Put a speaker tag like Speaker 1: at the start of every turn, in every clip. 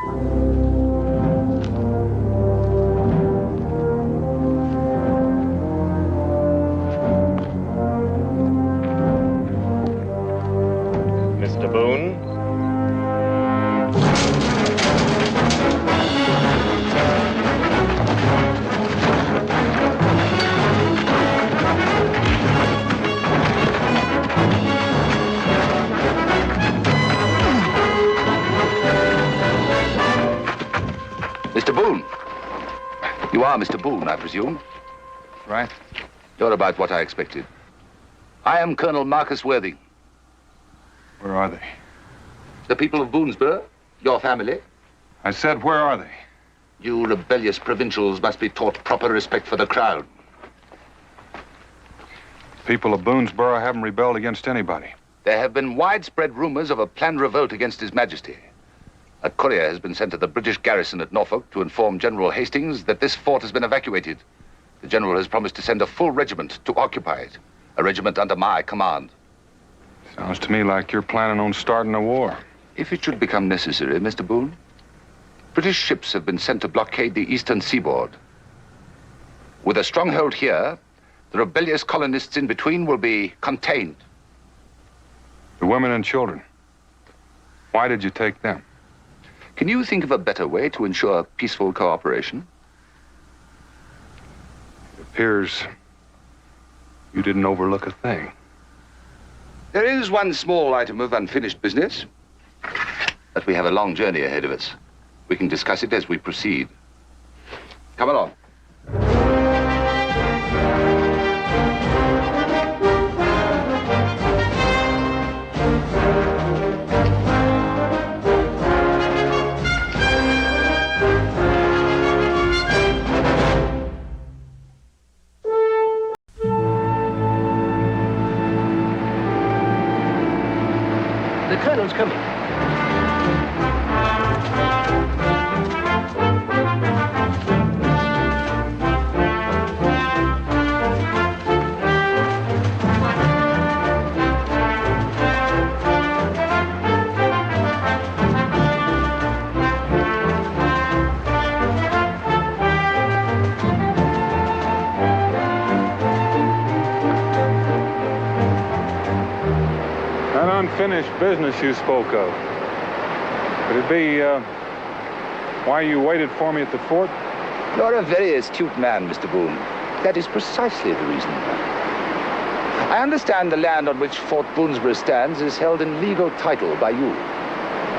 Speaker 1: Mr. Boone?
Speaker 2: Mr. Boone. You are Mr. Boone, I presume?
Speaker 3: Right.
Speaker 2: You're about what I expected. I am Colonel Marcus Worthing.
Speaker 3: Where are they?
Speaker 2: The people of Boonesborough, your family.
Speaker 3: I said, where are they?
Speaker 2: You rebellious provincials must be taught proper respect for the crown.
Speaker 3: People of Boonesborough haven't rebelled against anybody.
Speaker 2: There have been widespread rumors of a planned revolt against His Majesty. A courier has been sent to the British garrison at Norfolk to inform General Hastings that this fort has been evacuated. The general has promised to send a full regiment to occupy it. A regiment under my command.
Speaker 3: Sounds to me like you're planning on starting a war.
Speaker 2: If it should become necessary, Mr. Boone, British ships have been sent to blockade the eastern seaboard. With a stronghold here, the rebellious colonists in between will be contained.
Speaker 3: The women and children. Why did you take them?
Speaker 2: Can you think of a better way to ensure peaceful cooperation?
Speaker 3: It appears you didn't overlook a thing.
Speaker 2: There is one small item of unfinished business. But we have a long journey ahead of us. We can discuss it as we proceed. Come along.
Speaker 4: The colonel's coming.
Speaker 3: That unfinished business you spoke of. Could it be, why you waited for me at the fort?
Speaker 2: You're a very astute man, Mr. Boone. That is precisely the reason. I understand the land on which Fort Boonesborough stands is held in legal title by you.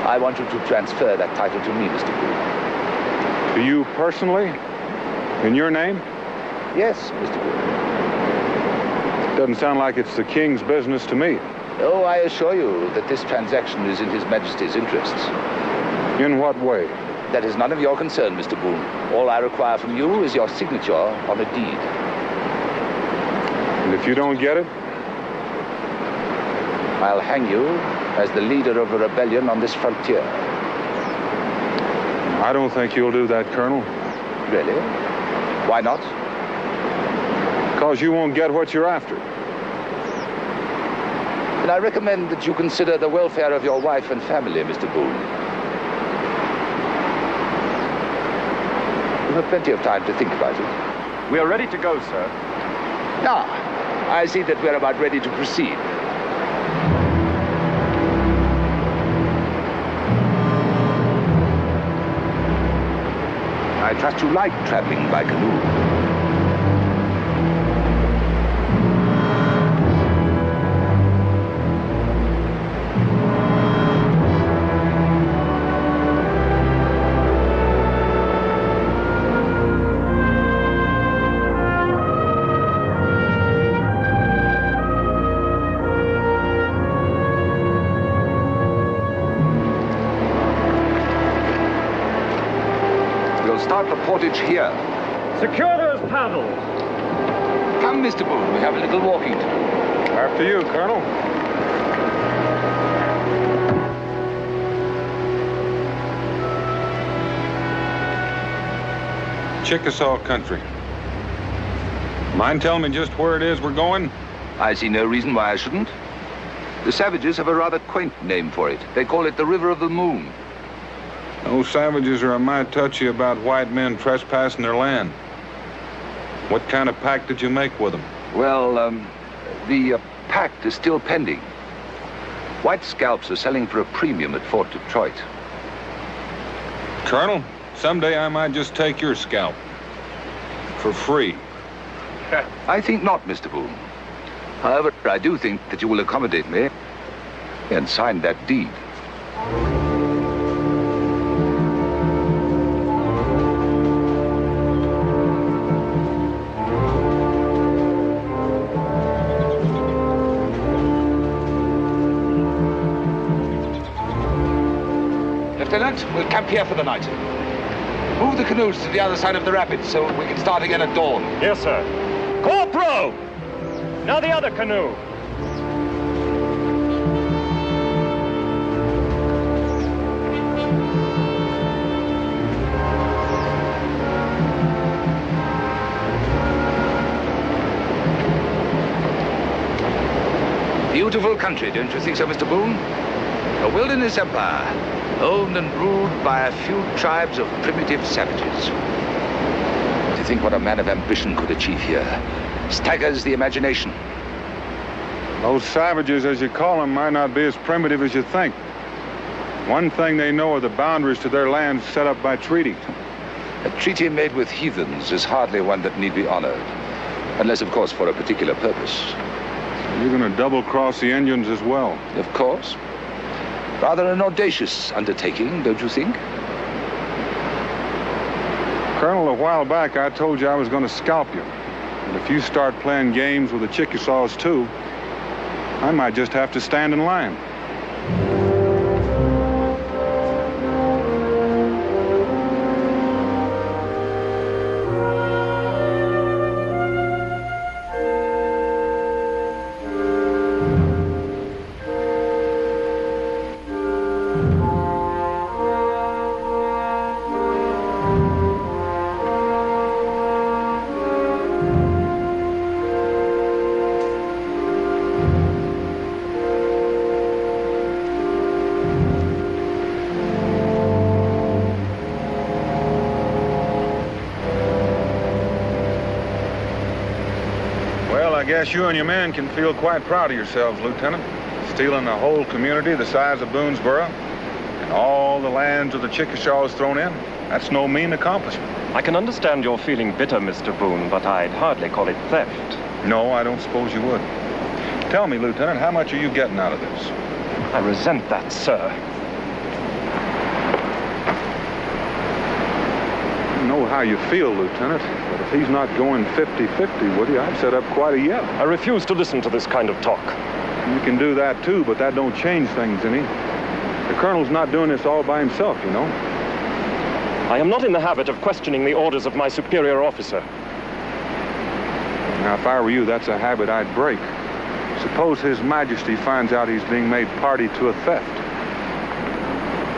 Speaker 2: I want you to transfer that title to me, Mr. Boone.
Speaker 3: To you personally? In your name?
Speaker 2: Yes, Mr. Boone.
Speaker 3: Doesn't sound like it's the king's business to me.
Speaker 2: Oh, I assure you that this transaction is in His Majesty's interests.
Speaker 3: In what way?
Speaker 2: That is none of your concern, Mr. Boone. All I require from you is your signature on a deed.
Speaker 3: And if you don't get it?
Speaker 2: I'll hang you as the leader of a rebellion on this frontier.
Speaker 3: I don't think you'll do that, Colonel.
Speaker 2: Really? Why not?
Speaker 3: Because you won't get what you're after.
Speaker 2: Then I recommend that you consider the welfare of your wife and family, Mr. Boone. You have plenty of time to think about it.
Speaker 1: We are ready to go, sir.
Speaker 2: I see that we're about ready to proceed. I trust you like traveling by canoe. Start the portage here.
Speaker 1: Secure those paddles.
Speaker 2: Come, Mr. Boone, we have a little walking to do.
Speaker 3: After you, Colonel. Chickasaw country. Mind telling me just where it is we're going?
Speaker 2: I see no reason why I shouldn't. The savages have a rather quaint name for it. They call it the River of the Moon.
Speaker 3: Those savages are a mite touchy about white men trespassing their land. What kind of pact did you make with them?
Speaker 2: Well, the pact is still pending. White scalps are selling for a premium at Fort Detroit.
Speaker 3: Colonel, someday I might just take your scalp. For free.
Speaker 2: I think not, Mr. Boone. However, I do think that you will accommodate me and sign that deed. Lieutenant, we'll camp here for the night. Move the canoes to the other side of the rapids so we can start again at dawn.
Speaker 1: Yes, sir. Corporal! Now the other canoe.
Speaker 2: Beautiful country, don't you think so, Mr. Boone? A wilderness empire, owned and ruled by a few tribes of primitive savages. To think what a man of ambition could achieve here staggers the imagination.
Speaker 3: Those savages, as you call them, might not be as primitive as you think. One thing they know are the boundaries to their lands set up by treaty.
Speaker 2: A treaty made with heathens is hardly one that need be honored. Unless, of course, for a particular purpose.
Speaker 3: You're going to double-cross the Indians as well.
Speaker 2: Of course. Rather an audacious undertaking, don't you think?
Speaker 3: Colonel, a while back I told you I was going to scalp you. And if you start playing games with the Chickasaws too, I might just have to stand in line. I guess you and your men can feel quite proud of yourselves, Lieutenant. Stealing a whole community the size of Boonesboro and all the lands of the Chickasaws thrown in. That's no mean accomplishment.
Speaker 1: I can understand you're feeling bitter, Mr. Boone, but I'd hardly call it theft.
Speaker 3: No, I don't suppose you would. Tell me, Lieutenant, how much are you getting out of this?
Speaker 1: I resent that, sir.
Speaker 3: I know how you feel, Lieutenant, but if he's not going 50-50 with you, I'd set up quite a yell.
Speaker 1: I refuse to listen to this kind of talk.
Speaker 3: You can do that too, but that don't change things any. The Colonel's not doing this all by himself, you know.
Speaker 1: I am not in the habit of questioning the orders of my superior officer.
Speaker 3: Now, if I were you, that's a habit I'd break. Suppose His Majesty finds out he's being made party to a theft.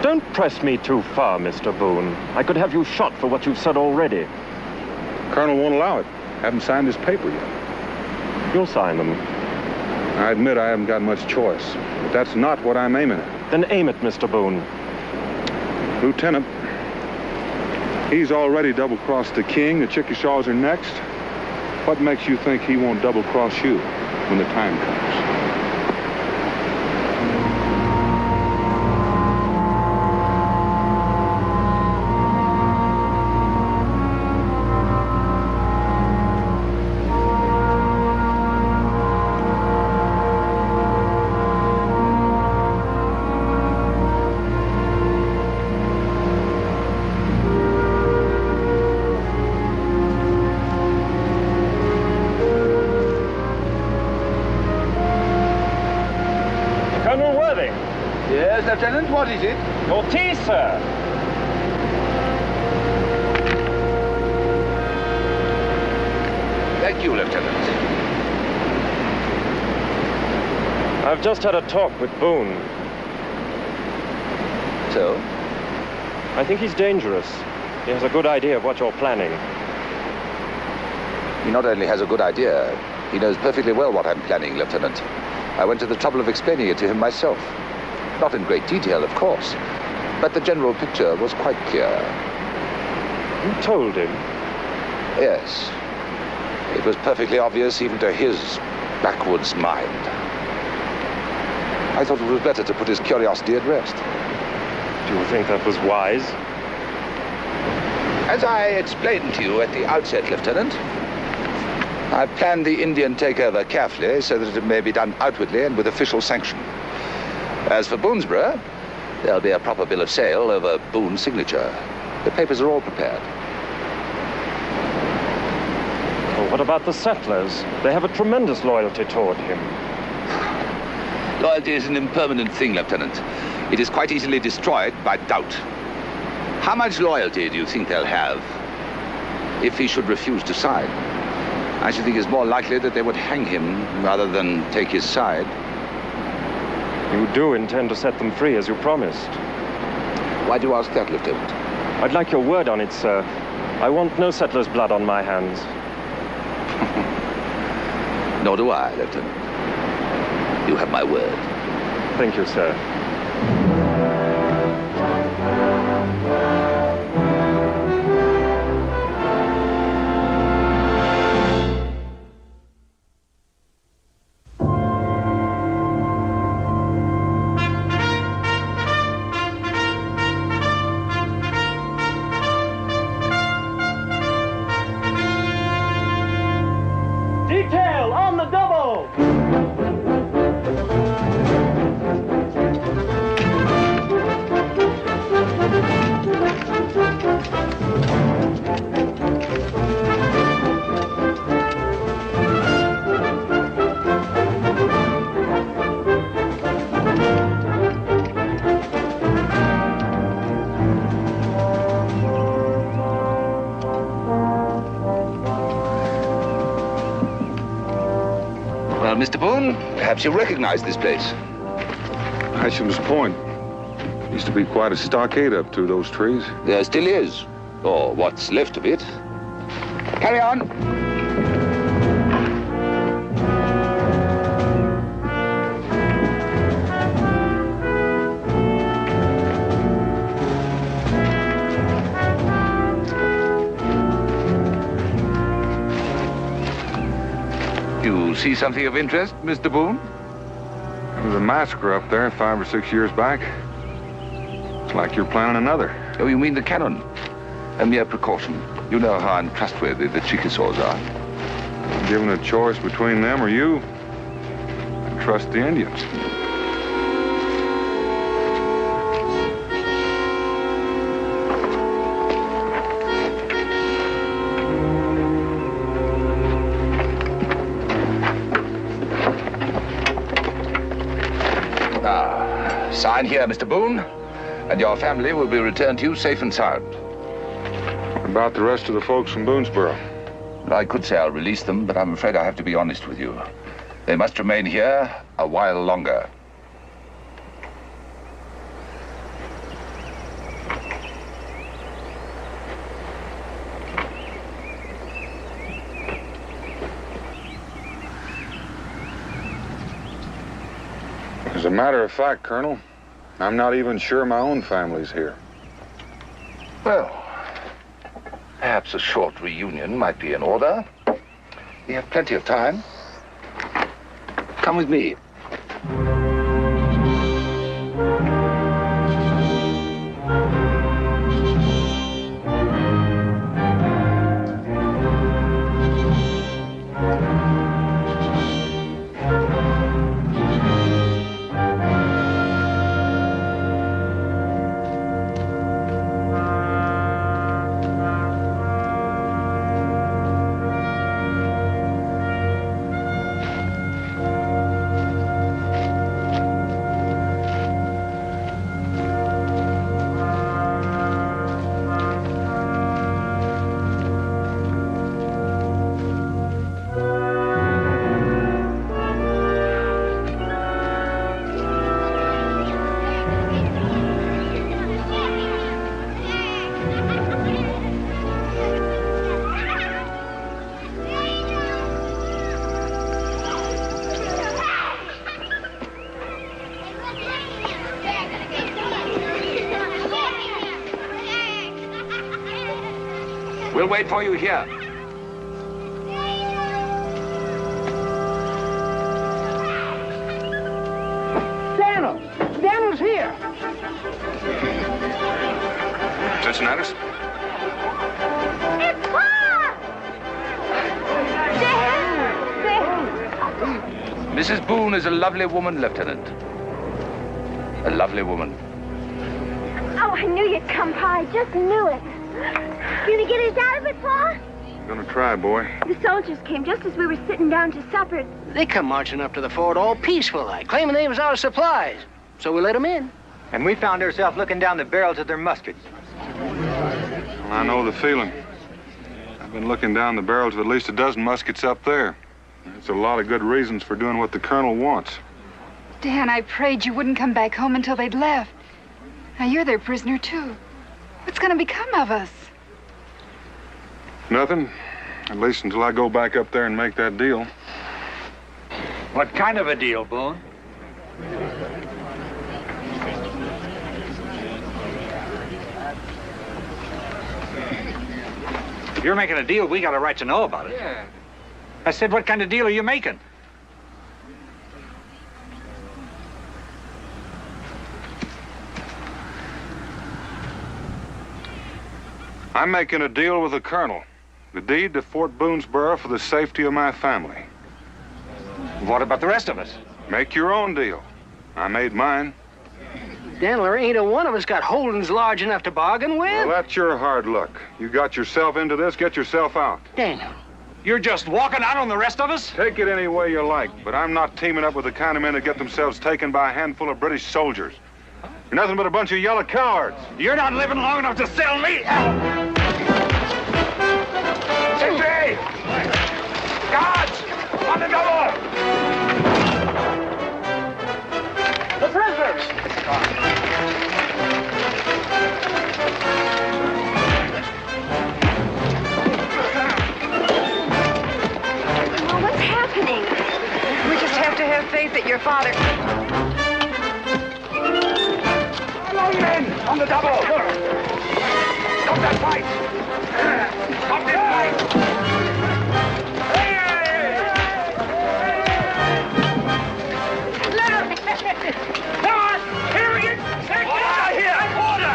Speaker 1: Don't press me too far, Mr. Boone. I could have you shot for what you've said already.
Speaker 3: Colonel won't allow it. Haven't signed his paper yet.
Speaker 1: You'll sign them.
Speaker 3: I admit I haven't got much choice, but that's not what I'm aiming at.
Speaker 1: Then aim it, Mr. Boone.
Speaker 3: Lieutenant, he's already double-crossed the king. The Chickasaws are next. What makes you think he won't double-cross you when the time comes?
Speaker 2: Yes, Lieutenant, what is it?
Speaker 1: Your tea, sir.
Speaker 2: Thank you, Lieutenant.
Speaker 1: I've just had a talk with Boone.
Speaker 2: So?
Speaker 1: I think he's dangerous. He has a good idea of what you're planning.
Speaker 2: He not only has a good idea, he knows perfectly well what I'm planning, Lieutenant. I went to the trouble of explaining it to him myself. Not in great detail, of course, But the general picture was quite clear.
Speaker 1: You told him?
Speaker 2: Yes. It was perfectly obvious even to his backwoods mind. I thought it was better to put his curiosity at rest.
Speaker 1: Do you think that was wise?
Speaker 2: As I explained to you at the outset, Lieutenant, I planned the Indian takeover carefully so that it may be done outwardly and with official sanction. As for Boonesborough, there'll be a proper bill of sale over Boone's signature. The papers are all prepared.
Speaker 1: Well, what about the settlers? They have a tremendous loyalty toward him.
Speaker 2: Loyalty is an impermanent thing, Lieutenant. It is quite easily destroyed by doubt. How much loyalty do you think they'll have if he should refuse to sign? I should think it's more likely that they would hang him rather than take his side.
Speaker 1: You do intend to set them free, as you promised.
Speaker 2: Why do you ask that, Lieutenant?
Speaker 1: I'd like your word on it, sir. I want no settler's blood on my hands.
Speaker 2: Nor do I, Lieutenant. You have my word.
Speaker 1: Thank you, sir.
Speaker 4: Detail on the double!
Speaker 2: Well, Mr. Boone, perhaps you recognize this place.
Speaker 3: Hashem's Point. Used to be quite a stockade up through those trees.
Speaker 2: There still is, or what's left of it. Carry on. You see something of interest, Mr. Boone?
Speaker 3: There was a massacre up there 5 or 6 years back. It's like you're planning another.
Speaker 2: Oh, you mean the cannon? A mere precaution. You know how untrustworthy the Chickasaws are.
Speaker 3: Given a choice between them or you, I trust the Indians.
Speaker 2: Sign here, Mr. Boone, and your family will be returned to you safe and sound.
Speaker 3: What about the rest of the folks from Boonesborough?
Speaker 2: I could say I'll release them, but I'm afraid I have to be honest with you. They must remain here a while longer.
Speaker 3: As a matter of fact, Colonel, I'm not even sure my own family's here.
Speaker 2: Well, perhaps a short reunion might be in order. We have plenty of time. Come with me. We'll wait for you here.
Speaker 5: Daniel's here.
Speaker 3: Cincinnati?
Speaker 6: It's Bob!
Speaker 2: Mrs. Boone is a lovely woman, Lieutenant. A lovely woman.
Speaker 6: Oh, I knew you'd come, Pa. I just knew it. You gonna get us out of it, Pa?
Speaker 3: I'm gonna try, boy.
Speaker 6: The soldiers came just as we were sitting down to supper.
Speaker 5: They come marching up to the fort all peaceful-like, claiming they was out of supplies. So we let them in.
Speaker 7: And we found ourselves looking down the barrels of their muskets.
Speaker 3: Well, I know the feeling. I've been looking down the barrels of at least a dozen muskets up there. There's a lot of good reasons for doing what the colonel wants.
Speaker 8: Dan, I prayed you wouldn't come back home until they'd left. Now you're their prisoner, too. What's gonna become of us?
Speaker 3: Nothing. At least until I go back up there and make that deal.
Speaker 7: What kind of a deal, Boone? If you're making a deal, we got a right to know about it.
Speaker 2: Yeah.
Speaker 7: I said, what kind of deal are you making?
Speaker 3: I'm making a deal with the colonel. The deed to Fort Boonesboro for the safety of my family.
Speaker 7: What about the rest of us?
Speaker 3: Make your own deal. I made mine.
Speaker 5: Daniel, there ain't a one of us got holdings large enough to bargain with.
Speaker 3: Well, that's your hard luck. You got yourself into this, get yourself out.
Speaker 5: Daniel.
Speaker 7: You're just walking out on the rest of us?
Speaker 3: Take it any way you like, but I'm not teaming up with the kind of men that get themselves taken by a handful of British soldiers. You're nothing but a bunch of yellow cowards.
Speaker 7: You're not living long enough to sell me.
Speaker 2: Sentry! Guards! On the double!
Speaker 4: The prisoners!
Speaker 6: Well, what's happening?
Speaker 8: We just have to have faith that your father...
Speaker 2: Long men! On the double! Stop that fight! Stop this fight!
Speaker 4: Let him! Come on! Here we get...
Speaker 2: Order!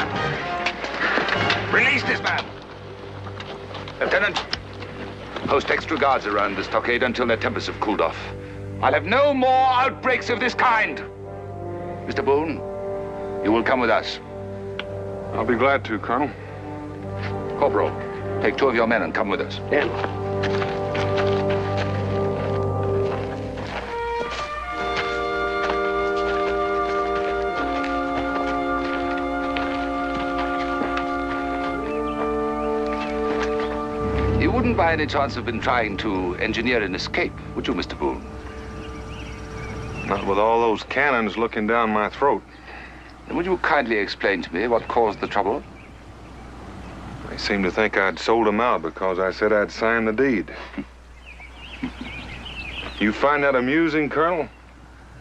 Speaker 2: Release this man! Lieutenant, post extra guards around the stockade until their tempers have cooled off. I'll have no more outbreaks of this kind. Mr. Boone, you will come with us.
Speaker 3: I'll be glad to, Colonel.
Speaker 2: Corporal, take 2 of your men and come with us.
Speaker 5: Daniel.
Speaker 2: You wouldn't by any chance have been trying to engineer an escape, would you, Mr. Boone?
Speaker 3: Not with all those cannons looking down my throat.
Speaker 2: And would you kindly explain to me what caused the trouble?
Speaker 3: They seem to think I'd sold them out because I said I'd sign the deed. You find that amusing, Colonel?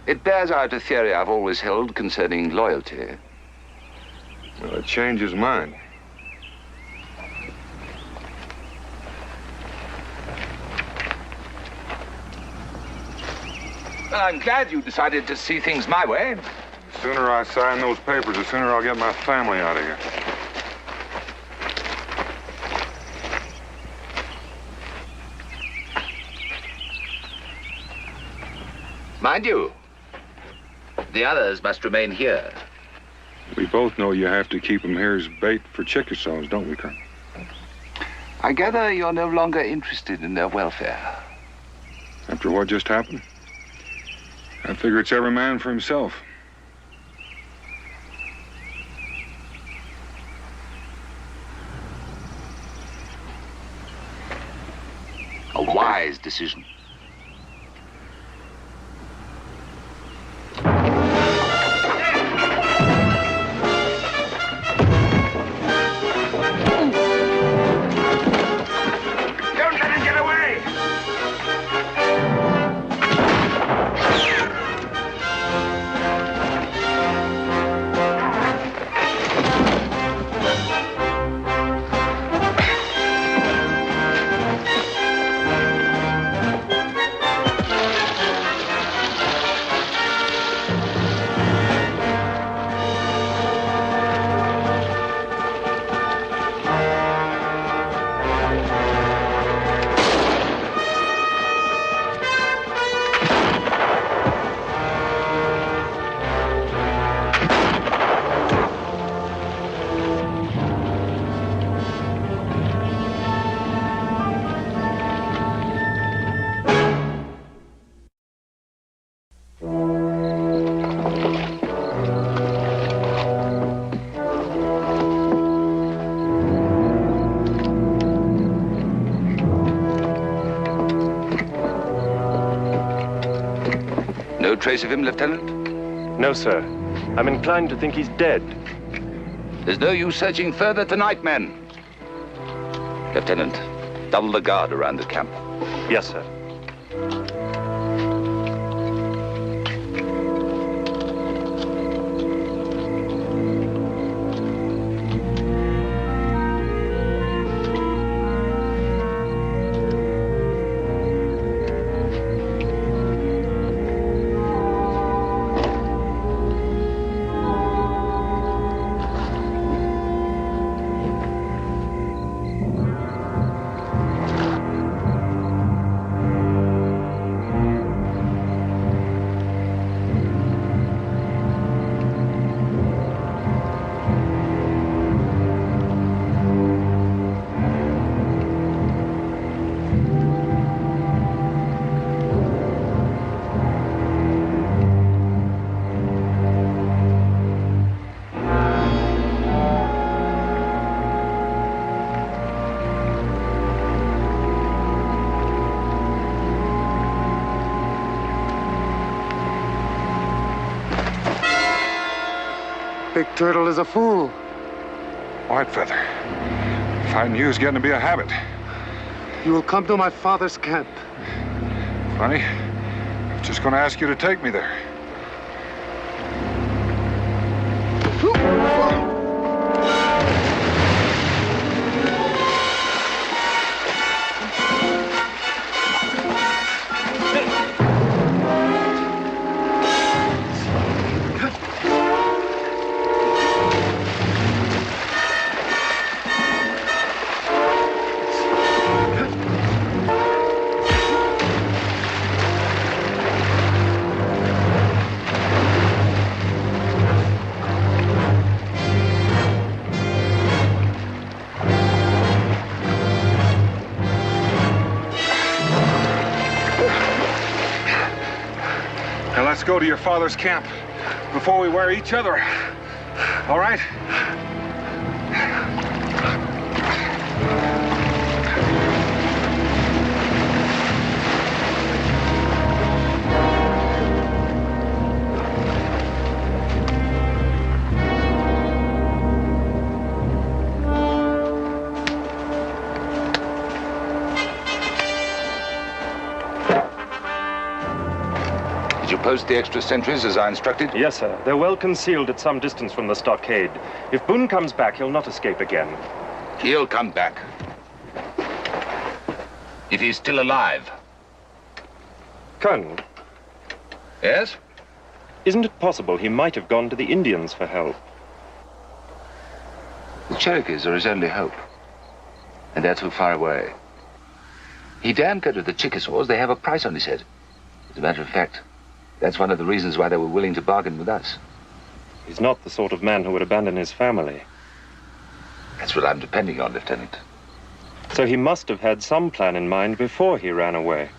Speaker 2: It bears out a theory I've always held concerning loyalty.
Speaker 3: Well, it changes mine.
Speaker 2: Well, I'm glad you decided to see things my way.
Speaker 3: The sooner I sign those papers, the sooner I'll get my family out of here.
Speaker 2: Mind you, the others must remain here.
Speaker 3: We both know you have to keep them here as bait for Chickasaws, don't we, Colonel?
Speaker 2: I gather you're no longer interested in their welfare.
Speaker 3: After what just happened? I figure it's every man for himself.
Speaker 2: A wise decision.
Speaker 4: Don't let him get away!
Speaker 2: trace of him, Lieutenant?
Speaker 1: No, sir. I'm inclined to think he's dead.
Speaker 2: There's no use searching further tonight, men. Lieutenant, double the guard around the camp.
Speaker 1: Yes, sir.
Speaker 9: Big Turtle is a fool.
Speaker 3: Whitefeather. Fighting you is getting to be a habit.
Speaker 9: You will come to my father's camp.
Speaker 3: Funny. I was just going to ask you to take me there. Now let's go to your father's camp before we wear each other. All right?
Speaker 2: Did you post the extra sentries as I instructed?
Speaker 1: Yes, sir. They're well concealed at some distance from the stockade. If Boone comes back, he'll not escape again.
Speaker 2: He'll come back. If he's still alive.
Speaker 1: Colonel,
Speaker 2: Yes?
Speaker 1: isn't it possible he might have gone to the Indians for help?
Speaker 2: The Cherokees are his only hope. And they're too far away. He daren't go to the Chickasaws. They have a price on his head. As a matter of fact, that's one of the reasons why they were willing to bargain with us.
Speaker 1: He's not the sort of man who would abandon his family.
Speaker 2: That's what I'm depending on, Lieutenant.
Speaker 1: So he must have had some plan in mind before he ran away.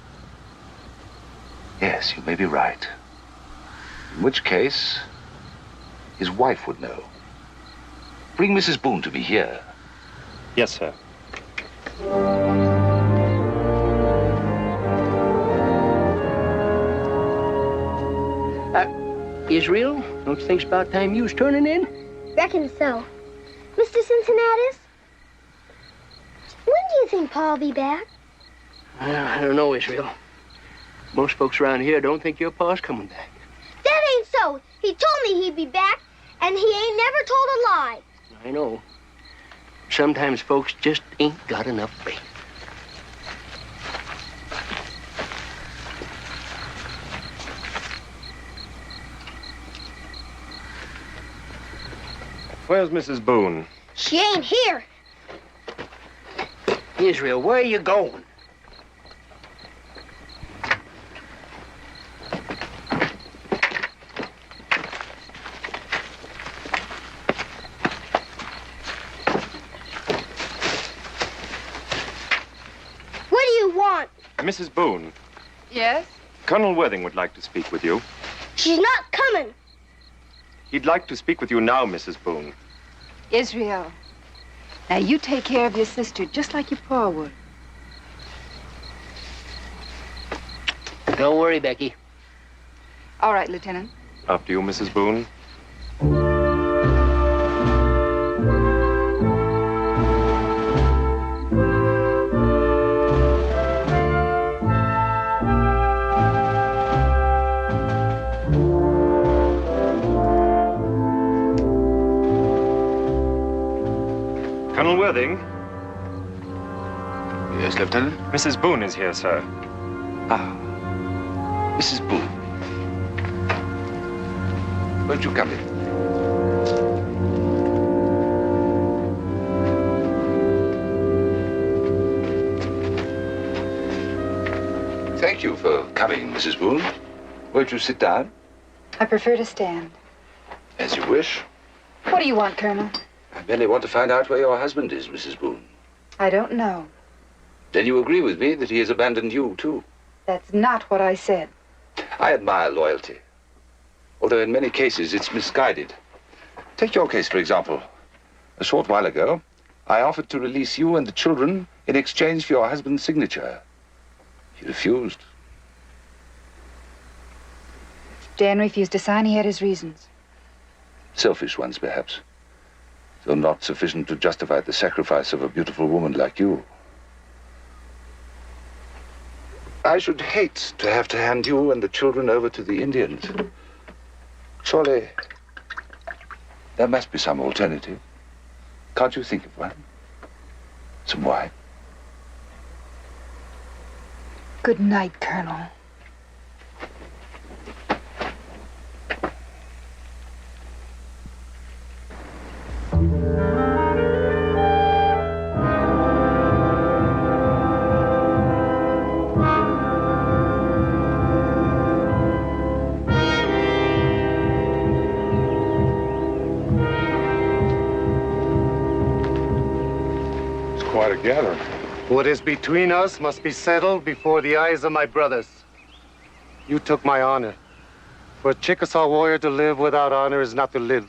Speaker 2: Yes, you may be right. In which case, his wife would know. Bring Mrs. Boone to me here.
Speaker 1: Yes, sir.
Speaker 5: Israel, don't you think it's about time you was turning in?
Speaker 6: Reckon so. Mr. Cincinnatus? When do you think Pa'll be back?
Speaker 5: I don't know, Israel. Most folks around here don't think your pa's coming back.
Speaker 6: That ain't so. He told me he'd be back, and he ain't never told a lie.
Speaker 5: I know. Sometimes folks just ain't got enough faith.
Speaker 1: Where's Mrs. Boone?
Speaker 6: She ain't here.
Speaker 5: Israel, where are you going?
Speaker 6: What do you want?
Speaker 1: Mrs. Boone,
Speaker 8: Yes?
Speaker 1: Colonel Worthing would like to speak with you.
Speaker 6: She's not coming.
Speaker 1: He'd like to speak with you now, Mrs. Boone.
Speaker 8: Israel. Now you take care of your sister just like your pa would.
Speaker 5: Don't worry, Becky.
Speaker 8: All right, Lieutenant.
Speaker 1: After you, Mrs. Boone. Colonel Worthing?
Speaker 2: Yes, Lieutenant?
Speaker 1: Mrs. Boone is here, sir.
Speaker 2: Ah, Mrs. Boone. Won't you come in? Thank you for coming, Mrs. Boone. Won't you sit down?
Speaker 8: I prefer to stand.
Speaker 2: As you wish.
Speaker 8: What do you want, Colonel?
Speaker 2: I merely want to find out where your husband is, Mrs. Boone.
Speaker 8: I don't know.
Speaker 2: Then you agree with me that he has abandoned you, too.
Speaker 8: That's not what I said.
Speaker 2: I admire loyalty, although in many cases it's misguided. Take your case, for example. A short while ago, I offered to release you and the children in exchange for your husband's signature. He refused.
Speaker 8: Dan refused to sign. He had his reasons.
Speaker 2: Selfish ones, perhaps, though not sufficient to justify the sacrifice of a beautiful woman like you. I should hate to have to hand you and the children over to the Indians. Surely, there must be some alternative. Can't you think of one? Some wine?
Speaker 8: Good night, Colonel.
Speaker 3: Quite a gathering.
Speaker 9: What is between us must be settled before the eyes of my brothers. You took my honor. For a Chickasaw warrior to live without honor is not to live.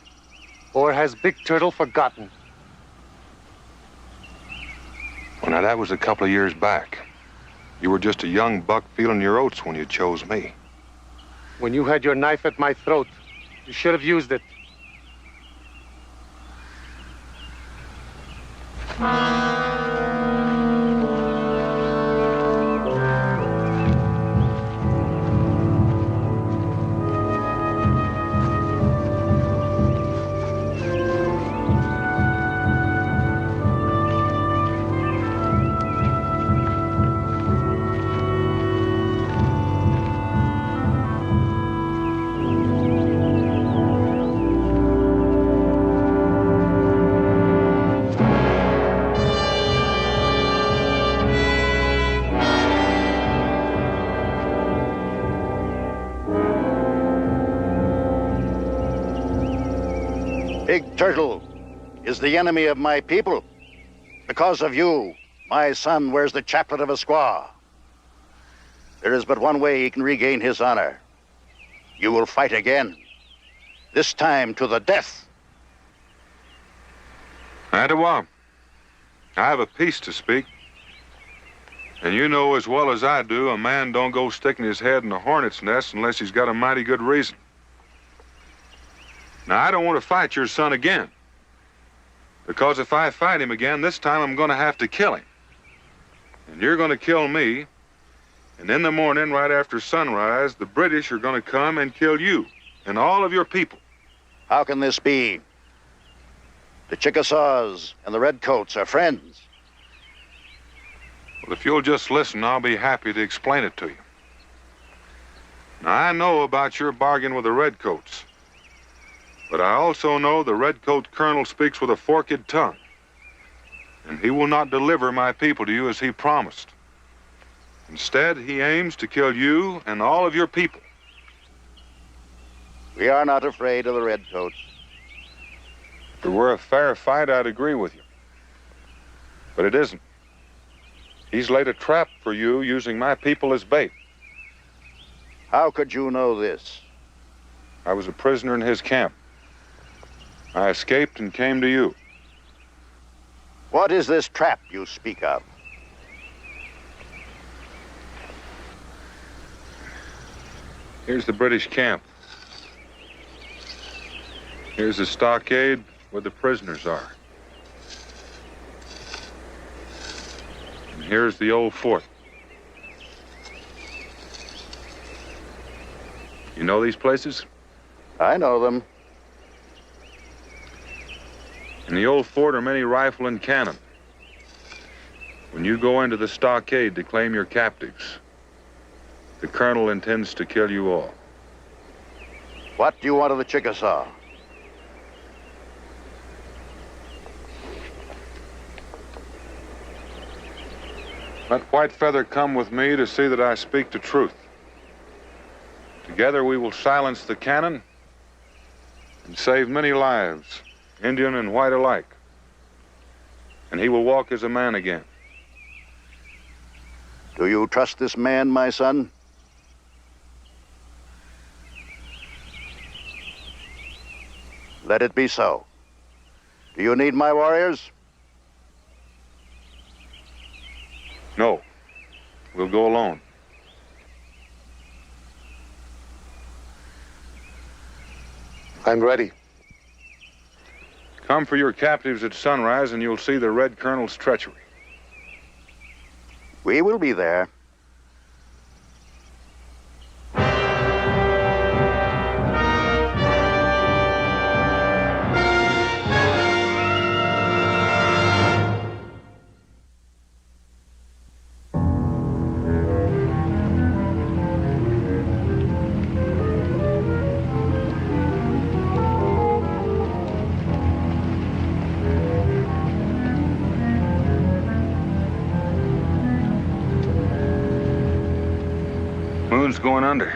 Speaker 9: Or has Big Turtle forgotten?
Speaker 3: Well, now, that was a couple of years back. You were just a young buck feeling your oats when you chose me.
Speaker 9: When you had your knife at my throat, you should have used it.
Speaker 10: Big Turtle is the enemy of my people. Because of you, my son wears the chaplet of a squaw. There is but one way he can regain his honor. You will fight again, this time to the death.
Speaker 3: Adawa, I have a piece to speak. And you know as well as I do, a man don't go sticking his head in a hornet's nest unless he's got a mighty good reason. Now, I don't want to fight your son again. Because if I fight him again, this time I'm going to have to kill him. And you're going to kill me. And in the morning, right after sunrise, the British are going to come and kill you and all of your people.
Speaker 10: How can this be? The Chickasaws and the Redcoats are friends.
Speaker 3: Well, if you'll just listen, I'll be happy to explain it to you. Now, I know about your bargain with the Redcoats. But I also know the Redcoat colonel speaks with a forked tongue. And he will not deliver my people to you as he promised. Instead, he aims to kill you and all of your people.
Speaker 10: We are not afraid of the Redcoats.
Speaker 3: If it were a fair fight, I'd agree with you. But it isn't. He's laid a trap for you using my people as bait.
Speaker 10: How could you know this?
Speaker 3: I was a prisoner in his camp. I escaped and came to you.
Speaker 10: What is this trap you speak of?
Speaker 3: Here's the British camp. Here's the stockade where the prisoners are. And here's the old fort. You know these places?
Speaker 10: I know them.
Speaker 3: In the old fort are many rifle and cannon. When you go into the stockade to claim your captives, the colonel intends to kill you all.
Speaker 10: What do you want of the Chickasaw?
Speaker 3: Let Whitefeather come with me to see that I speak the truth. Together we will silence the cannon and save many lives, Indian and white alike. And he will walk as a man again.
Speaker 10: Do you trust this man, my son? Let it be so. Do you need my warriors?
Speaker 3: No. We'll go alone.
Speaker 9: I'm ready.
Speaker 3: Come for your captives at sunrise and you'll see the Red Colonel's treachery.
Speaker 10: We will be there.
Speaker 3: Boone's going under.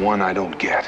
Speaker 3: One I don't get.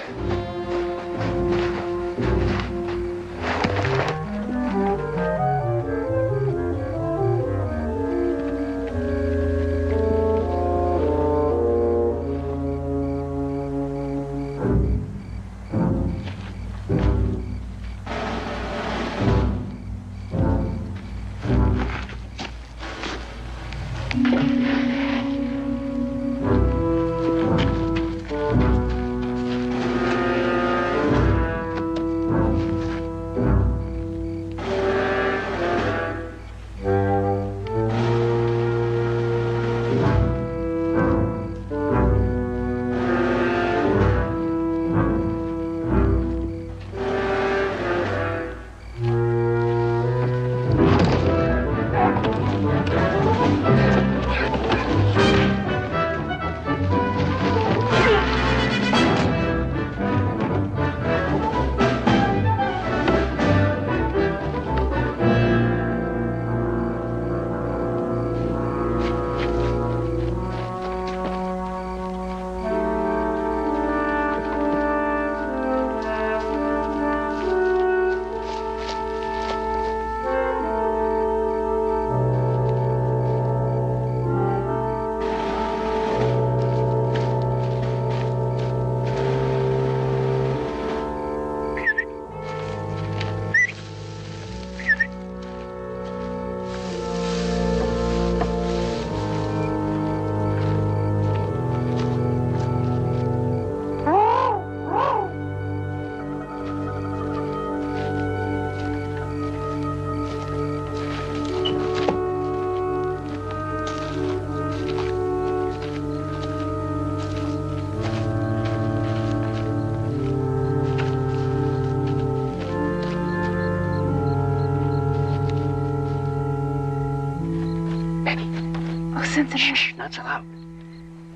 Speaker 8: Cincinnati?
Speaker 5: Shh, not so loud.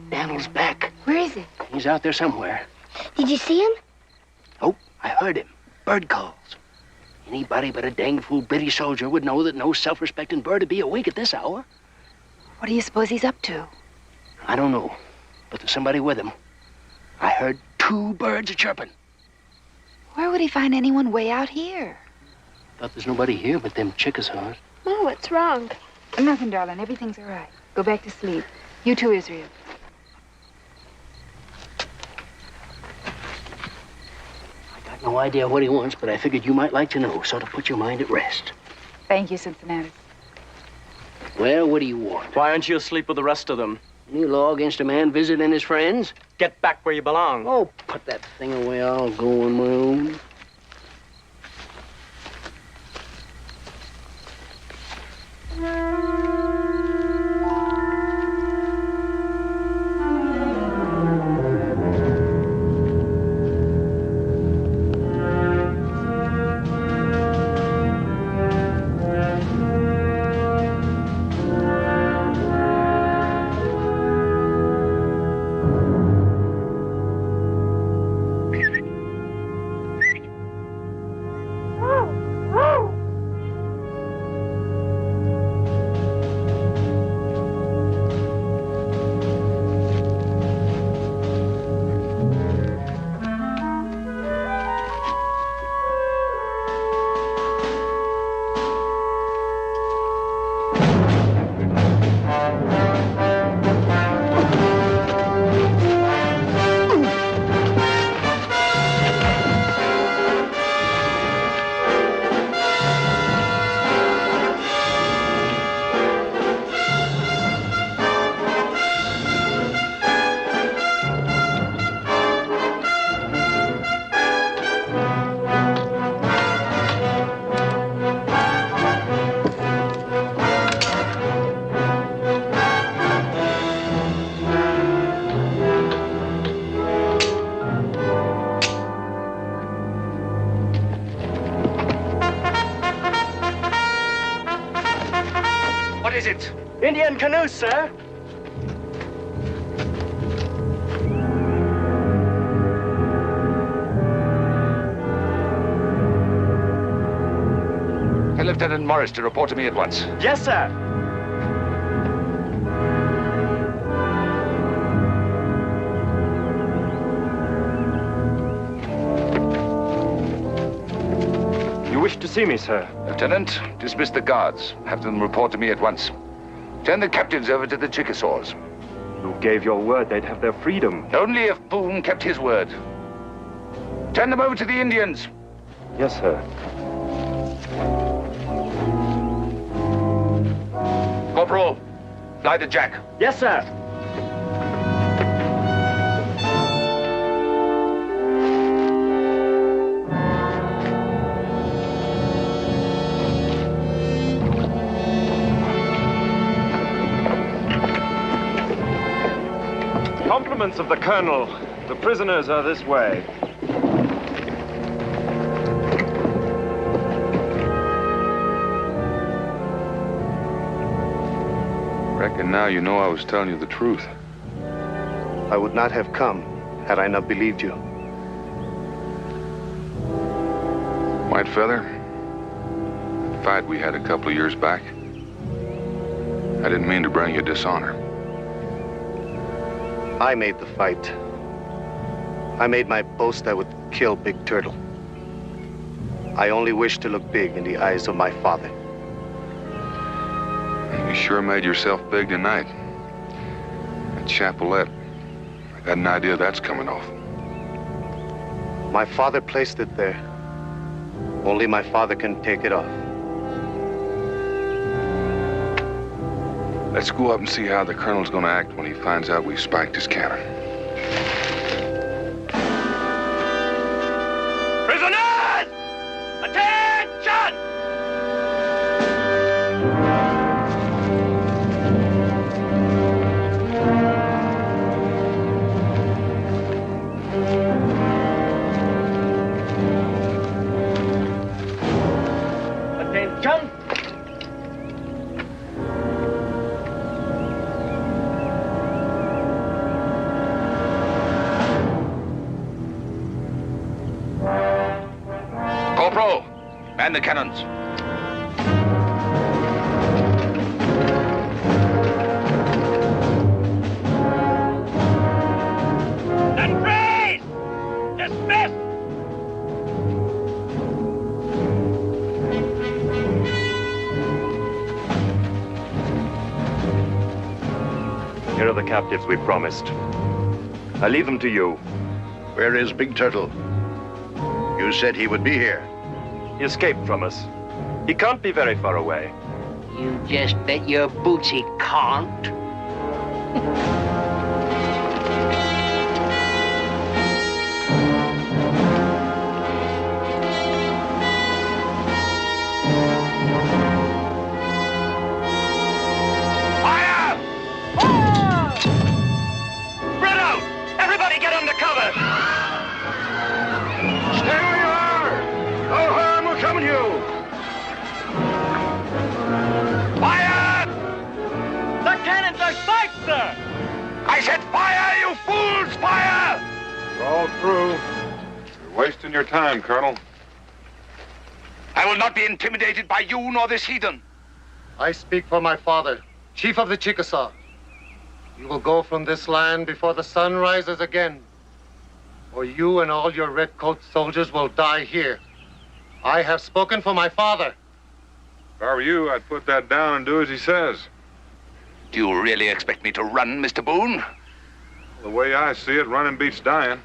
Speaker 5: Daniel's back.
Speaker 8: Where is he?
Speaker 5: He's out there somewhere.
Speaker 6: Did you see him?
Speaker 5: Oh, I heard him. Bird calls. Anybody but a dang fool British soldier would know that no self-respecting bird would be awake at this hour.
Speaker 8: What do you suppose he's up to?
Speaker 5: I don't know, but there's somebody with him. I heard 2 birds a-chirping.
Speaker 8: Where would he find anyone way out here?
Speaker 5: Thought there's nobody here but them Chickasaws.
Speaker 6: Ma, what's wrong?
Speaker 8: Nothing, darling. Everything's all right. Go back to sleep. You too, Israel.
Speaker 5: I got no idea what he wants, but I figured you might like to know, so to put your mind at rest.
Speaker 8: Thank you, Cincinnati.
Speaker 5: Well, what do you want?
Speaker 11: Why aren't you asleep with the rest of them?
Speaker 5: Any law against a man visiting his friends?
Speaker 11: Get back where you belong.
Speaker 5: Oh, put that thing away. I'll go on my own.
Speaker 2: What is it?
Speaker 11: Indian canoes, sir.
Speaker 2: Tell Lieutenant Morris to report to me at once.
Speaker 11: Yes, sir.
Speaker 1: You wish to see me, sir?
Speaker 2: Lieutenant, dismiss the guards. Have them report to me at once. Send the captains over to the Chickasaws.
Speaker 1: You gave your word they'd have their freedom.
Speaker 2: Only if Boone kept his word. Turn them over to the Indians.
Speaker 1: Yes, sir.
Speaker 2: Corporal, fly the jack.
Speaker 11: Yes, sir.
Speaker 1: Compliments of the Colonel. The prisoners are this way.
Speaker 3: Reckon now you know I was telling you the truth.
Speaker 9: I would not have come had I not believed you.
Speaker 3: White Feather, the fight we had a couple of years back, I didn't mean to bring you dishonor.
Speaker 9: I made the fight. I made my boast I would kill Big Turtle. I only wished to look big in the eyes of my father.
Speaker 3: You sure made yourself big tonight. That chapelette, I got an idea that's coming off.
Speaker 9: My father placed it there. Only my father can take it off.
Speaker 3: Let's go up and see how the Colonel's gonna act when he finds out we spiked his cannon.
Speaker 11: Prisoners! Attention! Attention!
Speaker 2: row. Man the cannons.
Speaker 4: Stand freeze! Dismiss!
Speaker 1: Here are the captives we promised. I leave them to you.
Speaker 10: Where is Big Turtle? You said he would be here.
Speaker 1: He escaped from us. He can't be very far away.
Speaker 5: You just bet your boots he can't.
Speaker 2: I said fire, you fools, fire!
Speaker 3: We're all through. You're wasting your time, Colonel.
Speaker 2: I will not be intimidated by you nor this heathen.
Speaker 9: I speak for my father, chief of the Chickasaw. You will go from this land before the sun rises again, or you and all your redcoat soldiers will die here. I have spoken for my father.
Speaker 3: If I were you, I'd put that down and do as he says.
Speaker 2: Do you really expect me to run, Mr. Boone?
Speaker 3: The way I see it, running beats dying.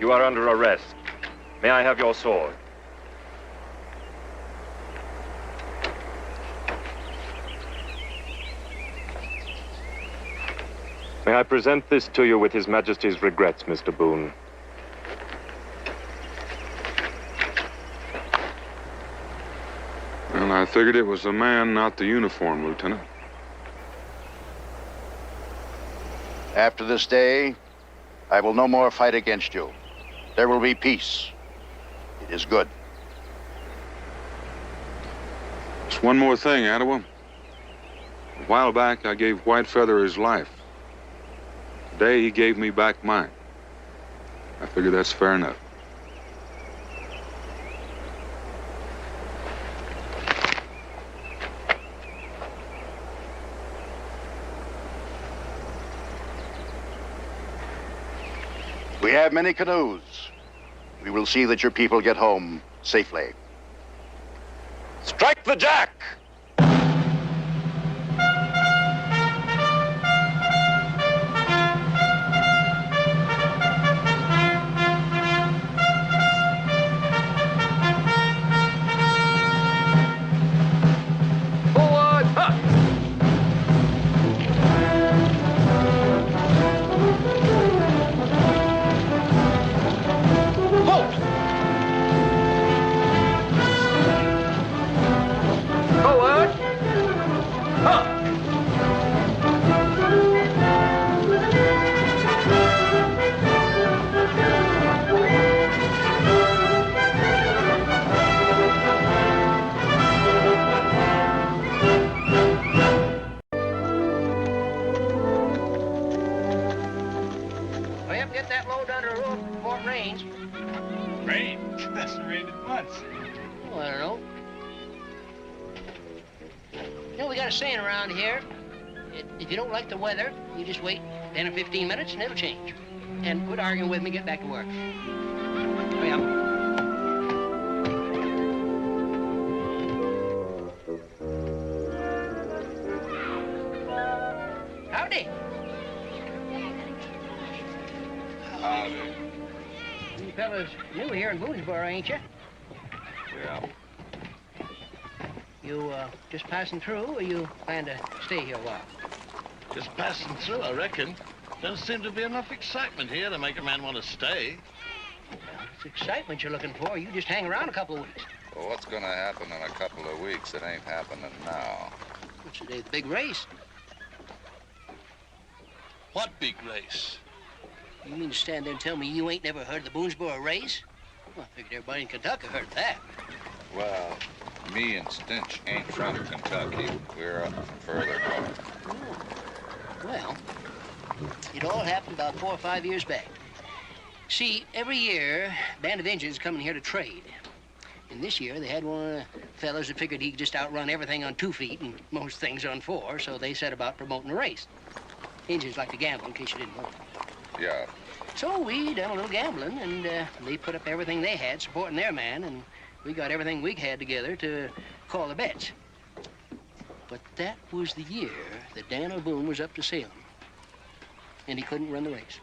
Speaker 1: You are under arrest. May I have your sword? May I present this to you with His Majesty's regrets, Mr. Boone?
Speaker 3: Well, I figured it was the man, not the uniform, Lieutenant.
Speaker 10: After this day, I will no more fight against you. There will be peace. It is good.
Speaker 3: Just one more thing, Ottawa. A while back, I gave Whitefeather his life. Today, he gave me back mine. I figure that's fair enough.
Speaker 10: We have many canoes. We will see that your people get home safely.
Speaker 1: Strike the jack!
Speaker 2: Forward! Huh. Forward! Huh.
Speaker 5: Hurry up, get that load under the roof before it rains.
Speaker 7: Rain? Hasn't rained in months.
Speaker 5: Oh, I don't know. You know, we got a saying around here. If you don't like the weather, you just wait 10 or 15 minutes and it'll change. And quit arguing with me, get back to work. Hurry up. Howdy. You fellas new here in Boonesboro, ain't you?
Speaker 7: Yeah.
Speaker 5: You, just passing through, or you plan to stay here a while?
Speaker 12: Just passing through, I reckon. Don't seem to be enough excitement here to make a man want to stay.
Speaker 5: Well, it's excitement you're looking for. You just hang around a couple of weeks.
Speaker 2: Well, what's going to happen in a couple of weeks that ain't happening now?
Speaker 5: What's the day of the big race?
Speaker 12: What big race?
Speaker 5: You mean to stand there and tell me you ain't never heard of the Boonesboro race? Well, I figured everybody in Kentucky heard of that.
Speaker 2: Well, me and Stinch ain't from Kentucky. We're up further north.
Speaker 5: Oh. Well, it all happened about 4 or 5 years back. See, every year, a band of Indians come in here to trade. And this year, they had one of the fellas that figured he could just outrun everything on 2 feet and most things on 4, so they set about promoting a race. Indians like to gamble, in case you didn't know.
Speaker 2: Yeah.
Speaker 5: So we done a little gambling, and they put up everything they had supporting their man, and we got everything we had together to call the bets. But that was the year that Daniel Boone was up to Salem, and he couldn't run the race.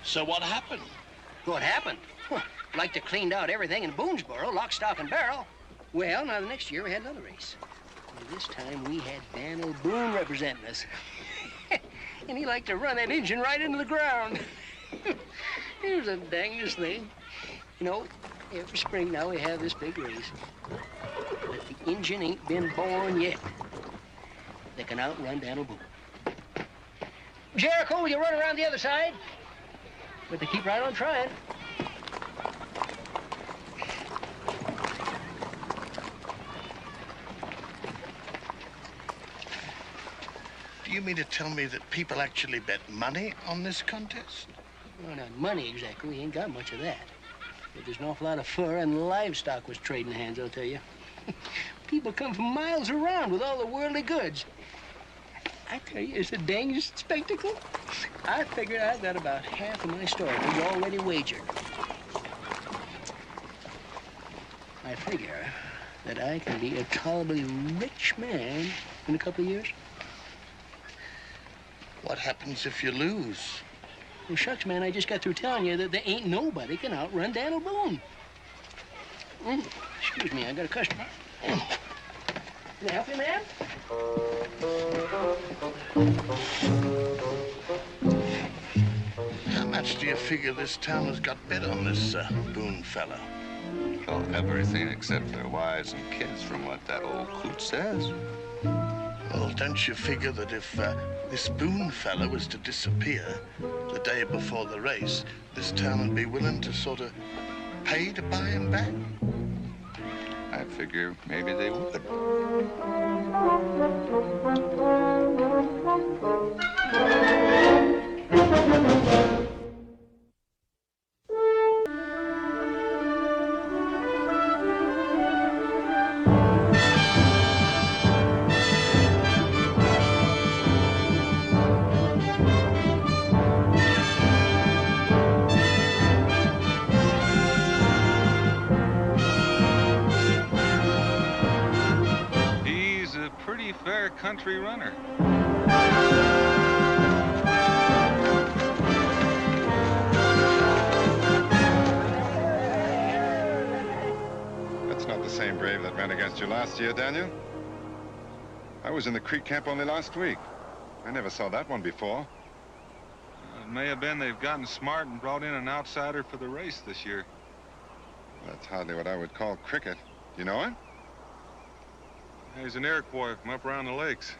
Speaker 12: So what happened?
Speaker 5: What happened? Well, like they cleaned out everything in Boonesboro, lock, stock, and barrel. Well, now the next year we had another race. And this time we had Daniel Boone representing us. And he liked to run that engine right into the ground. It was the dangest thing. You know, every spring now we have this big race. But the engine ain't been born yet that can outrun Daniel Boone. Jericho, will you run around the other side? But they keep right on trying.
Speaker 12: Do you mean to tell me that people actually bet money on this contest?
Speaker 5: Well, not money exactly. We ain't got much of that. But there's an awful lot of fur and livestock was trading hands, I'll tell you. People come from miles around with all the worldly goods. I tell you, it's the dangest spectacle. I figured I've got about half of my stories already wagered. I figure that I can be a tolerably rich man in a couple of years.
Speaker 12: What happens if you lose?
Speaker 5: Well, shucks, man, I just got through telling you that there ain't nobody can outrun Daniel Boone. Excuse me, I got a customer. Can I help you, man?
Speaker 12: How much do you figure this town has got bet on this Boone fella?
Speaker 2: Well, everything except their wives and kids, from what that old coot says.
Speaker 12: Well, don't you figure that if this Boone fella was to disappear the day before the race, this town would be willing to sort of pay to buy him back?
Speaker 2: I figure maybe they would.
Speaker 3: Fair country runner. That's not the same brave that ran against you last year, Daniel. I was in the Creek camp only last week. I never saw that one before. It may have been they've gotten smart and brought in an outsider for the race this year. That's hardly what I would call cricket. You know it? He's an Iroquois from up around the lakes.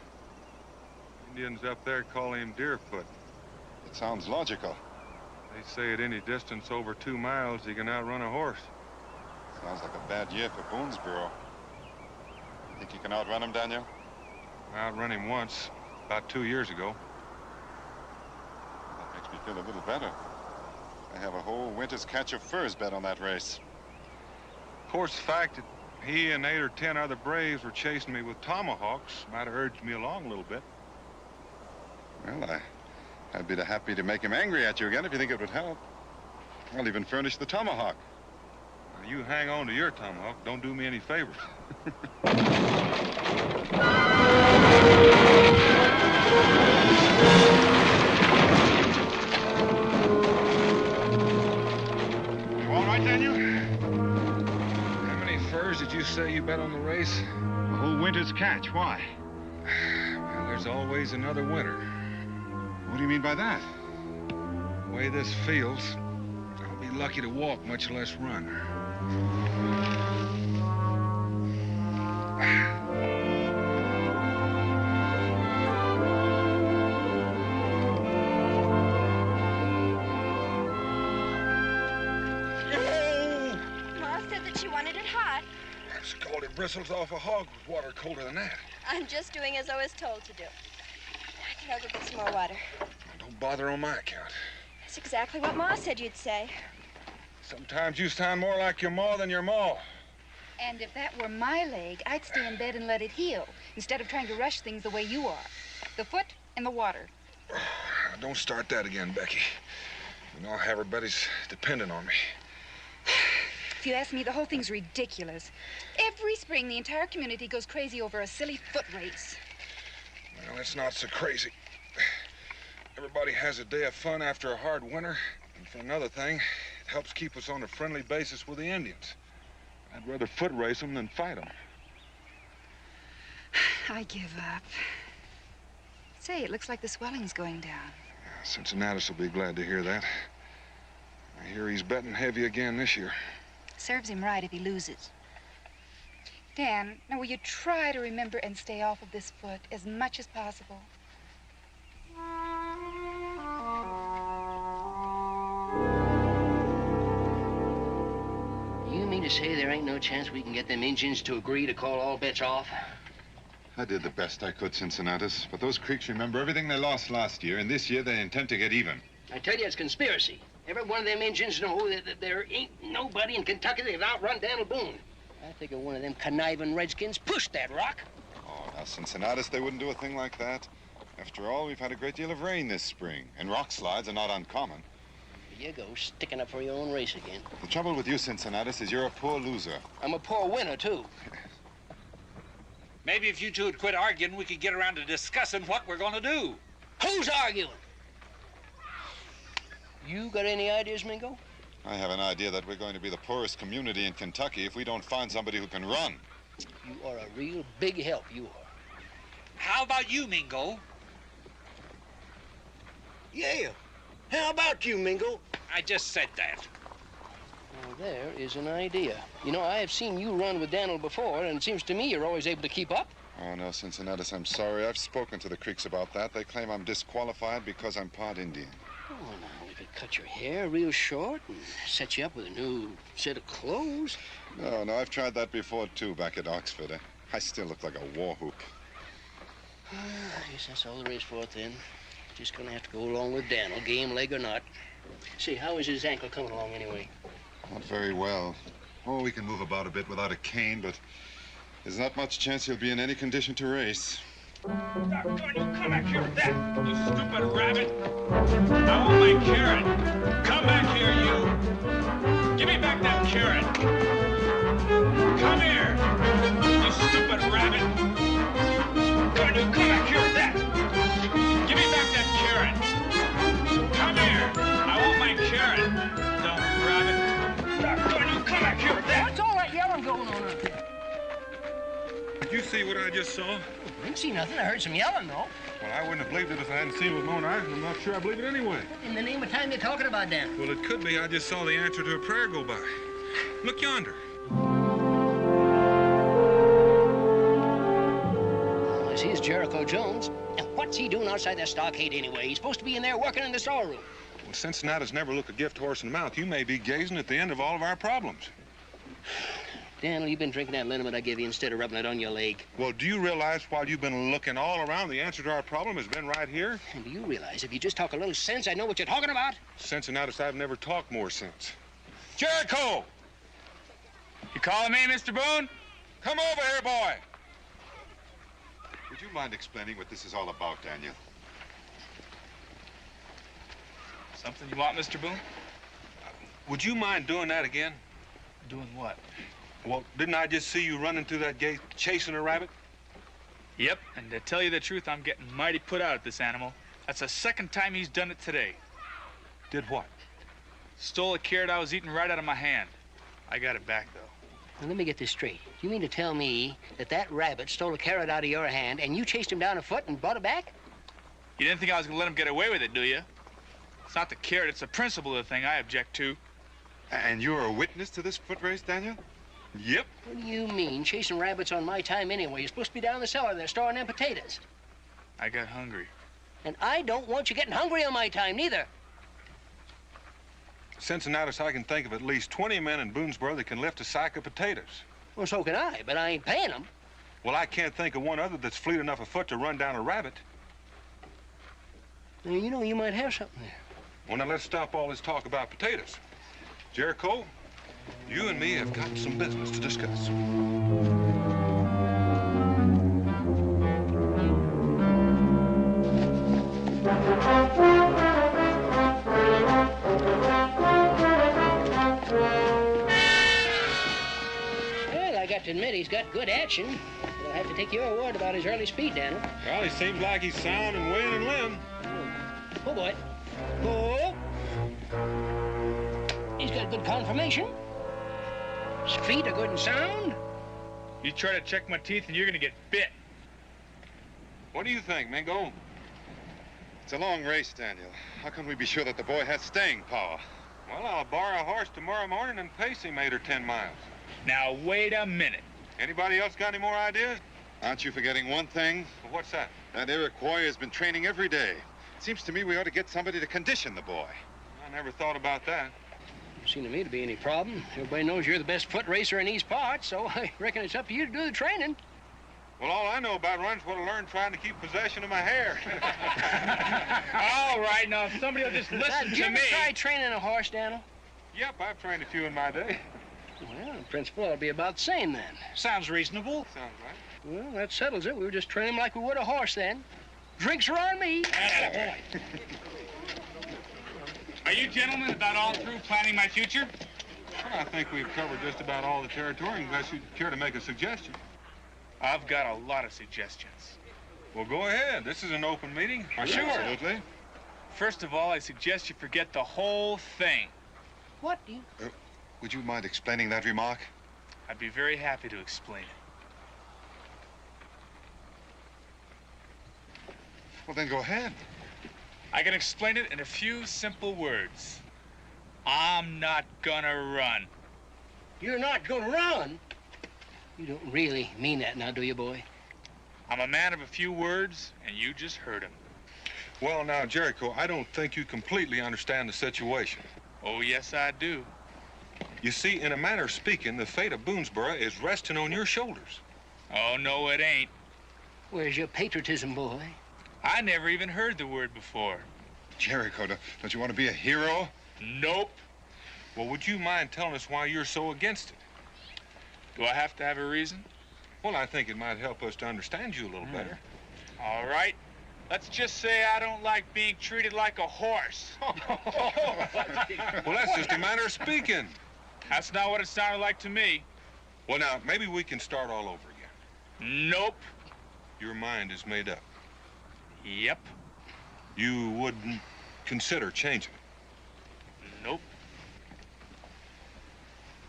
Speaker 3: Indians up there call him Deerfoot. It sounds logical. They say at any distance over 2 miles, he can outrun a horse. Sounds like a bad year for Boonesboro. Think you can outrun him, Daniel? I outrun him once, about 2 years ago. That makes me feel a little better. I have a whole winter's catch of furs bet on that race. Of course, the fact that he and 8 or 10 other braves were chasing me with tomahawks might have urged me along a little bit. Well, I'd be happy to make him angry at you again if you think it would help. I'll even furnish the tomahawk. Now, you hang on to your tomahawk. Don't do me any favors. You all right, Daniel? Did you say you bet on the race?
Speaker 5: A
Speaker 3: whole winter's catch. Why? Well, there's always another winter. What do you mean by that? The way this feels, I'll be lucky to walk, much less run.
Speaker 13: Ma said that she wanted it hot.
Speaker 3: Scalded bristles off a hog with water colder than that.
Speaker 13: I'm just doing as I was told to do. I can go get some more water.
Speaker 3: Don't bother on my account.
Speaker 13: That's exactly what Ma said you'd say.
Speaker 3: Sometimes you sound more like your ma than your ma.
Speaker 8: And if that were my leg, I'd stay in bed and let it heal, instead of trying to rush things the way you are. The foot in the water.
Speaker 3: Don't start that again, Becky. You know, everybody's dependent on me.
Speaker 8: If you ask me, the whole thing's ridiculous. Every spring, the entire community goes crazy over a silly foot race.
Speaker 3: Well, it's not so crazy. Everybody has a day of fun after a hard winter. And for another thing, it helps keep us on a friendly basis with the Indians. I'd rather foot race them than fight them.
Speaker 8: I give up. Say, it looks like the swelling's going down.
Speaker 3: Cincinnatus will be glad to hear that. I hear he's betting heavy again this year.
Speaker 8: Serves him right if he loses. Dan, now will you try to remember and stay off of this foot as much as possible?
Speaker 5: You mean to say there ain't no chance we can get them Injuns to agree to call all bets off?
Speaker 14: I did the best I could, Cincinnatus, but those Creeks remember everything they lost last year, and this year they intend to get even.
Speaker 5: I tell you, it's conspiracy. Every one of them Injuns know that there ain't nobody in Kentucky that can outrun Daniel Boone. I figure one of them conniving redskins pushed that rock.
Speaker 14: Oh, now, Cincinnatus, they wouldn't do a thing like that. After all, we've had a great deal of rain this spring, and rock slides are not uncommon.
Speaker 5: Here you go, sticking up for your own race again.
Speaker 14: The trouble with you, Cincinnatus, is you're a poor loser.
Speaker 5: I'm a poor winner, too.
Speaker 7: Maybe if you two would quit arguing, we could get around to discussing what we're going to do.
Speaker 5: Who's arguing? You got any ideas, Mingo?
Speaker 14: I have an idea that we're going to be the poorest community in Kentucky if we don't find somebody who can run.
Speaker 5: You are a real big help, you are.
Speaker 7: How about you, Mingo?
Speaker 5: Yeah. How about you, Mingo?
Speaker 7: I just said that.
Speaker 5: Well, there is an idea. You know, I have seen you run with Daniel before, and it seems to me you're always able to keep up.
Speaker 14: Oh, no, Cincinnatus, I'm sorry. I've spoken to the Creeks about that. They claim I'm disqualified because I'm part Indian.
Speaker 5: Oh, now, we could cut your hair real short and set you up with a new set of clothes.
Speaker 14: No, I've tried that before, too, back at Oxford. I still look like a war whoop.
Speaker 5: I guess that's all there is for it, then. Just gonna have to go along with Daniel, game leg or not. Say, how is his ankle coming along, anyway?
Speaker 14: Not very well. Oh, we can move about a bit without a cane, but there's not much chance he'll be in any condition to race.
Speaker 4: Doggone you, come back here with that, you stupid rabbit. I want my carrot. Come back here, you. Give me back that carrot. Come here, you stupid rabbit. Doggone you, come back here with that. Give me back that carrot. Come here, I want my carrot. Dumb rabbit. Doggone you, come back here with that.
Speaker 5: What's all that yelling going on up there?
Speaker 3: Did you see what I just saw?
Speaker 5: I didn't see nothing. I heard some yelling, though.
Speaker 3: Well, I wouldn't have believed it if I hadn't seen it with my own eyes, and I'm not sure I believe it anyway.
Speaker 5: In the name of time you're talking about, Dan?
Speaker 3: Well, it could be I just saw the answer to a prayer go by. Look yonder.
Speaker 5: Well, this is Jericho Jones. And what's he doing outside that stockade anyway? He's supposed to be in there working in the storeroom.
Speaker 3: Well, Cincinnatus never look a gift horse in the mouth. You may be gazing at the end of all of our problems.
Speaker 5: Daniel, you've been drinking that liniment I gave you instead of rubbing it on your leg.
Speaker 3: Well, do you realize while you've been looking all around, the answer to our problem has been right here?
Speaker 5: And do you realize if you just talk a little sense, I know what you're talking about?
Speaker 3: Cincinnatus, I've never talked more sense.
Speaker 7: Jericho! You calling me, Mr. Boone?
Speaker 3: Come over here, boy.
Speaker 14: Would you mind explaining what this is all about, Daniel?
Speaker 7: Something you want, Mr. Boone?
Speaker 3: Would you mind doing that again?
Speaker 7: Doing what?
Speaker 3: Well, didn't I just see you running through that gate chasing a rabbit?
Speaker 15: Yep, and to tell you the truth, I'm getting mighty put out at this animal. That's the second time he's done it today.
Speaker 3: Did what?
Speaker 15: Stole a carrot I was eating right out of my hand. I got it back, though.
Speaker 5: Now, let me get this straight. You mean to tell me that that rabbit stole a carrot out of your hand and you chased him down afoot and brought it back?
Speaker 15: You didn't think I was going to let him get away with it, do you? It's not the carrot, it's the principle of the thing I object to.
Speaker 14: And you're a witness to this foot race, Daniel?
Speaker 15: Yep.
Speaker 5: What do you mean, chasing rabbits on my time anyway? You're supposed to be down in the cellar there storing them potatoes.
Speaker 15: I got hungry.
Speaker 5: And I don't want you getting hungry on my time, neither.
Speaker 3: Cincinnatus, I can think of at least 20 men in Boonesboro that can lift a sack of potatoes.
Speaker 5: Well, so can I, but I ain't paying them.
Speaker 3: Well, I can't think of one other that's fleet enough afoot to run down a rabbit.
Speaker 5: Now, you know, you might have something there.
Speaker 3: Well, now let's stop all this talk about potatoes. Jericho, you and me have got some business to discuss.
Speaker 5: Well, I got to admit he's got good action. But I'll have to take your word about his early speed, Daniel.
Speaker 3: Well, he seems like he's sound and weighing and limb.
Speaker 5: Oh, boy. Oh. He's got good conformation. His feet are good and sound.
Speaker 15: You try to check my teeth and you're going to get bit.
Speaker 3: What do you think, Mingo?
Speaker 14: It's a long race, Daniel. How can we be sure that the boy has staying power?
Speaker 3: Well, I'll borrow a horse tomorrow morning and pace him 8 or 10 miles.
Speaker 15: Now, wait a minute.
Speaker 3: Anybody else got any more ideas?
Speaker 14: Aren't you forgetting one thing?
Speaker 3: Well, what's that?
Speaker 14: That Iroquois has been training every day. Seems to me we ought to get somebody to condition the boy.
Speaker 3: I never thought about that.
Speaker 5: Seems to me to be any problem. Everybody knows you're the best foot racer in these parts, so I reckon it's up to you to do the training.
Speaker 3: Well, all I know about run's what I learned trying to keep possession of my hair.
Speaker 15: All right, now, if somebody will just listen
Speaker 5: Did you
Speaker 15: to
Speaker 5: ever
Speaker 15: me.
Speaker 5: try training a horse, Daniel?
Speaker 3: Yep, I've trained a few in my day.
Speaker 5: Well, in principle, it'll be about the same then.
Speaker 15: Sounds reasonable.
Speaker 3: Sounds right.
Speaker 5: Well, that settles it. We were just training him like we would a horse then. Drinks are on me.
Speaker 15: Are you gentlemen about all through planning my future?
Speaker 3: Well, I think we've covered just about all the territory, unless you'd care to make a suggestion.
Speaker 15: I've got a lot of suggestions.
Speaker 3: Well, go ahead. This is an open meeting.
Speaker 15: Sure.
Speaker 14: Absolutely.
Speaker 15: First of all, I suggest you forget the whole thing.
Speaker 5: What do you...
Speaker 14: Would you mind explaining that remark?
Speaker 15: I'd be very happy to explain it.
Speaker 14: Well, then go ahead.
Speaker 15: I can explain it in a few simple words. I'm not gonna run.
Speaker 5: You're not gonna run? You don't really mean that now, do you, boy?
Speaker 15: I'm a man of a few words, and you just heard him.
Speaker 3: Well, now, Jericho, I don't think you completely understand the situation.
Speaker 15: Oh, yes, I do.
Speaker 3: You see, in a manner of speaking, the fate of Boonesboro is resting on your shoulders.
Speaker 15: Oh, no, it ain't.
Speaker 5: Where's your patriotism, boy?
Speaker 15: I never even heard the word before.
Speaker 14: Jericho, don't you want to be a hero?
Speaker 15: Nope.
Speaker 3: Well, would you mind telling us why you're so against it?
Speaker 15: Do I have to have a reason?
Speaker 3: Well, I think it might help us to understand you a little better.
Speaker 15: All right. Let's just say I don't like being treated like a horse.
Speaker 3: Well, that's just a manner of speaking.
Speaker 15: That's not what it sounded like to me.
Speaker 3: Well, now, maybe we can start all over again.
Speaker 15: Nope.
Speaker 3: Your mind is made up.
Speaker 15: Yep.
Speaker 3: You wouldn't consider changing it?
Speaker 15: Nope.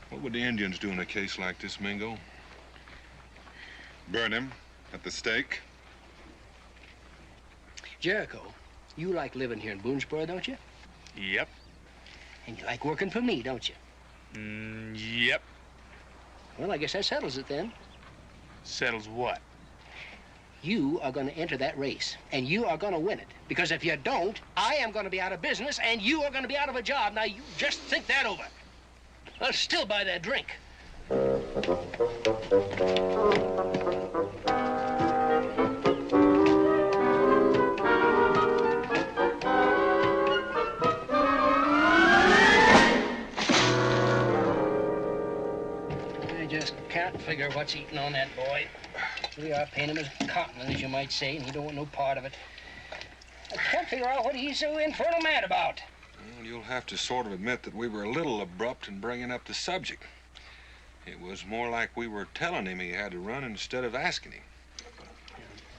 Speaker 3: What would the Indians do in a case like this, Mingo?
Speaker 14: Burn him at the stake.
Speaker 5: Jericho, you like living here in Boonesboro, don't you?
Speaker 15: Yep.
Speaker 5: And you like working for me, don't you?
Speaker 15: Yep.
Speaker 5: Well, I guess that settles it then.
Speaker 15: Settles what?
Speaker 5: You are going to enter that race, and you are going to win it. Because if you don't, I am going to be out of business, and you are going to be out of a job. Now, you just think that over. I'll still buy that drink. I just can't figure what's eating on that boy. We are paying him as cotton, as you might say, and he don't want no part of it. I can't figure out what he's so infernal mad about.
Speaker 3: Well, you'll have to sort of admit that we were a little abrupt in bringing up the subject. It was more like we were telling him he had to run instead of asking him.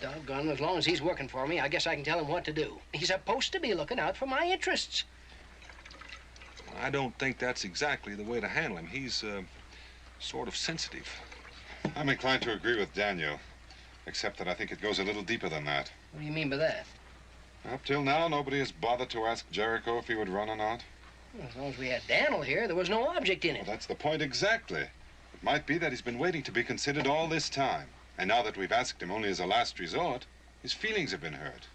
Speaker 5: Doggone, as long as he's working for me, I guess I can tell him what to do. He's supposed to be looking out for my interests.
Speaker 3: I don't think that's exactly the way to handle him. He's sort of sensitive.
Speaker 14: I'm inclined to agree with Daniel, except that I think it goes a little deeper than that.
Speaker 5: What do you mean by that?
Speaker 14: Up till now, nobody has bothered to ask Jericho if he would run or not.
Speaker 5: Well, as long as we had Daniel here, there was no object in it.
Speaker 14: Well, that's the point exactly. It might be that he's been waiting to be considered all this time. And now that we've asked him only as a last resort, his feelings have been hurt.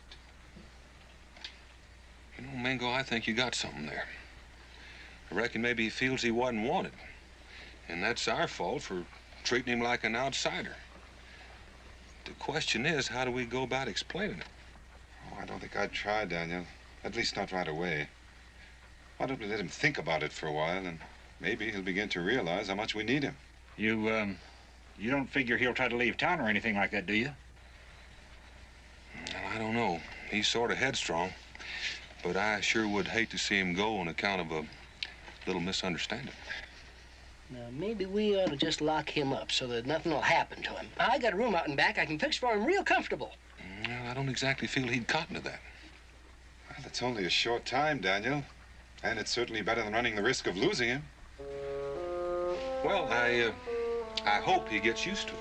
Speaker 3: You know, Mingo, I think you got something there. I reckon maybe he feels he wasn't wanted. And that's our fault for treating him like an outsider. The question is, how do we go about explaining it?
Speaker 14: Oh, I don't think I'd try, Daniel. At least not right away. Why don't we let him think about it for a while, and maybe he'll begin to realize how much we need him.
Speaker 16: You don't figure he'll try to leave town or anything like that, do you?
Speaker 3: Well, I don't know. He's sort of headstrong. But I sure would hate to see him go on account of a little misunderstanding.
Speaker 5: Now, maybe we ought to just lock him up so that nothing will happen to him. I got a room out in back I can fix for him real comfortable.
Speaker 3: Well, I don't exactly feel he'd cotton to that.
Speaker 14: Well, that's only a short time, Daniel. And it's certainly better than running the risk of losing him.
Speaker 3: Well, I hope he gets used to it.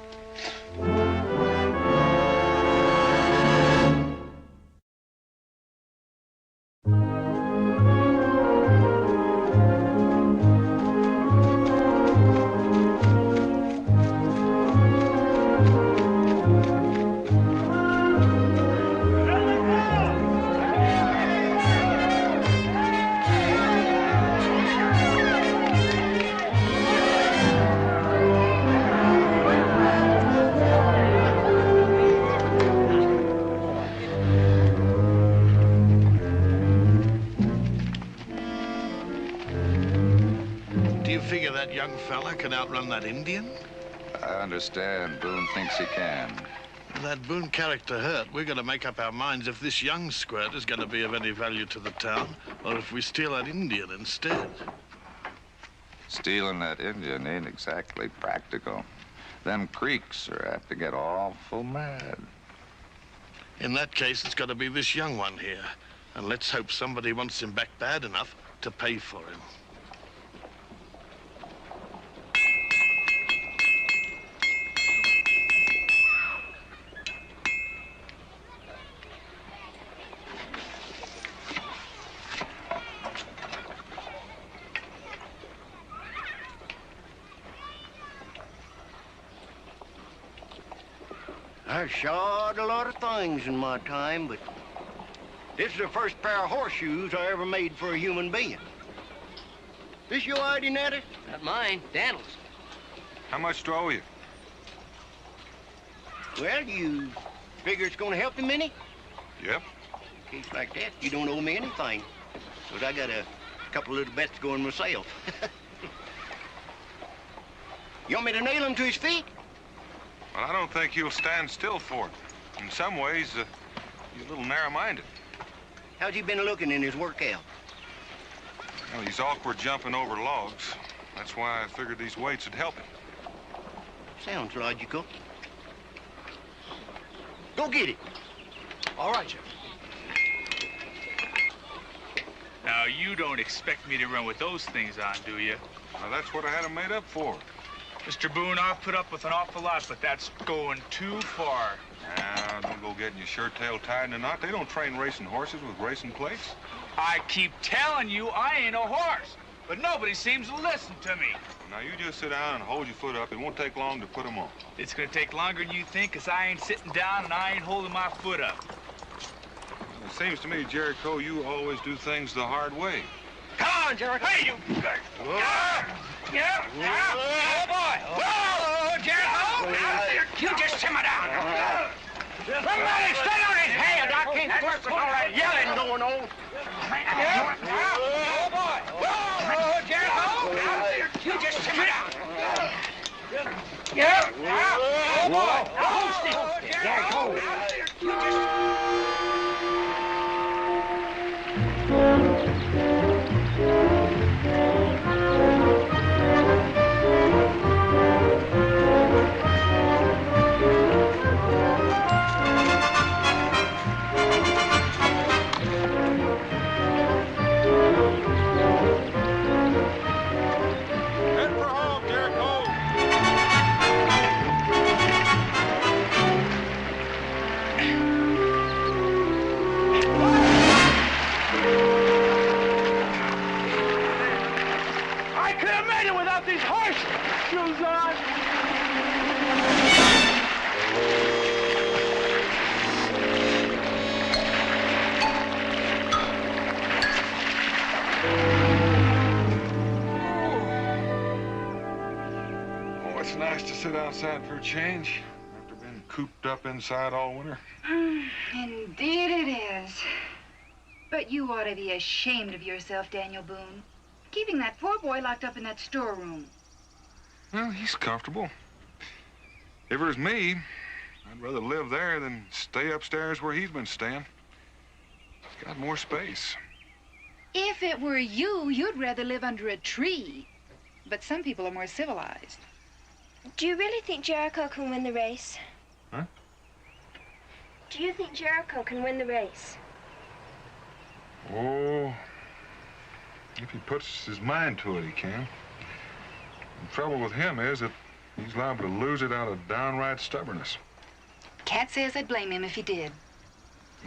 Speaker 12: Young fella can outrun that Indian?
Speaker 2: I understand Boone thinks he can.
Speaker 12: That Boone character hurt. We're going to make up our minds if this young squirt is going to be of any value to the town, or if we steal that Indian instead.
Speaker 2: Stealing that Indian ain't exactly practical. Them Creeks are apt to get awful mad.
Speaker 12: In that case, it's got to be this young one here. And let's hope somebody wants him back bad enough to pay for him.
Speaker 17: I've shot a lot of things in my time, but this is the first pair of horseshoes I ever made for a human being. This your ID, Natty?
Speaker 5: Not mine, Daniel's.
Speaker 3: How much do I owe you?
Speaker 17: Well, you figure it's gonna help him any?
Speaker 3: Yep.
Speaker 17: In a case like that, you don't owe me anything, because I got a couple of little bets going myself. You want me to nail him to his feet?
Speaker 3: Well, I don't think he'll stand still for it. In some ways, he's a little narrow-minded.
Speaker 17: How's he been looking in his workout?
Speaker 3: Well, he's awkward jumping over logs. That's why I figured these weights would help him.
Speaker 17: Sounds logical. Go get it.
Speaker 15: All right, Jeff. Now, you don't expect me to run with those things on, do you?
Speaker 3: Well, that's what I had them made up for.
Speaker 15: Mr. Boone, I'll put up with an awful lot, but that's going too far.
Speaker 3: Now, don't go getting your shirt tail tied in a knot. They don't train racing horses with racing plates.
Speaker 15: I keep telling you I ain't a horse, but nobody seems to listen to me.
Speaker 3: Now, you just sit down and hold your foot up. It won't take long to put them on.
Speaker 15: It's gonna take longer than you think, 'cause I ain't sitting down and I ain't holding my foot up.
Speaker 3: It seems to me, Jericho, you always do things the hard way.
Speaker 5: Come on, Jericho. Hey, you. Yeah. Oh, boy. Whoa, Jericho. You just simmer down. Somebody stay on his head. I can't work with all that yelling going on. Oh, boy. Whoa, Jericho. You just simmer down. Yeah. Oh, boy. Now, hold still. Jericho. You just...
Speaker 3: Head for home, Jericho.
Speaker 13: on!
Speaker 3: Oh, it's nice to sit outside for a change after being cooped up inside all winter.
Speaker 8: Indeed it is. But you ought to be ashamed of yourself, Daniel Boone. Keeping that poor boy locked up in that storeroom.
Speaker 3: Well, he's comfortable. If it was me, I'd rather live there than stay upstairs where he's been staying. He's got more space.
Speaker 8: If it were you, you'd rather live under a tree. But some people are more civilized.
Speaker 13: Do you really think Jericho can win the race?
Speaker 3: Huh?
Speaker 13: Do you think Jericho can win the race?
Speaker 3: Oh, if he puts his mind to it, he can. The trouble with him is that he's liable to lose it out of downright stubbornness.
Speaker 8: Cat says I'd blame him if he did.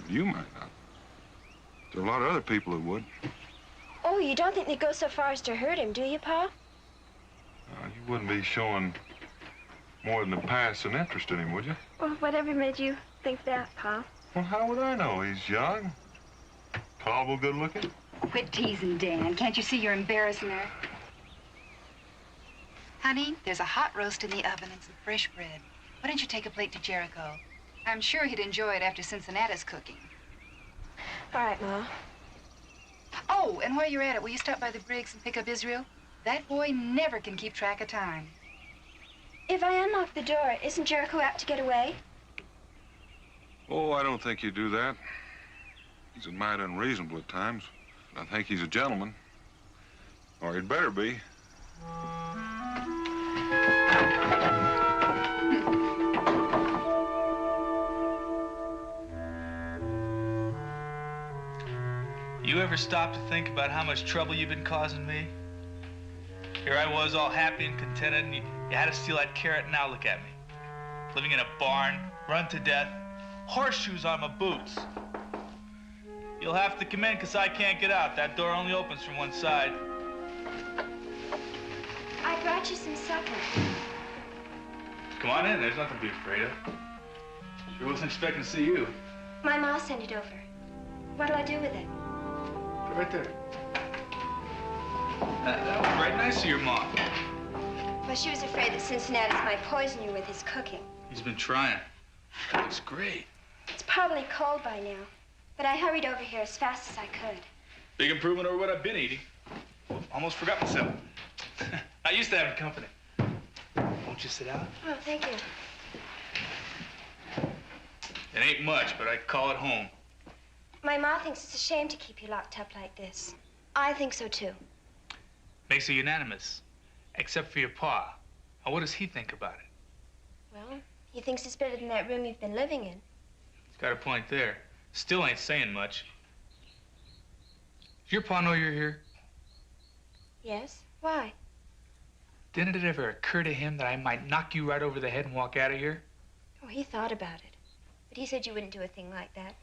Speaker 3: You might not. There are a lot of other people who would.
Speaker 13: Oh, you don't think they'd go so far as to hurt him, do you, Pa?
Speaker 3: You wouldn't be showing more than a passing interest in him, would you?
Speaker 13: Well, whatever made you think that, Pa?
Speaker 3: Well, how would I know? He's young, tall, good looking.
Speaker 8: Quit teasing, Dan. Can't you see you're embarrassing her? Honey, there's a hot roast in the oven and some fresh bread. Why don't you take a plate to Jericho? I'm sure he'd enjoy it after Cincinnati's cooking.
Speaker 13: All right, Ma.
Speaker 8: Oh, and while you're at it, will you stop by the Briggs and pick up Israel? That boy never can keep track of time.
Speaker 13: If I unlock the door, isn't Jericho apt to get away?
Speaker 3: Oh, I don't think he'd do that. He's a mite unreasonable at times. I think he's a gentleman. Or he'd better be.
Speaker 15: You ever stop to think about how much trouble you've been causing me? Here I was all happy and contented, and you had to steal that carrot, and now look at me. Living in a barn, run to death, horseshoes on my boots. You'll have to come in, because I can't get out. That door only opens from one side.
Speaker 13: I brought you some supper.
Speaker 15: Come on in, there's nothing to be afraid of. Sure wasn't expecting to see you.
Speaker 13: My ma sent it over. What'll I do with it?
Speaker 15: Put it right there. That was right nice of your mom.
Speaker 13: Well, she was afraid that Cincinnati's might poison you with his cooking.
Speaker 15: He's been trying. That looks great.
Speaker 13: It's probably cold by now, but I hurried over here as fast as I could.
Speaker 15: Big improvement over what I've been eating. Almost forgot myself. I used to have company. Won't you sit down?
Speaker 13: Oh, thank you.
Speaker 15: It ain't much, but I call it home.
Speaker 13: My ma thinks it's a shame to keep you locked up like this. I think so, too.
Speaker 15: Makes it unanimous, except for your pa. Now, what does he think about it?
Speaker 13: Well, he thinks it's better than that room you've been living in.
Speaker 15: He's got a point there. Still ain't saying much. Does your pa know you're here?
Speaker 13: Yes? Why?
Speaker 15: Didn't it ever occur to him that I might knock you right over the head and walk out of here?
Speaker 13: Oh, he thought about it. But he said you wouldn't do a thing like that.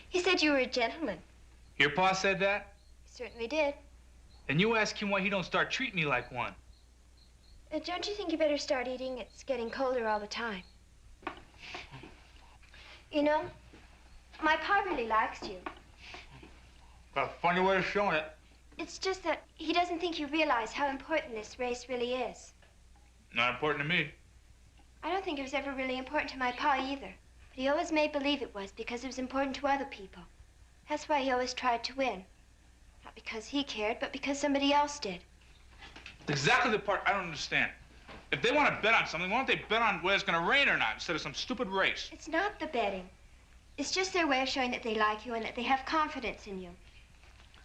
Speaker 13: He said you were a gentleman.
Speaker 15: Your pa said that?
Speaker 13: He certainly did.
Speaker 15: Then you ask him why he don't start treating me like one.
Speaker 13: Don't you think you better start eating? It's getting colder all the time. You know, my pa really likes you.
Speaker 15: Got a funny way of showing it.
Speaker 13: It's just that he doesn't think you realize how important this race really is.
Speaker 15: Not important to me.
Speaker 13: I don't think it was ever really important to my pa either. But he always made believe it was because it was important to other people. That's why he always tried to win. Not because he cared, but because somebody else did.
Speaker 15: Exactly the part I don't understand. If they want to bet on something, why don't they bet on whether it's going to rain or not instead of some stupid race?
Speaker 13: It's not the betting. It's just their way of showing that they like you and that they have confidence in you.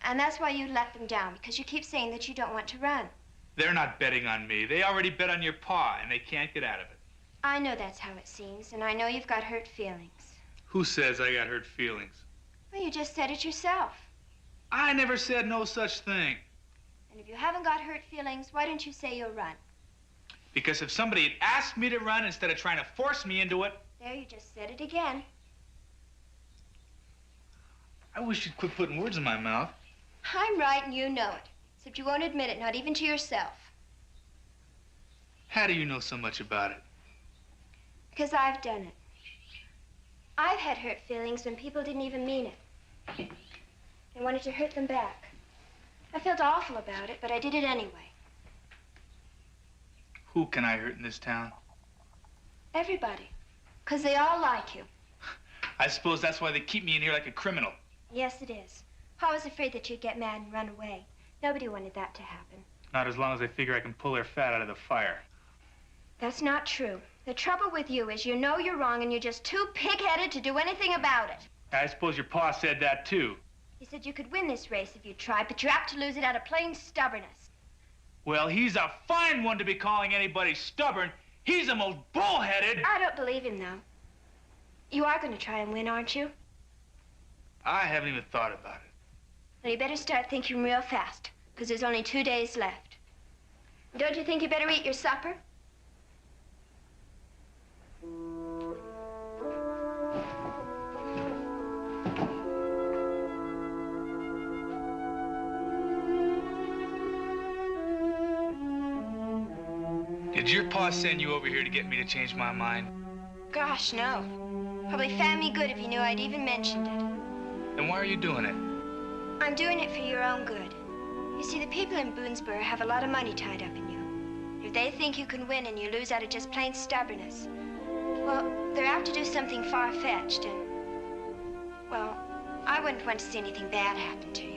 Speaker 13: And that's why you let them down, because you keep saying that you don't want to run.
Speaker 15: They're not betting on me. They already bet on your pa, and they can't get out of it.
Speaker 13: I know that's how it seems, and I know you've got hurt feelings.
Speaker 15: Who says I got hurt feelings?
Speaker 13: Well, you just said it yourself.
Speaker 15: I never said no such thing.
Speaker 13: And if you haven't got hurt feelings, why don't you say you'll run?
Speaker 15: Because if somebody had asked me to run instead of trying to force me into it...
Speaker 13: There, you just said it again.
Speaker 15: I wish you'd quit putting words in my mouth.
Speaker 13: I'm right and you know it. Except you won't admit it, not even to yourself.
Speaker 15: How do you know so much about it?
Speaker 13: Because I've done it. I've had hurt feelings when people didn't even mean it. I wanted to hurt them back. I felt awful about it, but I did it anyway.
Speaker 15: Who can I hurt in this town?
Speaker 13: Everybody. Because they all like you.
Speaker 15: I suppose that's why they keep me in here like a criminal.
Speaker 13: Yes, it is. Pa was afraid that you'd get mad and run away. Nobody wanted that to happen.
Speaker 15: Not as long as they figure I can pull their fat out of the fire.
Speaker 13: That's not true. The trouble with you is you know you're wrong and you're just too pig-headed to do anything about it.
Speaker 15: I suppose your pa said that, too.
Speaker 13: He said you could win this race if you tried, but you're apt to lose it out of plain stubbornness.
Speaker 15: Well, he's a fine one to be calling anybody stubborn. He's the most bullheaded.
Speaker 13: I don't believe him, though. You are going to try and win, aren't you?
Speaker 15: I haven't even thought about it.
Speaker 13: Well, you better start thinking real fast, because there's only 2 days left. Don't you think you better eat your supper?
Speaker 15: Did your pa send you over here to get me to change my mind?
Speaker 13: Gosh, no. Probably found me good if he knew I'd even mentioned it.
Speaker 15: Then why are you doing it?
Speaker 13: I'm doing it for your own good. You see, the people in Boonesboro have a lot of money tied up in you. If they think you can win and you lose out of just plain stubbornness, well, they're apt to do something far-fetched and, well, I wouldn't want to see anything bad happen to you.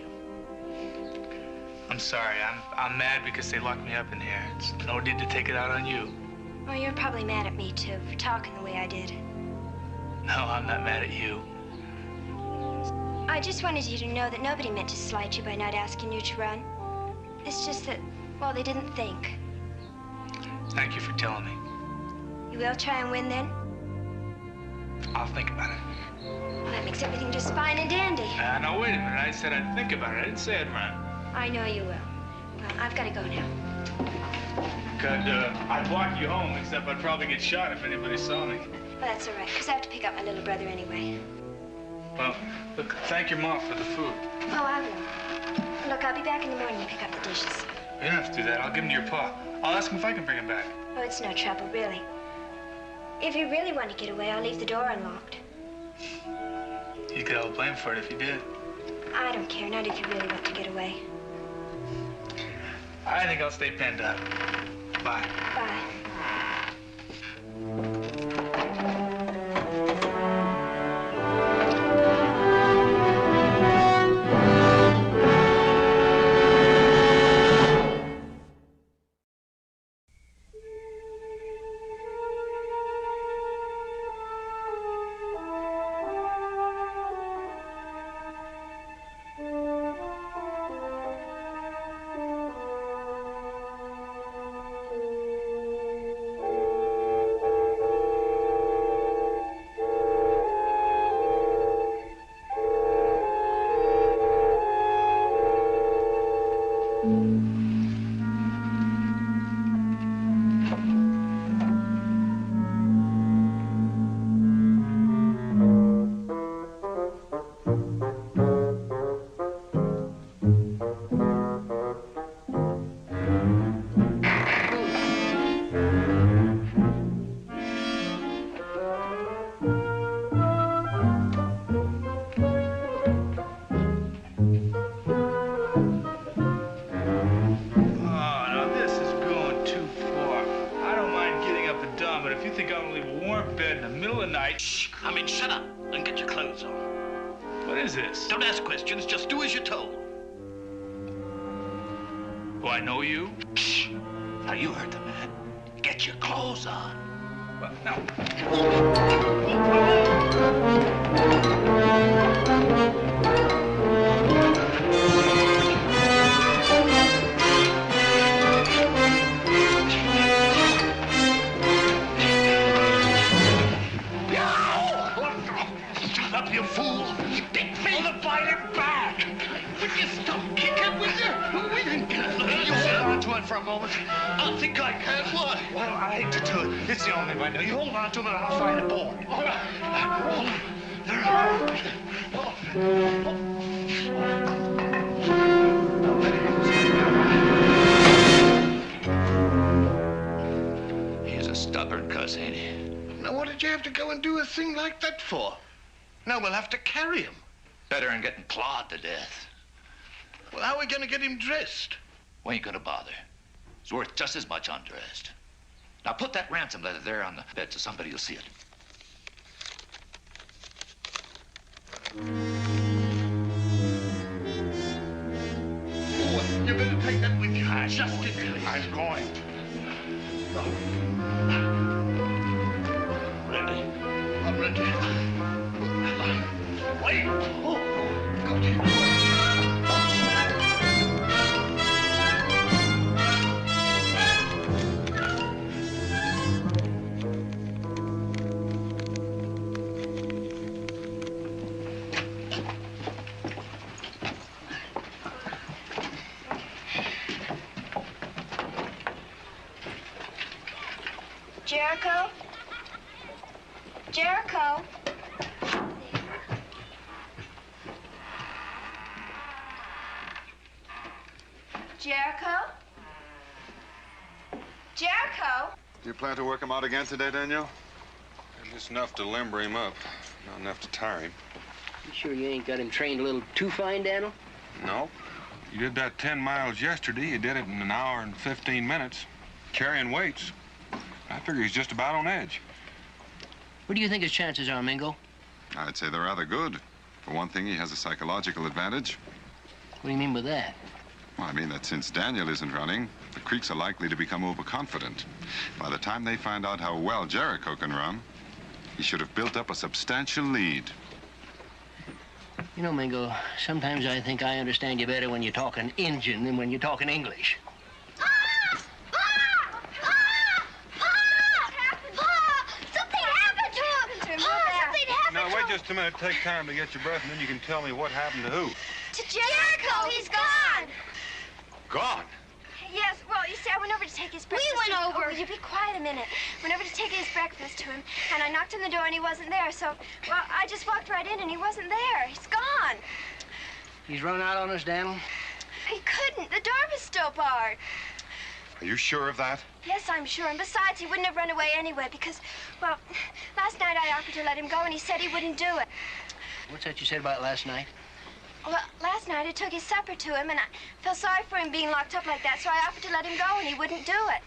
Speaker 15: I'm sorry. I'm mad because they locked me up in here. It's no need to take it out on you.
Speaker 13: Well, you're probably mad at me, too, for talking the way I did.
Speaker 15: No, I'm not mad at you.
Speaker 13: I just wanted you to know that nobody meant to slight you by not asking you to run. It's just that, well, they didn't think.
Speaker 15: Thank you for telling me.
Speaker 13: You will try and win, then?
Speaker 15: I'll think about it.
Speaker 13: Well, that makes everything just fine and dandy.
Speaker 15: Now, wait a minute. I said I'd think about it. I didn't say I'd run.
Speaker 13: I know you will. Well, I've got to go now.
Speaker 15: I'd walk you home, except I'd probably get shot if anybody saw me.
Speaker 13: Well, that's all right, because I have to pick up my little brother anyway.
Speaker 15: Well, look, thank your mom for the food.
Speaker 13: Oh, I will. Look, I'll be back in the morning to pick up the dishes.
Speaker 15: You don't have to do that. I'll give them to your pa. I'll ask him if I can bring him back.
Speaker 13: Oh, it's no trouble, really. If you really want to get away, I'll leave the door unlocked.
Speaker 15: You'd get all blamed for it if you did.
Speaker 13: I don't care, not if you really want to get away.
Speaker 15: I think I'll stay penned up. Bye.
Speaker 13: Bye.
Speaker 17: Don't ask questions, just do as you're told.
Speaker 15: Do I know you?
Speaker 17: Shh. Now you heard the man. Get your clothes on.
Speaker 15: Well, no.
Speaker 17: Shut up, you fool! You big me! I'll bite him back! Would you stop kicking, will you? You hold on to it for a moment. I think I can. Why? Well, I hate to do it. It's the only way. Now, you hold on to him and I'll find a board. All right. There stubborn cuss, ain't he?
Speaker 12: Now, what did you have to go and do a thing like that for? Now we'll have to carry him.
Speaker 17: Better than getting clawed to death.
Speaker 12: Well, how are we going to get him dressed?
Speaker 17: We ain't gonna bother. It's worth just as much undressed. Now put that ransom letter there on the bed so somebody will see it.
Speaker 12: Oh, you better take that with you. Just in case.
Speaker 17: I'm going.
Speaker 12: Ready? I'm ready. Wait! Oh, got it.
Speaker 13: Jericho? Jericho? Jericho? Jericho?
Speaker 14: Do you plan to work him out again today, Daniel?
Speaker 3: Just enough to limber him up, not enough to tire him.
Speaker 5: You sure you ain't got him trained a little too fine, Daniel?
Speaker 3: No. You did that 10 miles yesterday. You did it in an hour and 15 minutes, carrying weights. I figure he's just about on edge.
Speaker 5: What do you think his chances are, Mingo?
Speaker 14: I'd say they're rather good. For one thing, he has a psychological advantage.
Speaker 5: What do you mean by that?
Speaker 14: Well, I mean that since Daniel isn't running, the Creeks are likely to become overconfident. By the time they find out how well Jericho can run, he should have built up a substantial lead.
Speaker 5: You know, Mingo, sometimes I think I understand you better when you're talking Injun than when you're talking English.
Speaker 3: Now, wait just a minute. Take time to get your breath, and then you can tell me what happened to who.
Speaker 13: To Jericho! He's gone!
Speaker 3: Gone?
Speaker 13: Yes, well, you see, I went over to take his breakfast. We went over. Oh, will you be quiet a minute? Went over to take his breakfast to him, and I knocked on the door, and he wasn't there. So, well, I just walked right in, and he wasn't there. He's gone.
Speaker 5: He's run out on us, Daniel?
Speaker 13: He couldn't. The door was still barred.
Speaker 14: Are you sure of that?
Speaker 13: Yes, I'm sure. And besides, he wouldn't have run away anyway because, well, last night I offered to let him go, and he said he wouldn't do it.
Speaker 5: What's that you said about last night?
Speaker 13: Well, last night I took his supper to him, and I felt sorry for him being locked up like that, so I offered to let him go, and he wouldn't do it.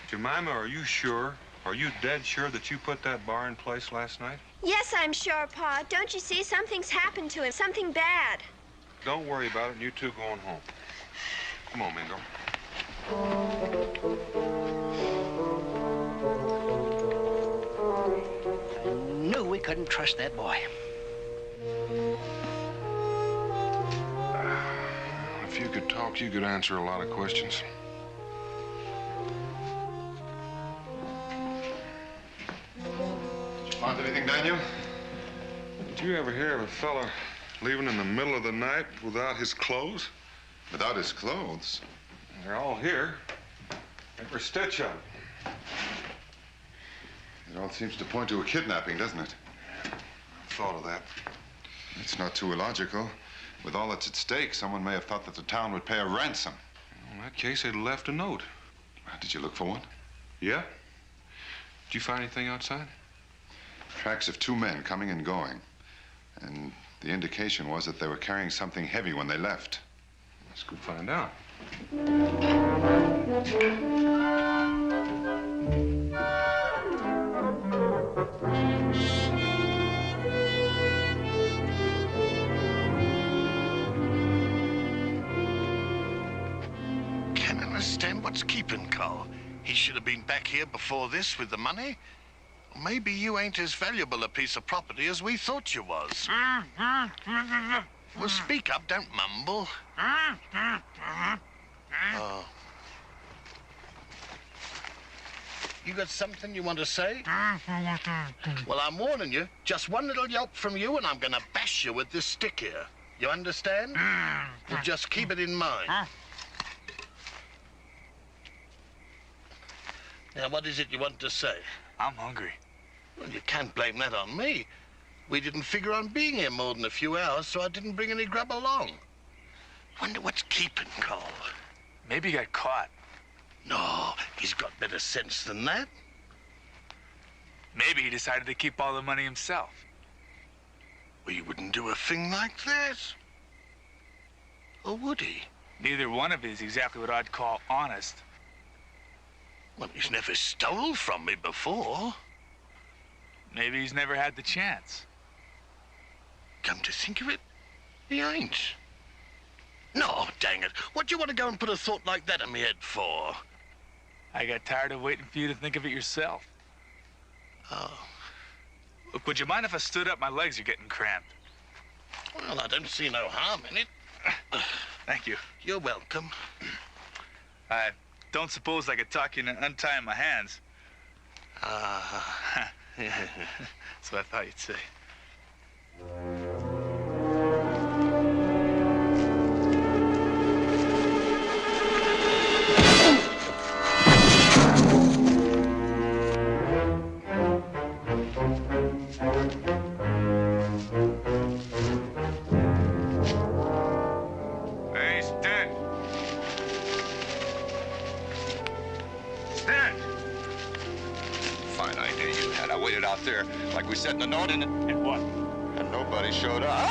Speaker 3: Jemima, are you sure? Are you dead sure that you put that bar in place last night?
Speaker 13: Yes, I'm sure, Pa. Don't you see? Something's happened to him. Something bad.
Speaker 3: Don't worry about it, and you two going home. Come on, Mingo.
Speaker 5: I knew we couldn't trust that boy.
Speaker 3: If you could talk, you could answer a lot of questions.
Speaker 14: Did you find anything, Daniel?
Speaker 3: Did you ever hear of a fella leaving in the middle of the night without his clothes?
Speaker 14: Without his clothes?
Speaker 3: They're all here. Every stitch of them.
Speaker 14: It all seems to point to a kidnapping, doesn't it?
Speaker 3: I thought of that.
Speaker 14: It's not too illogical. With all that's at stake, someone may have thought that the town would pay a ransom.
Speaker 3: In that case, they'd left a note.
Speaker 14: Did you look for one?
Speaker 3: Yeah? Did you find anything outside?
Speaker 14: Tracks of two men coming and going. And the indication was that they were carrying something heavy when they left.
Speaker 3: Let's go find out.
Speaker 12: Can't understand what's keeping Cole. He should have been back here before this with the money. Or maybe you ain't as valuable a piece of property as we thought you was. Well, speak up, don't mumble. Oh. You got something you want to say? Well, I'm warning you. Just one little yelp from you and I'm gonna bash you with this stick here. You understand? Well, just keep it in mind. Now, what is it you want to say?
Speaker 16: I'm hungry.
Speaker 12: Well, you can't blame that on me. We didn't figure on being here more than a few hours, so I didn't bring any grub along. Wonder what's keeping Cole.
Speaker 16: Maybe he got caught.
Speaker 12: No, he's got better sense than that.
Speaker 15: Maybe he decided to keep all the money himself.
Speaker 12: Well, he wouldn't do a thing like that. Or would he?
Speaker 15: Neither one of you is exactly what I'd call honest.
Speaker 12: Well, he's never stole from me before.
Speaker 15: Maybe he's never had the chance.
Speaker 12: Come to think of it, he ain't. No, dang it. What do you want to go and put a thought like that in my head for?
Speaker 15: I got tired of waiting for you to think of it yourself.
Speaker 12: Oh.
Speaker 15: Look, would you mind if I stood up? My legs are getting cramped.
Speaker 12: Well, I don't see no harm in it.
Speaker 15: Thank you.
Speaker 12: You're welcome.
Speaker 15: I don't suppose I could talk you into untying my hands. That's what I thought you'd say.
Speaker 3: Hey, stand. Stand.
Speaker 14: Fine idea you had. I waited out there, like we said in the note, and
Speaker 3: what?
Speaker 14: And nobody showed up.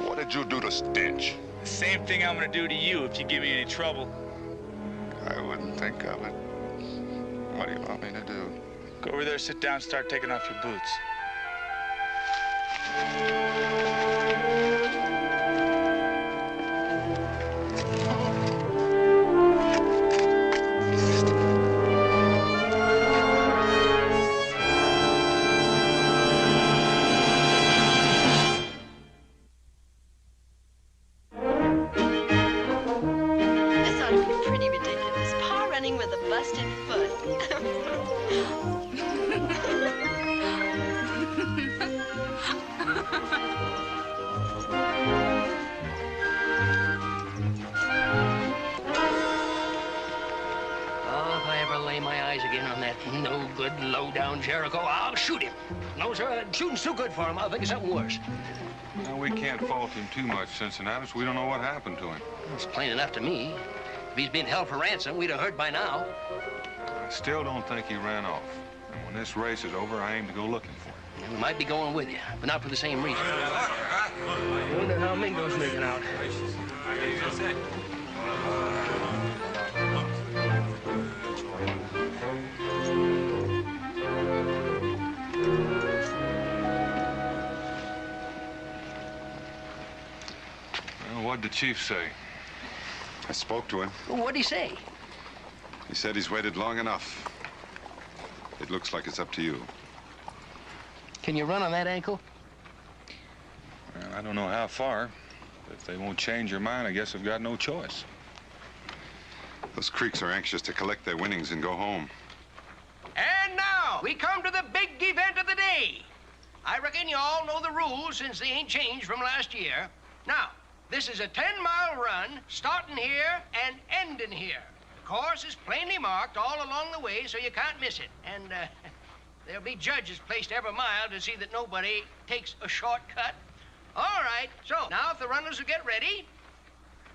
Speaker 14: What did you do to Stench?
Speaker 15: The same thing I'm gonna do to you if you give me any trouble.
Speaker 14: I wouldn't think of it. What do you want me to do?
Speaker 15: Go over there, sit down, start taking off your boots.
Speaker 18: This ought to be pretty ridiculous. Pa running with a busted foot.
Speaker 5: Oh, if I ever lay my eyes again on that no-good, low-down Jericho, I'll shoot him. No, sir, shooting's too good for him. I'll think of something worse.
Speaker 3: Well, we can't fault him too much, Cincinnatus. We don't know what happened to him.
Speaker 5: It's plain enough to me. If he's been held for ransom, we'd have heard by now.
Speaker 3: I still don't think he ran off. And when this race is over, I aim to go looking for him.
Speaker 5: We might be going with you, but not for the same reason. I wonder how Mingo's making out.
Speaker 3: Well, what'd the chief say?
Speaker 14: I spoke to him.
Speaker 5: Well, what'd he say?
Speaker 14: He said he's waited long enough. It looks like it's up to you.
Speaker 5: Can you run on that ankle?
Speaker 3: Well, I don't know how far. But if they won't change your mind, I guess I've got no choice.
Speaker 14: Those Creeks are anxious to collect their winnings and go home.
Speaker 5: And now, we come to the big event of the day. I reckon you all know the rules since they ain't changed from last year. Now, this is a 10-mile run, starting here and ending here. The course is plainly marked all along the way, so you can't miss it. And there'll be judges placed every mile to see that nobody takes a shortcut. All right, so now if the runners will get ready,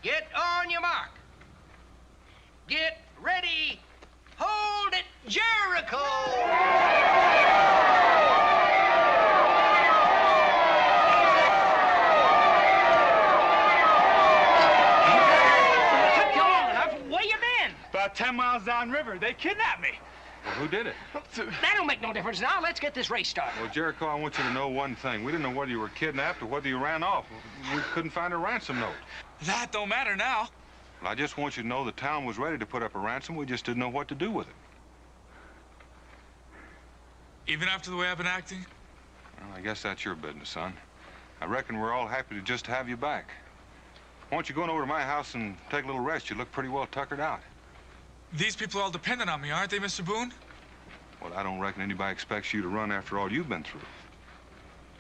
Speaker 5: get on your mark. Get ready. Hold it, Jericho!
Speaker 15: Where you been? About 10 miles downriver. They kidnapped me.
Speaker 3: Well, who did it?
Speaker 5: That don't make no difference now. Let's get this race started.
Speaker 3: Well, Jericho, I want you to know one thing. We didn't know whether you were kidnapped or whether you ran off. We couldn't find a ransom note.
Speaker 15: That don't matter now.
Speaker 3: Well, I just want you to know the town was ready to put up a ransom. We just didn't know what to do with it.
Speaker 15: Even after the way I've been acting?
Speaker 3: Well, I guess that's your business, son. I reckon we're all happy to just have you back. Why don't you go on over to my house and take a little rest? You look pretty well tuckered out.
Speaker 15: These people are all dependent on me, aren't they, Mr. Boone?
Speaker 3: Well, I don't reckon anybody expects you to run after all you've been through.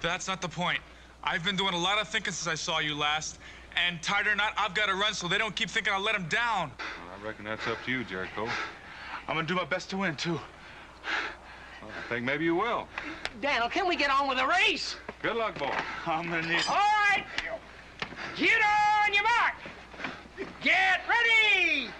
Speaker 15: That's not the point. I've been doing a lot of thinking since I saw you last. And tired or not, I've got to run so they don't keep thinking I'll let them down.
Speaker 3: Well, I reckon that's up to you, Jericho.
Speaker 15: I'm going to do my best to win, too.
Speaker 3: Well, I think maybe you will.
Speaker 5: Daniel, can we get on with the race?
Speaker 3: Good luck, boy.
Speaker 15: I'm going to need...
Speaker 5: All right. Get on your mark. Get ready.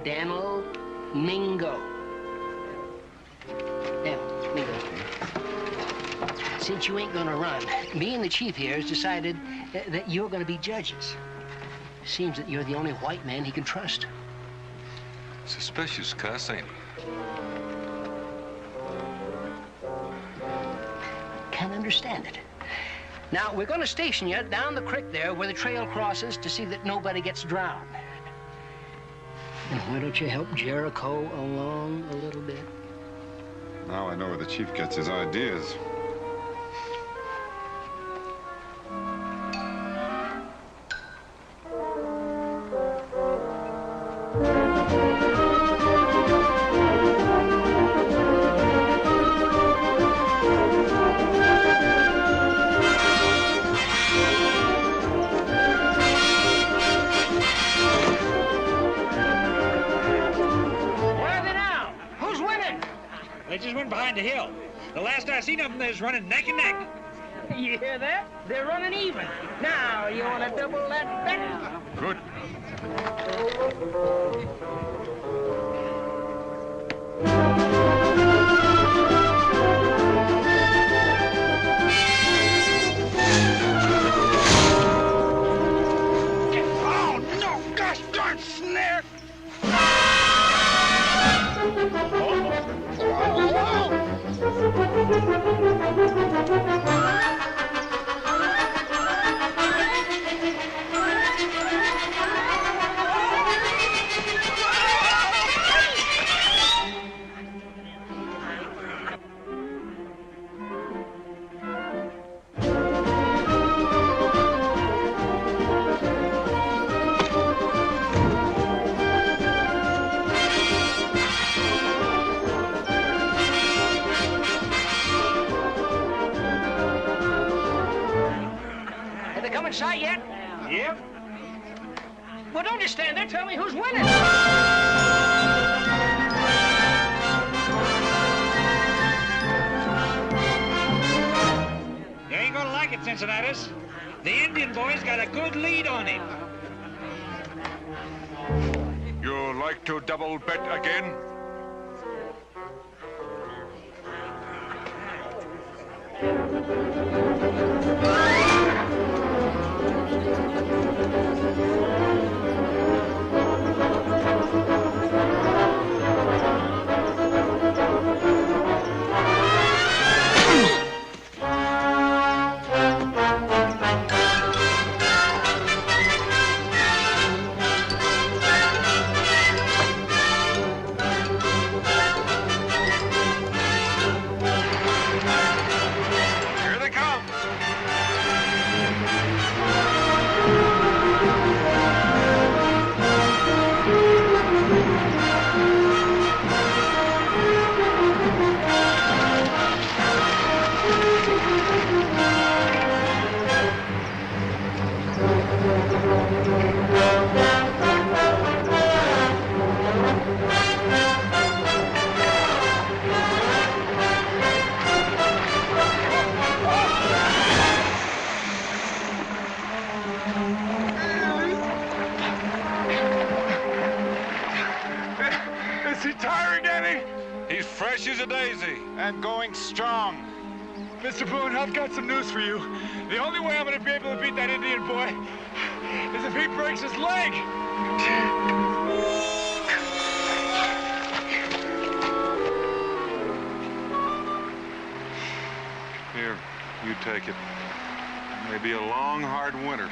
Speaker 5: Daniel Mingo. Now, Mingo, since you ain't gonna run, me and the chief here has decided that you're gonna be judges. Seems that you're the only white man he can trust.
Speaker 3: Suspicious, cuss, ain't it?
Speaker 5: Can't understand it. Now, we're gonna station you down the creek there where the trail crosses to see that nobody gets drowned. And why don't you help Jericho along a little bit?
Speaker 14: Now I know where the chief gets his ideas.
Speaker 16: They just went behind the hill. The last I seen of them, they was running neck and neck.
Speaker 5: You hear that? They're running even. Now, you want to double that bet?
Speaker 3: Good.
Speaker 17: Oh, no! Gosh darn snare!
Speaker 5: Sight yet?
Speaker 16: Yep.
Speaker 5: Well, don't just stand there. Tell me who's winning.
Speaker 16: You ain't gonna like it, Cincinnatus. The Indian boy's got a good lead on him.
Speaker 3: You like to double bet again? Here they come. Is he tired, Danny? He's fresh as a daisy. And going strong.
Speaker 7: Mr. Boone, I've got some news for you. The only way I'm going to be able to beat that Indian boy is if he breaks his leg.
Speaker 3: Here, you take it. It may be a long, hard winter.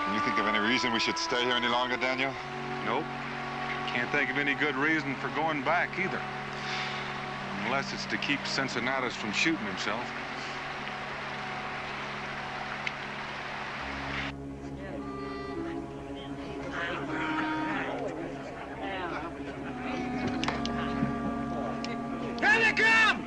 Speaker 14: Can you think of any reason we should stay here any longer, Daniel?
Speaker 3: Nope. Can't think of any good reason for going back either. Unless it's to keep Cincinnatus from shooting himself.
Speaker 17: Here they come!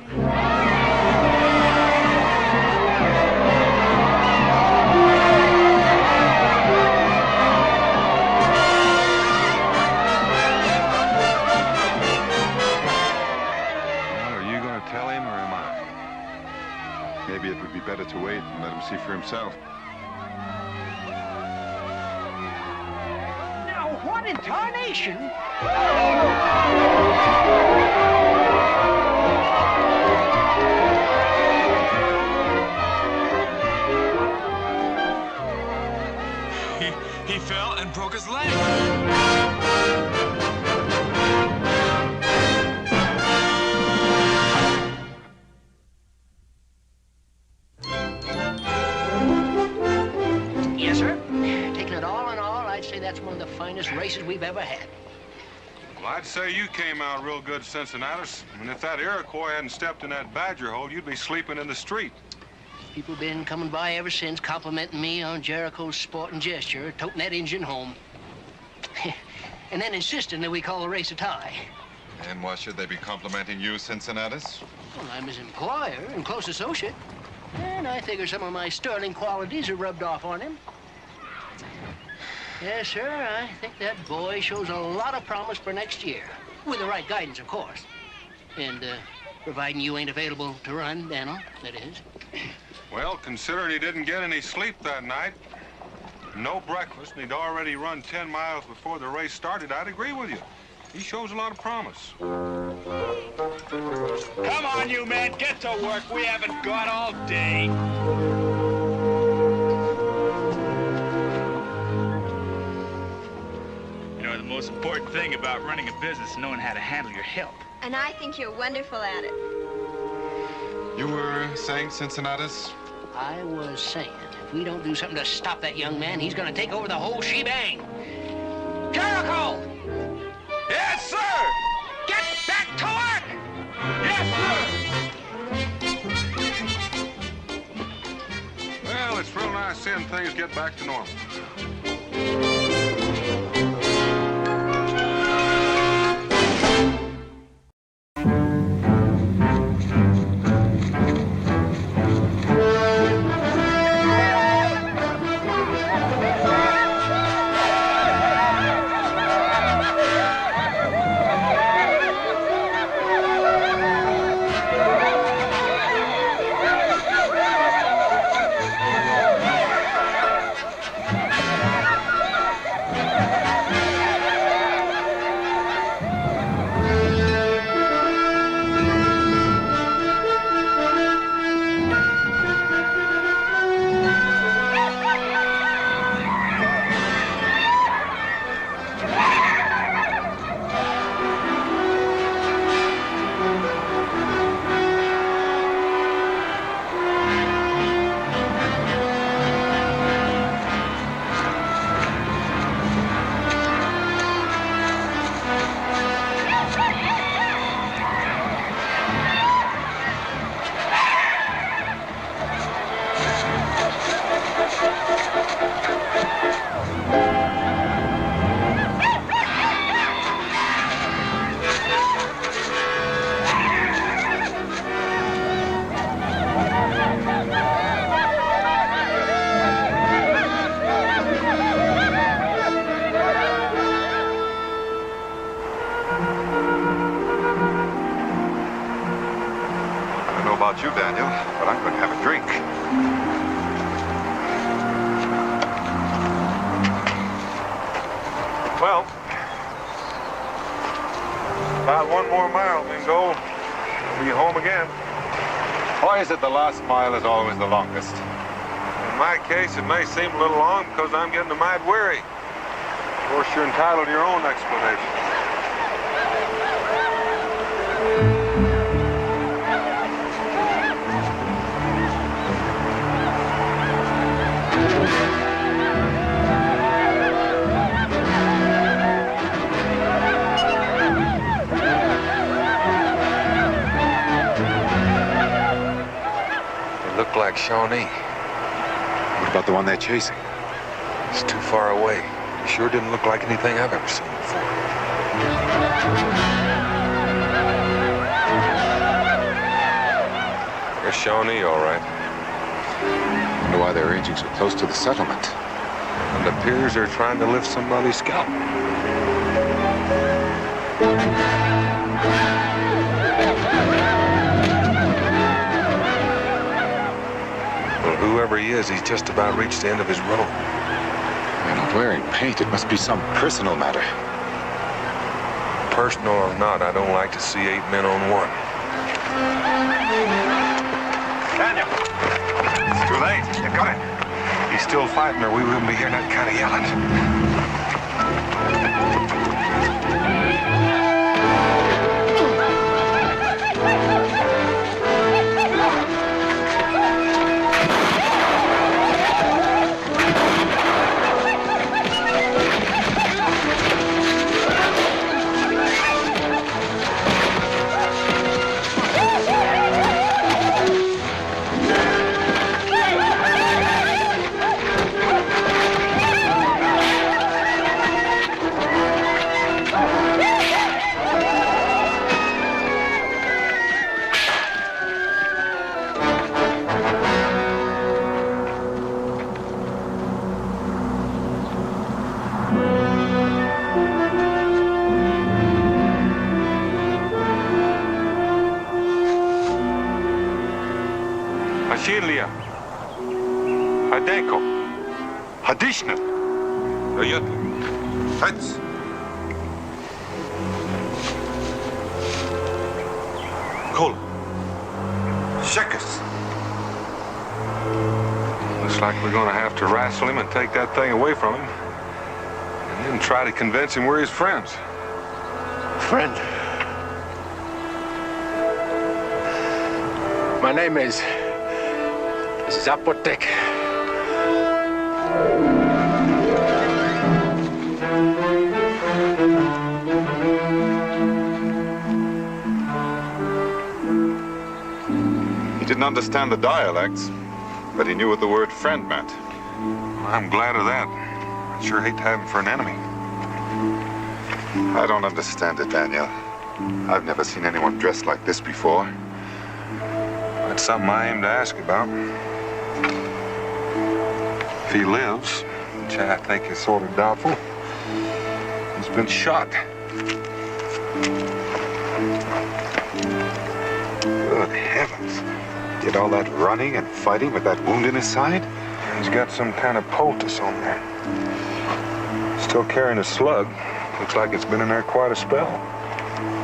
Speaker 3: Well, are you going to tell him or am I?
Speaker 5: What in tarnation?
Speaker 7: He fell and broke his leg.
Speaker 5: Yes, sir. Taking it all in all, I'd say that's one of the finest races we've ever had.
Speaker 3: Well, I'd say you came out real good, Cincinnatus. And if that Iroquois hadn't stepped in that badger hole, you'd be sleeping in the street.
Speaker 5: People been coming by ever since, complimenting me on Jericho's sport and gesture, toting that engine home. And then insisting that we call the race a tie.
Speaker 14: And why should they be complimenting you, Cincinnatus?
Speaker 5: Well, I'm his employer and close associate. And I figure some of my sterling qualities are rubbed off on him. Yes, sir, I think that boy shows a lot of promise for next year. With the right guidance, of course. And, providing you ain't available to run, Daniel, that is.
Speaker 3: Well, considering he didn't get any sleep that night, no breakfast, and he'd already run 10 miles before the race started, I'd agree with you. He shows a lot of promise.
Speaker 16: Come on, you men, get to work. We haven't got all day. You know, the most important thing about running a business is knowing how to handle your help.
Speaker 18: And I think you're wonderful at it.
Speaker 14: You were saying, Cincinnatus?
Speaker 5: I was saying, if we don't do something to stop that young man, he's gonna take over the whole shebang. Jericho!
Speaker 3: Yes, sir!
Speaker 5: Get back to work!
Speaker 3: Yes, sir! Well, it's real nice seeing things get back to normal.
Speaker 14: About you, Daniel, but I'm going to have a drink.
Speaker 3: Well, about one more mile, we can go. We'll be home again.
Speaker 14: Why is it the last mile is always the longest?
Speaker 3: In my case, it may seem a little long because I'm getting a mite weary. Of course, you're entitled to your own explanation.
Speaker 19: Looked like Shawnee.
Speaker 14: What about the one they're chasing?
Speaker 19: It's too far away. He sure didn't look like anything I've ever seen before. There's Shawnee, all right.
Speaker 14: I wonder why they're ranging so close to the settlement.
Speaker 19: And it appears they're trying to lift somebody's scalp. Well, whoever he is, he's just about reached the end of his rope. They're not wearing paint. It must be some personal matter. Personal or not, I don't like to see 8 men on one.
Speaker 7: Daniel!
Speaker 19: It's too late. You got it. He's still fighting, or we wouldn't be hearing that kind of yelling. Asilia, Hadeko, Hadishna, Ayut, Hats. Kol, Shekas. Looks like we're gonna have to wrestle him and take that thing away from him. And then try to convince him we're his friends.
Speaker 20: Friend? My name is Zapotek.
Speaker 14: He didn't understand the dialects, but he knew what the word friend meant.
Speaker 19: I'm glad of that. I'd sure hate to have him for an enemy.
Speaker 14: I don't understand it, Daniel. I've never seen anyone dressed like this before.
Speaker 19: That's something I aim to ask about. If he lives, which I think is sort of doubtful, he's been shot.
Speaker 14: Good heavens. Did all that running and fighting with that wound in his side?
Speaker 19: He's got some kind of poultice on there. Still carrying a slug. Looks like it's been in there quite a spell.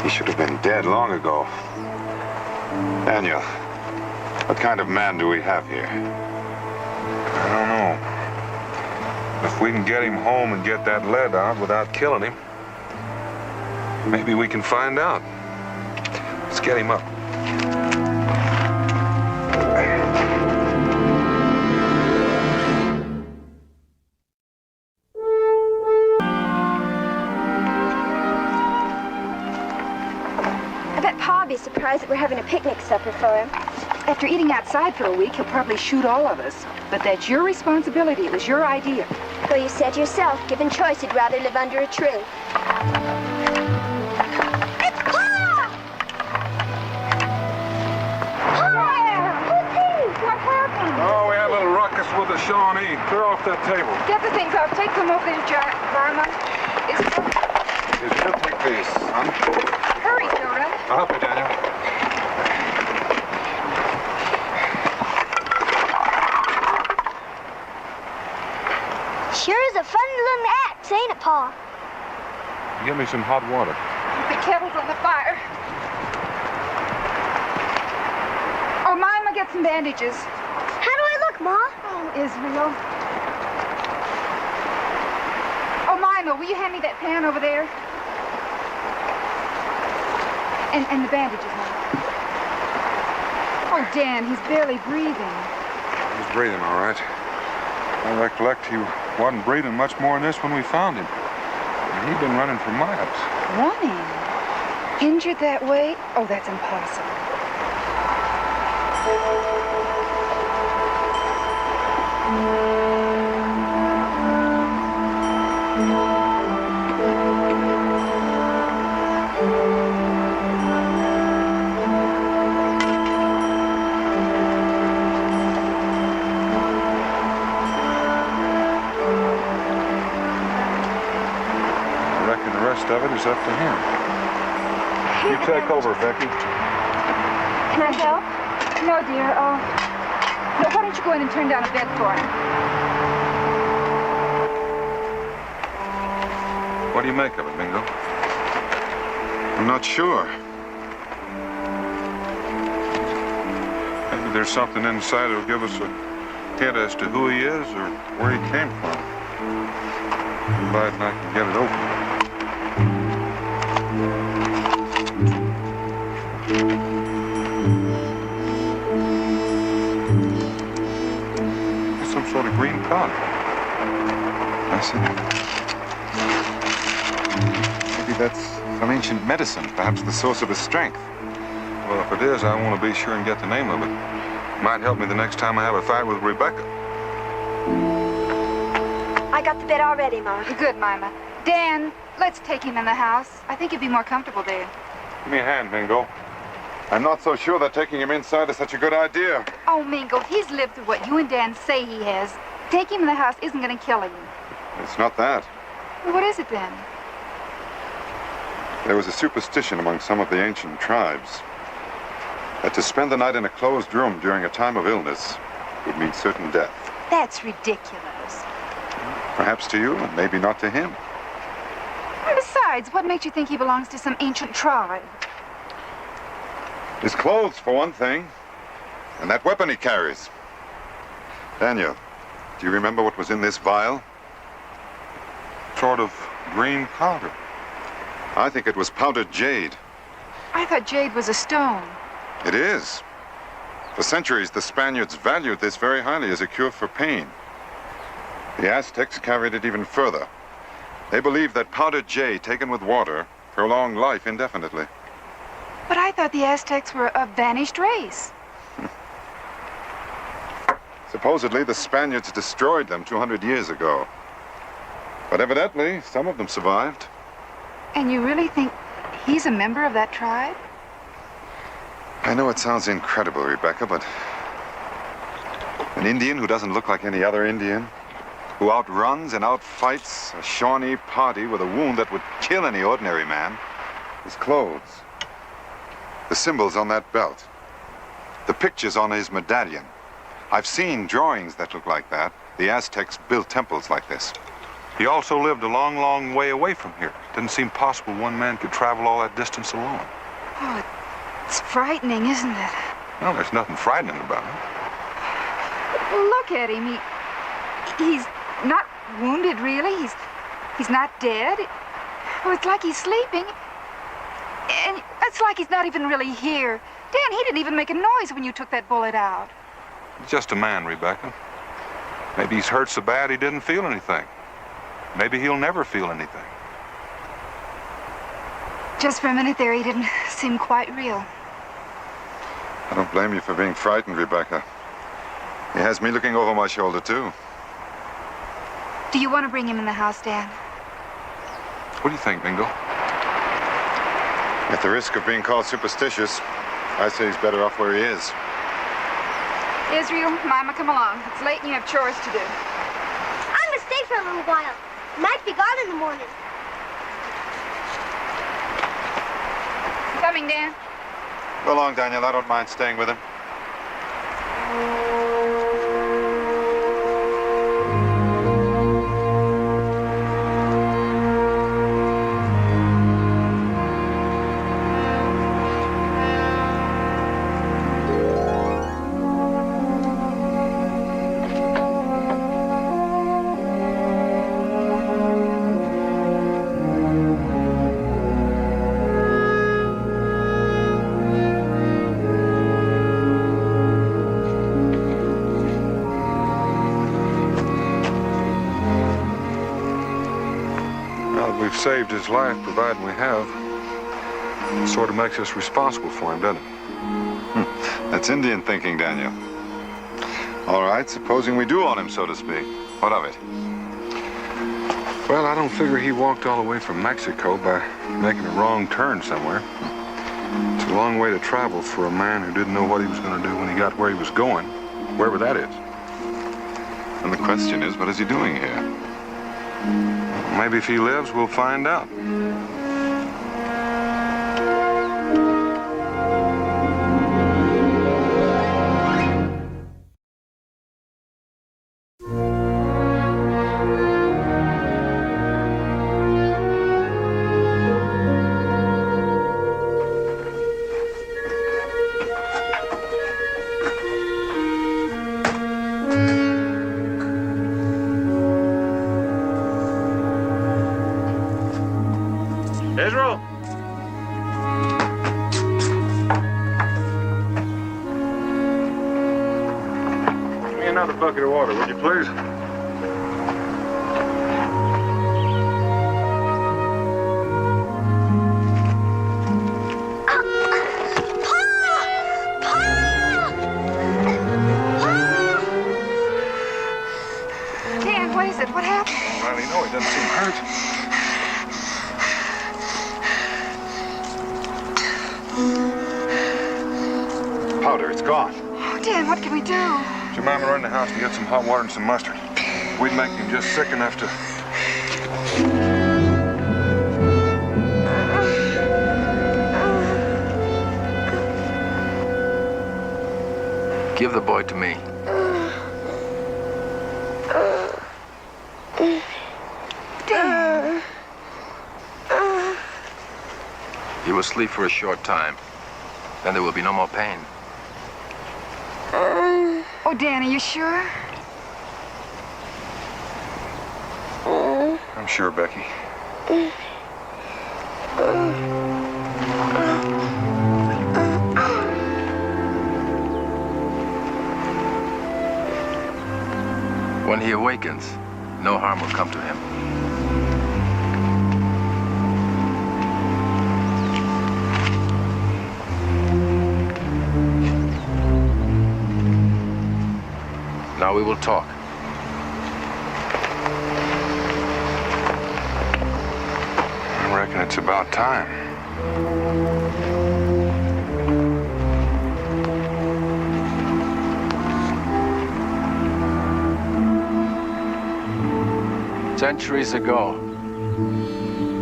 Speaker 14: He should have been dead long ago. Daniel, what kind of man do we have here?
Speaker 19: I don't know. If we can get him home and get that lead out without killing him, maybe we can find out. Let's get him up.
Speaker 6: Surprised that we're having a picnic supper for him.
Speaker 8: After eating outside for a week, he'll probably shoot all of us. But that's your responsibility. It was your idea.
Speaker 6: Well, you said yourself, given choice, he'd rather live under a tree. It's Paul!
Speaker 19: Oh, we had a little ruckus with the Shawnee. Clear off that table.
Speaker 8: Get the things off. Take them over there, Barman.
Speaker 19: You'll take these, son.
Speaker 8: Hurry, Dora.
Speaker 19: I'll help you, Daniel.
Speaker 6: Sure is a fun little axe, ain't it, Pa?
Speaker 19: Give me some hot water.
Speaker 8: The kettle's on the fire. Oh, Mima, get some bandages.
Speaker 6: How do I look, Ma?
Speaker 8: Oh, Israel. Oh, Mima, will you hand me that pan over there? And the bandages, Mama. Oh, Dan, he's barely breathing.
Speaker 19: He's breathing all right. I recollect he wasn't breathing much more than this when we found him. And he'd been running for miles.
Speaker 8: Running? Injured that way? Oh, that's impossible.
Speaker 19: Of it is up to him. You take over, Becky.
Speaker 8: Can I help? No, dear. Oh, no, why don't you go in and turn down a bed for him?
Speaker 19: What do you make of it, Mingo?
Speaker 14: I'm not sure.
Speaker 19: Maybe there's something inside that'll give us a hint as to who he is or where he came from. Provided I can get it open. Some sort of green powder.
Speaker 14: I see. Maybe that's some ancient medicine, perhaps the source of his strength.
Speaker 19: Well, if it is, I want to be sure and get the name of it. Might help me the next time I have a fight with Rebecca.
Speaker 8: I got the bed all ready, Ma. Good, Mama. Dan, let's take him in the house. I think he'd be more comfortable there.
Speaker 19: Give me a hand, Mingo.
Speaker 14: I'm not so sure that taking him inside is such a good idea.
Speaker 8: Oh, Mingo, he's lived through what you and Dan say he has. Taking him in the house isn't going to kill him.
Speaker 14: It's not that.
Speaker 8: What is it then?
Speaker 14: There was a superstition among some of the ancient tribes that to spend the night in a closed room during a time of illness would mean certain death.
Speaker 8: That's ridiculous.
Speaker 14: Perhaps to you, and maybe not to him.
Speaker 8: And besides, what makes you think he belongs to some ancient tribe?
Speaker 14: His clothes, for one thing, and that weapon he carries. Daniel, do you remember what was in this vial?
Speaker 19: Sort of green powder.
Speaker 14: I think it was powdered jade.
Speaker 8: I thought jade was a stone.
Speaker 14: It is. For centuries, the Spaniards valued this very highly as a cure for pain. The Aztecs carried it even further. They believed that powdered jade taken with water prolonged life indefinitely.
Speaker 8: But I thought the Aztecs were a vanished race.
Speaker 14: Supposedly, the Spaniards destroyed them 200 years ago. But evidently, some of them survived.
Speaker 8: And you really think he's a member of that tribe?
Speaker 14: I know it sounds incredible, Rebecca, but an Indian who doesn't look like any other Indian, who outruns and outfights a Shawnee party with a wound that would kill any ordinary man, his clothes, the symbols on that belt, the pictures on his medallion. I've seen drawings that look like that. The Aztecs built temples like this.
Speaker 19: He also lived a long, long way away from here. Didn't seem possible one man could travel all that distance alone.
Speaker 8: Oh, it's frightening, isn't it?
Speaker 19: Well, there's nothing frightening about him.
Speaker 8: Look at him. He's not wounded, really. He's not dead. Oh, it's like he's sleeping. And it's like he's not even really here. Dan, he didn't even make a noise when you took that bullet out.
Speaker 19: He's just a man, Rebecca. Maybe he's hurt so bad he didn't feel anything. Maybe he'll never feel anything.
Speaker 8: Just for a minute there, he didn't seem quite real.
Speaker 14: I don't blame you for being frightened, Rebecca. He has me looking over my shoulder, too.
Speaker 8: Do you want to bring him in the house, Dan?
Speaker 19: What do you think, Mingo?
Speaker 14: At the risk of being called superstitious, I say he's better off where he is.
Speaker 8: Israel, Mama, come along. It's late and you have chores to do.
Speaker 6: I'm gonna stay for a little while. Might be gone in the morning.
Speaker 8: Coming, Dan.
Speaker 14: Go along, Daniel. I don't mind staying with him.
Speaker 19: Saved his life, providing we have. It sort of makes us responsible for him, doesn't it?
Speaker 14: That's Indian thinking, Daniel. All right, supposing we do own him, so to speak. What of it?
Speaker 19: Well, I don't figure he walked all the way from Mexico by making a wrong turn somewhere. It's a long way to travel for a man who didn't know what he was going to do when he got where he was going, wherever that is.
Speaker 14: And the question is, what is he doing here?
Speaker 19: Maybe if he lives, we'll find out.
Speaker 3: Israel? Give me another bucket of water, would you please?
Speaker 8: Dan, what is it? What happened?
Speaker 3: Riley, no, he doesn't seem hurt.
Speaker 14: Powder, it's gone.
Speaker 8: Oh, Dan, what can we do?
Speaker 3: Jemima, run in the house and get some hot water and some mustard. We'd make him just sick enough to...
Speaker 2: Give the boy to me.
Speaker 8: Dan.
Speaker 2: He will sleep for a short time. Then there will be no more pain.
Speaker 8: Oh, Dan, are you sure?
Speaker 19: I'm sure, Becky.
Speaker 2: When he awakens, no harm will come to him. Now we will talk.
Speaker 19: I reckon it's about time.
Speaker 2: Centuries ago,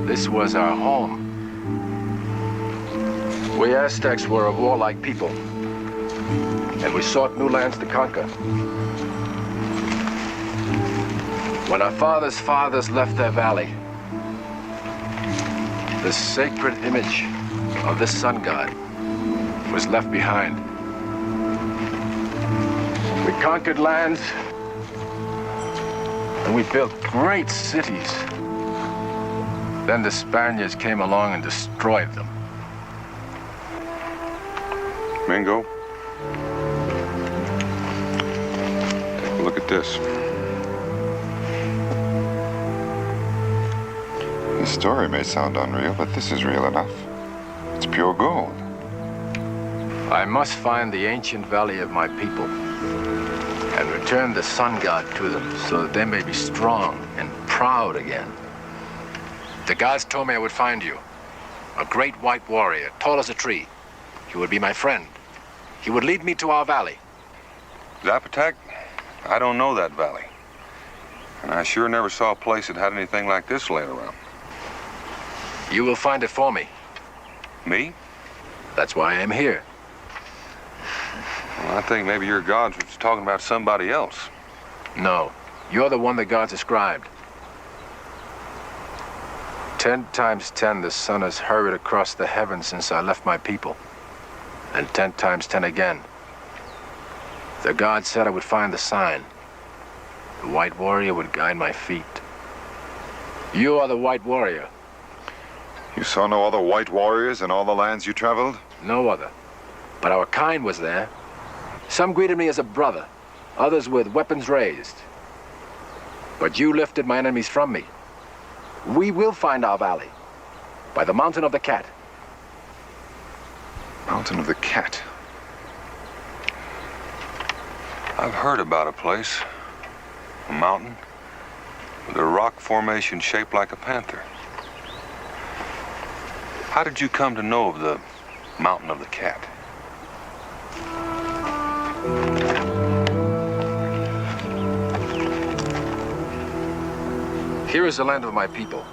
Speaker 2: this was our home. We Aztecs were a warlike people, and we sought new lands to conquer. When our fathers' fathers left their valley, the sacred image of this sun god was left behind. We conquered lands, and we built great cities. Then the Spaniards came along and destroyed them.
Speaker 19: Mingo, take a look at this.
Speaker 14: The story may sound unreal, but this is real enough. It's pure gold.
Speaker 2: I must find the ancient valley of my people and return the sun god to them so that they may be strong and proud again. The gods told me I would find you, a great white warrior, tall as a tree. He would be my friend. He would lead me to our valley.
Speaker 19: Zapotek? I don't know that valley. And I sure never saw a place that had anything like this laying around.
Speaker 2: You will find it for me.
Speaker 19: Me?
Speaker 2: That's why I am here.
Speaker 19: Well, I think maybe your gods were talking about somebody else.
Speaker 2: No, you're the one the gods ascribed. 10 times 10, the sun has hurried across the heavens since I left my people. And 10 times 10 again. The gods said I would find the sign. The white warrior would guide my feet. You are the white warrior.
Speaker 14: You saw no other white warriors in all the lands you traveled?
Speaker 2: No other. But our kind was there. Some greeted me as a brother, others with weapons raised. But you lifted my enemies from me. We will find our valley by the Mountain of the Cat.
Speaker 14: Mountain of the Cat.
Speaker 19: I've heard about a place, a mountain, with a rock formation shaped like a panther. How did you come to know of the Mountain of the Cat?
Speaker 2: Here is the land of my people.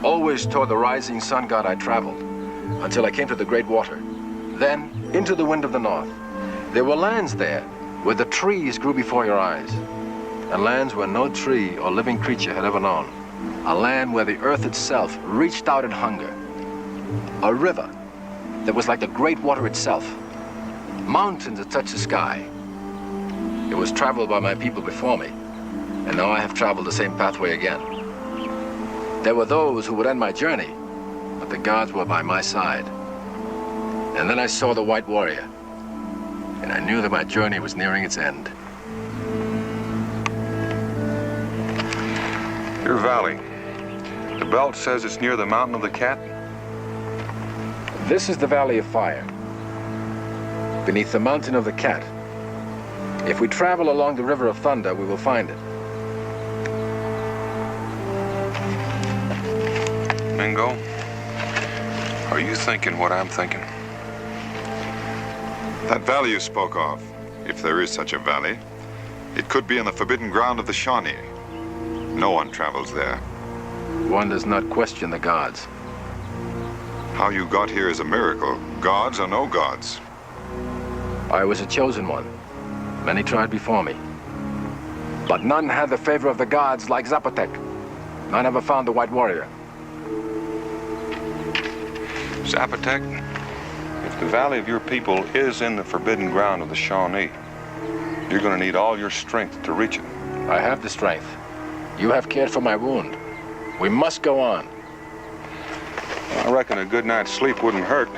Speaker 2: Always toward the rising sun god I traveled, until I came to the great water. Then, into the wind of the north. There were lands there, where the trees grew before your eyes, and lands where no tree or living creature had ever known. A land where the earth itself reached out in hunger. A river that was like the great water itself. Mountains that touched the sky. It was traveled by my people before me, and now I have traveled the same pathway again. There were those who would end my journey,
Speaker 20: but the gods were by my side. And then I saw the White Warrior, and I knew that my journey was nearing its end.
Speaker 19: Your valley. The belt says it's near the Mountain of the Cat.
Speaker 20: This is the Valley of Fire, beneath the Mountain of the Cat. If we travel along the River of Thunder, we will find it.
Speaker 19: Mingo, are you thinking what I'm thinking?
Speaker 14: That valley you spoke of, if there is such a valley, it could be in the forbidden ground of the Shawnee. No one travels there.
Speaker 20: One does not question the gods.
Speaker 14: How you got here is a miracle, gods or no gods.
Speaker 20: I was a chosen one. Many tried before me. But none had the favor of the gods like Zapotec. None ever found the White Warrior.
Speaker 19: Zapotec, if the valley of your people is in the forbidden ground of the Shawnee, you're going to need all your strength to reach it.
Speaker 20: I have the strength. You have cared for my wound. We must go on.
Speaker 19: I reckon a good night's sleep wouldn't hurt.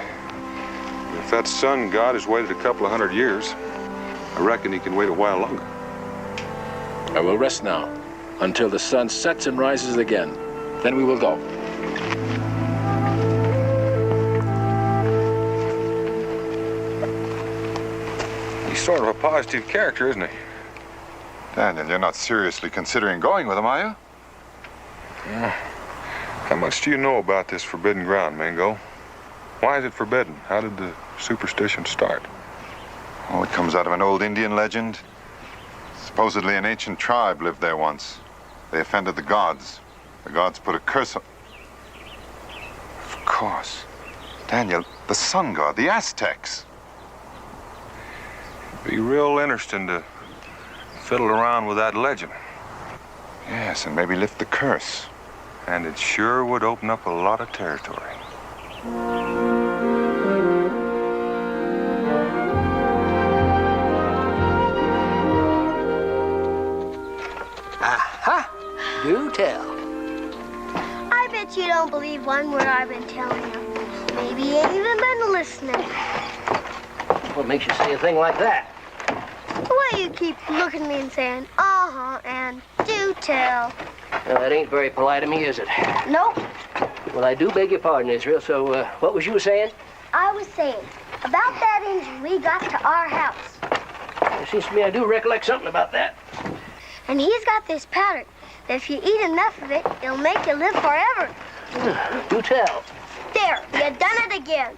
Speaker 19: If that sun god has waited a couple of 100 years, I reckon he can wait a while longer.
Speaker 20: I will rest now, until the sun sets and rises again. Then we will go.
Speaker 19: He's sort of a positive character, isn't he?
Speaker 14: Daniel, you're not seriously considering going with him, are you?
Speaker 19: How much do you know about this forbidden ground, Mingo? Why is it forbidden? How did the superstition start?
Speaker 14: Oh, it comes out of an old Indian legend. Supposedly an ancient tribe lived there once. They offended the gods. The gods put a curse on... Of course. Daniel, the sun god, the Aztecs.
Speaker 19: It'd be real interesting to fiddle around with that legend.
Speaker 14: Yes, and maybe lift the curse.
Speaker 19: And it sure would open up a lot of territory.
Speaker 5: Aha! Do tell.
Speaker 6: I bet you don't believe one word I've been telling you. Maybe you ain't even been listening.
Speaker 5: What makes you say a thing like that?
Speaker 6: The way you keep looking at me and saying, uh-huh, and do tell.
Speaker 5: Well, that ain't very polite of me, is it?
Speaker 6: Nope.
Speaker 5: Well, I do beg your pardon, Israel. So, what was you saying?
Speaker 6: I was saying, about that engine we got to our house.
Speaker 5: It seems to me I do recollect something about that.
Speaker 6: And he's got this pattern that if you eat enough of it, it'll make you live forever.
Speaker 5: Do tell.
Speaker 6: There, you done it again.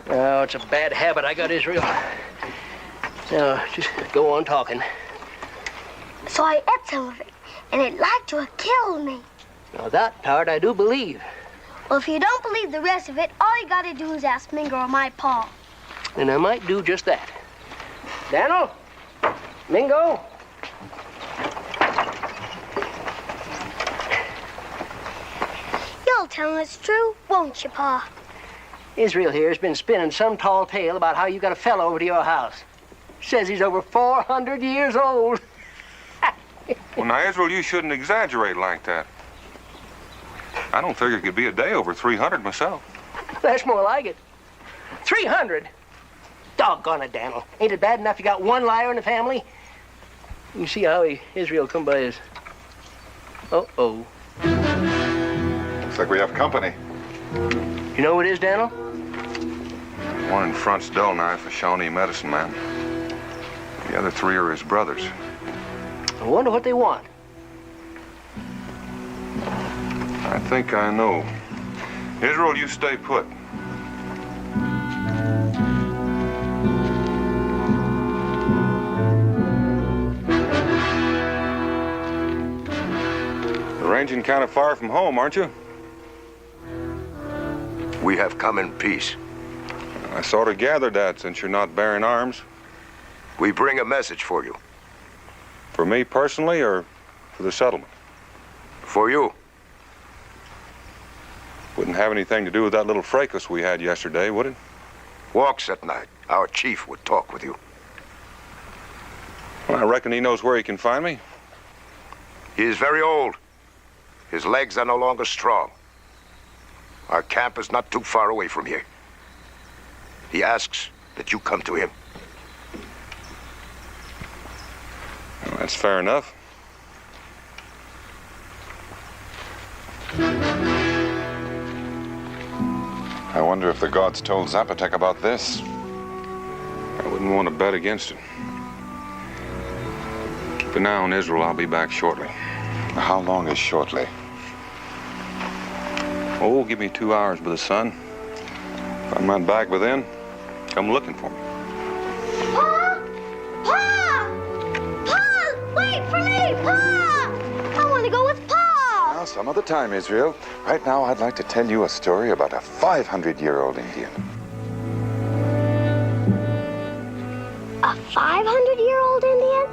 Speaker 5: Oh, it's a bad habit I got, Israel. Now, just go on talking.
Speaker 6: So I ate some of it, and it like to have killed me.
Speaker 5: Now, that part I do believe.
Speaker 6: Well, if you don't believe the rest of it, all you gotta do is ask Mingo or my pa.
Speaker 5: And I might do just that. Daniel? Mingo?
Speaker 6: You'll tell him it's true, won't you, Pa?
Speaker 5: Israel here has been spinning some tall tale about how you got a fellow over to your house. Says he's over 400 years old.
Speaker 19: Well, now, Israel, you shouldn't exaggerate like that. I don't figure it could be a day over 300 myself.
Speaker 5: That's more like it. 300? Doggone it, Daniel. Ain't it bad enough you got one liar in the family? You see how Israel come by his... Uh-oh.
Speaker 14: Looks like we have company.
Speaker 5: You know who it is, Daniel?
Speaker 19: One in front's dull knife, a Shawnee medicine man. The other three are his brothers.
Speaker 5: I wonder what they want.
Speaker 19: I think I know. Israel, you stay put. You're ranging kind of far from home, aren't you?
Speaker 21: We have come in peace.
Speaker 19: I sort of gathered that since you're not bearing arms.
Speaker 21: We bring a message for you.
Speaker 19: For me personally or for the settlement?
Speaker 21: For you.
Speaker 19: Wouldn't have anything to do with that little fracas we had yesterday, would it?
Speaker 21: Walks at night. Our chief would talk with you.
Speaker 19: Well, I reckon he knows where he can find me.
Speaker 21: He is very old. His legs are no longer strong. Our camp is not too far away from here. He asks that you come to him.
Speaker 19: Well, that's fair enough. I wonder if the gods told Zapotec about this. I wouldn't want to bet against it. Keep an eye on Israel. I'll be back shortly.
Speaker 14: How long is shortly?
Speaker 19: Oh, give me 2 hours with the sun. If I'm not back within, come looking for me.
Speaker 6: Pa! Pa! Pa! Wait for me! Pa! I want to go with Pa!
Speaker 14: Now, some other time, Israel. Right now, I'd like to tell you a story about a 500-year-old Indian.
Speaker 6: A 500-year-old Indian?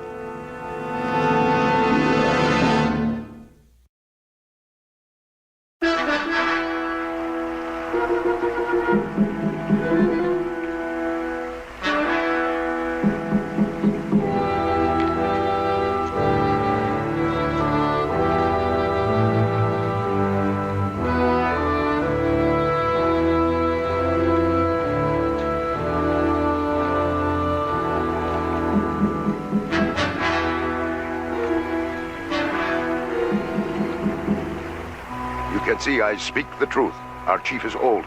Speaker 21: You can see I speak the truth. Our chief is old.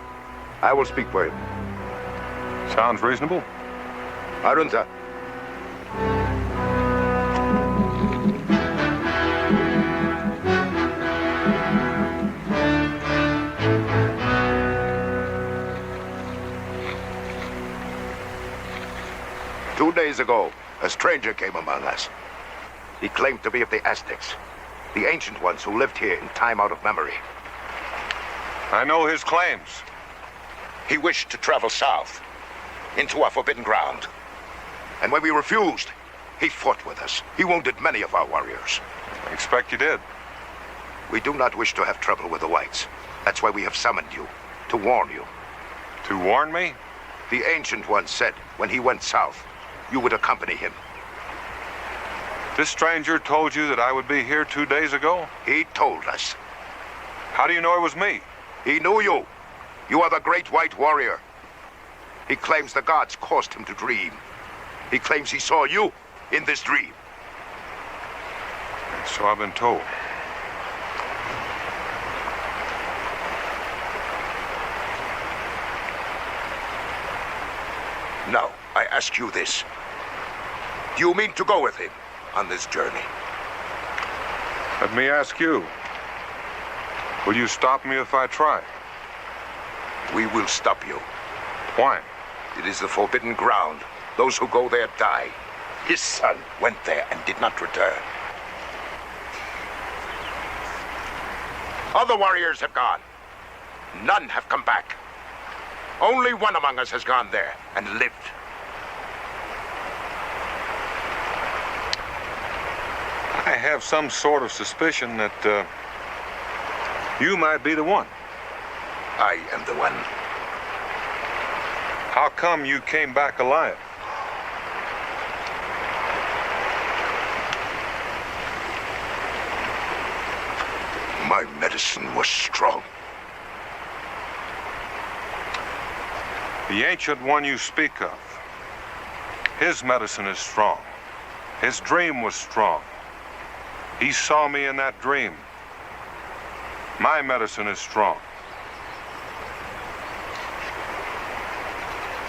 Speaker 21: I will speak for him.
Speaker 19: Sounds reasonable.
Speaker 21: Arunta. Two days ago, a stranger came among us. He claimed to be of the Aztecs, the ancient ones who lived here in time out of memory.
Speaker 19: I know his claims.
Speaker 21: He wished to travel south, into our forbidden ground. And when we refused, he fought with us. He wounded many of our warriors.
Speaker 19: I expect you did.
Speaker 21: We do not wish to have trouble with the whites. That's why we have summoned you, to warn you.
Speaker 19: To warn me?
Speaker 21: The ancient one said when he went south, you would accompany him.
Speaker 19: This stranger told you that I would be here 2 days ago?
Speaker 21: He told us.
Speaker 19: How do you know it was me?
Speaker 21: He knew you. You are the great white warrior. He claims the gods caused him to dream. He claims he saw you in this dream.
Speaker 19: So I've been told.
Speaker 21: Now, I ask you this. Do you mean to go with him on this journey?
Speaker 19: Let me ask you. Will you stop me if I try?
Speaker 21: We will stop you.
Speaker 19: Why?
Speaker 21: It is the forbidden ground. Those who go there die. His son went there and did not return. Other warriors have gone. None have come back. Only one among us has gone there and lived.
Speaker 19: I have some sort of suspicion that you might be the one.
Speaker 21: I am the one.
Speaker 19: How come you came back alive?
Speaker 21: My medicine was strong.
Speaker 19: The ancient one you speak of, his medicine is strong. His dream was strong. He saw me in that dream. My medicine is strong.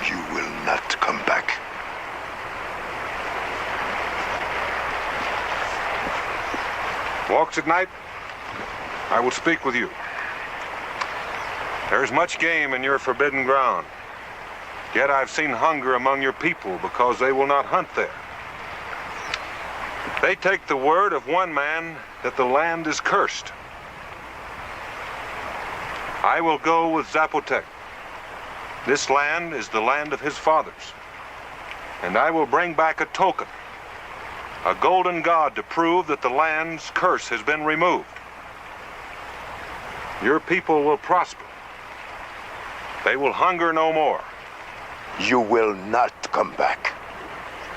Speaker 21: You will not come back.
Speaker 19: Walks at night, I will speak with you. There is much game in your forbidden ground. Yet I've seen hunger among your people because they will not hunt there. They take the word of one man that the land is cursed. I will go with Zapotec. This land is the land of his fathers. And I will bring back a token, a golden god to prove that the land's curse has been removed. Your people will prosper. They will hunger no more.
Speaker 21: You will not come back.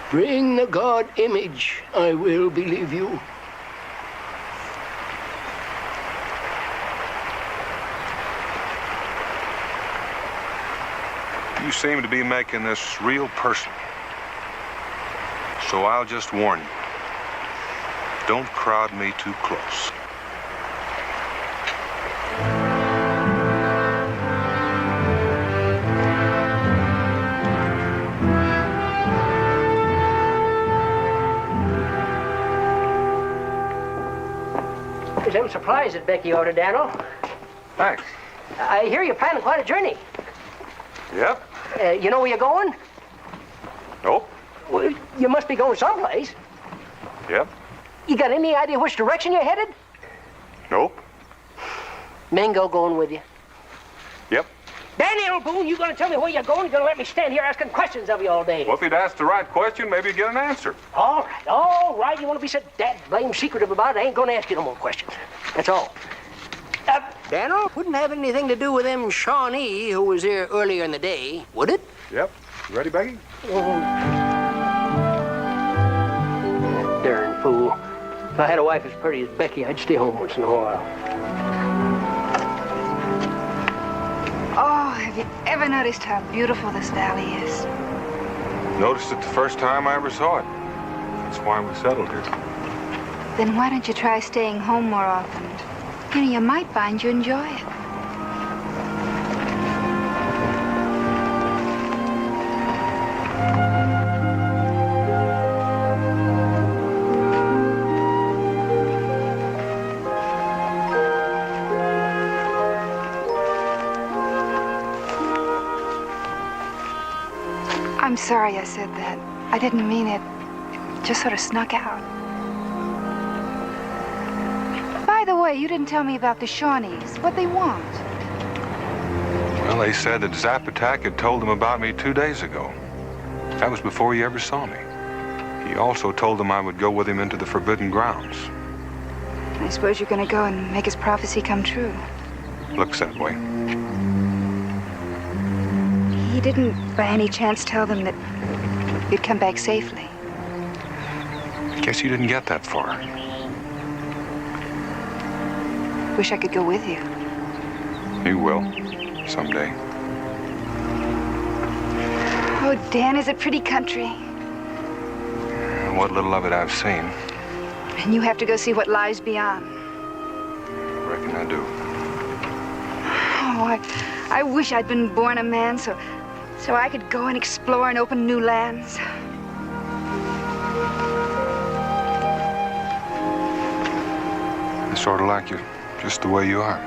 Speaker 5: Bring the god image. I will believe you.
Speaker 19: You seem to be making this real personal. So I'll just warn you. Don't crowd me too close.
Speaker 5: I'm surprised at Becky ordered, Daniel.
Speaker 19: Thanks.
Speaker 5: I hear you're planning quite a journey.
Speaker 19: Yep.
Speaker 5: You know where you're going?
Speaker 19: Nope.
Speaker 5: Well, you must be going someplace.
Speaker 19: Yep.
Speaker 5: You got any idea which direction you're headed?
Speaker 19: Nope.
Speaker 5: Mingo going with you.
Speaker 19: Yep.
Speaker 5: Daniel Boone, you gonna tell me where you're going? You're gonna let me stand here asking questions of you all day?
Speaker 19: Well, if you'd ask the right question, maybe you'd get an answer.
Speaker 5: All right. You want to be so blame secretive about it? I ain't gonna ask you no more questions. That's all. Daniel, wouldn't have anything to do with them Shawnee who was here earlier in the day, would it?
Speaker 19: Yep. You ready, Becky?
Speaker 5: Darn fool. If I had a wife as pretty as Becky, I'd stay home once in a while.
Speaker 8: Oh, have you ever noticed how beautiful this valley is?
Speaker 19: Noticed it the first time I ever saw it. That's why we settled here.
Speaker 8: Then why don't you try staying home more often? You know, you might find you enjoy it. I'm sorry I said that. I didn't mean it. It just sort of snuck out. By the way, you didn't tell me about the Shawnees. What they want?
Speaker 19: Well, they said that Zapotak had told them about me 2 days ago. That was before he ever saw me. He also told them I would go with him into the forbidden grounds.
Speaker 8: I suppose you're going to go and make his prophecy come true.
Speaker 19: Looks that way.
Speaker 8: He didn't, by any chance, tell them that you'd come back safely.
Speaker 19: Guess you didn't get that far.
Speaker 8: Wish I could go with you.
Speaker 19: You will, someday.
Speaker 8: Oh, Dan, is it pretty country?
Speaker 19: What little of it I've seen.
Speaker 8: And you have to go see what lies beyond.
Speaker 19: Reckon I do.
Speaker 8: Oh, I wish I'd been born a man so I could go and explore and open new lands.
Speaker 19: I sort of like you just the way you are.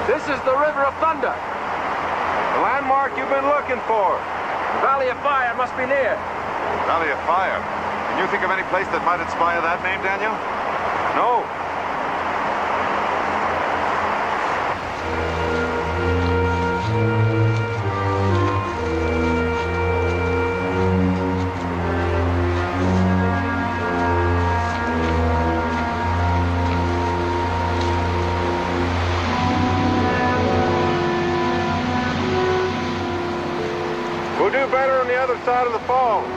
Speaker 20: This is the River of Thunder.
Speaker 19: The landmark you've been looking for.
Speaker 20: The Valley of Fire must be near.
Speaker 14: Valley of Fire. Can you think of any place that might inspire that name, Daniel?
Speaker 19: No. better on the other side of the falls.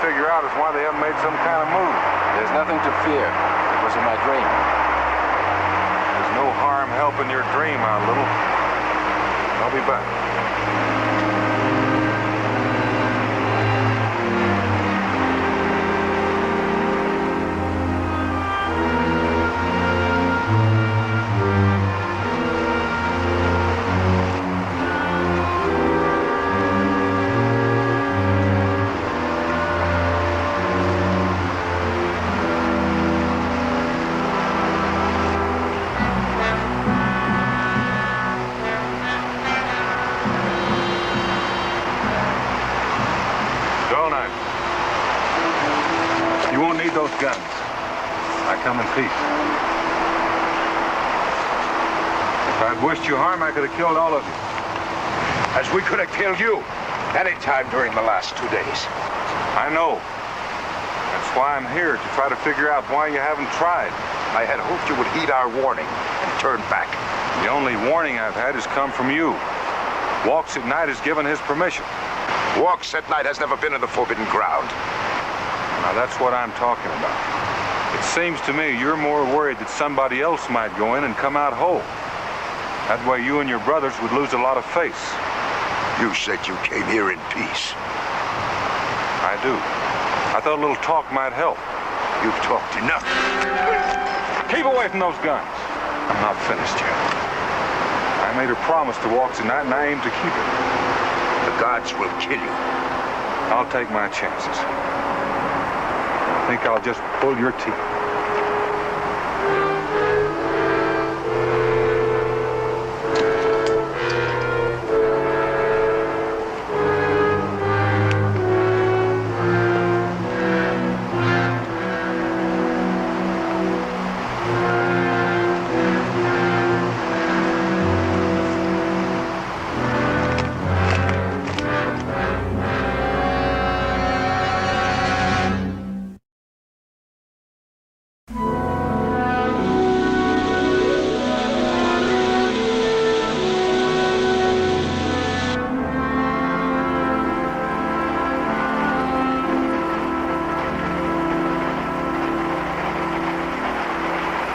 Speaker 19: Figure out is why they haven't made some kind of move.
Speaker 20: There's nothing to fear. It was in my dream.
Speaker 19: There's no harm helping your dream out, little. I'll be back. You won't need those guns. I come in peace. If I'd wished you harm, I could have killed all of you.
Speaker 21: As we could have killed you any time during the last 2 days.
Speaker 19: I know. That's why I'm here, to try to figure out why you haven't tried.
Speaker 21: I had hoped you would heed our warning and turn back.
Speaker 19: The only warning I've had has come from you. Walks at night has given his permission.
Speaker 21: Walks at night has never been in the forbidden ground.
Speaker 19: Now that's what I'm talking about. It seems to me you're more worried that somebody else might go in and come out whole. That way you and your brothers would lose a lot of face.
Speaker 21: You said you came here in peace.
Speaker 19: I do. I thought a little talk might help.
Speaker 21: You've talked enough.
Speaker 19: Keep away from those guns. I'm not finished yet. I made a promise to walk tonight, and I aim to keep it.
Speaker 21: The gods will kill you.
Speaker 19: I'll take my chances. I think I'll just pull your teeth.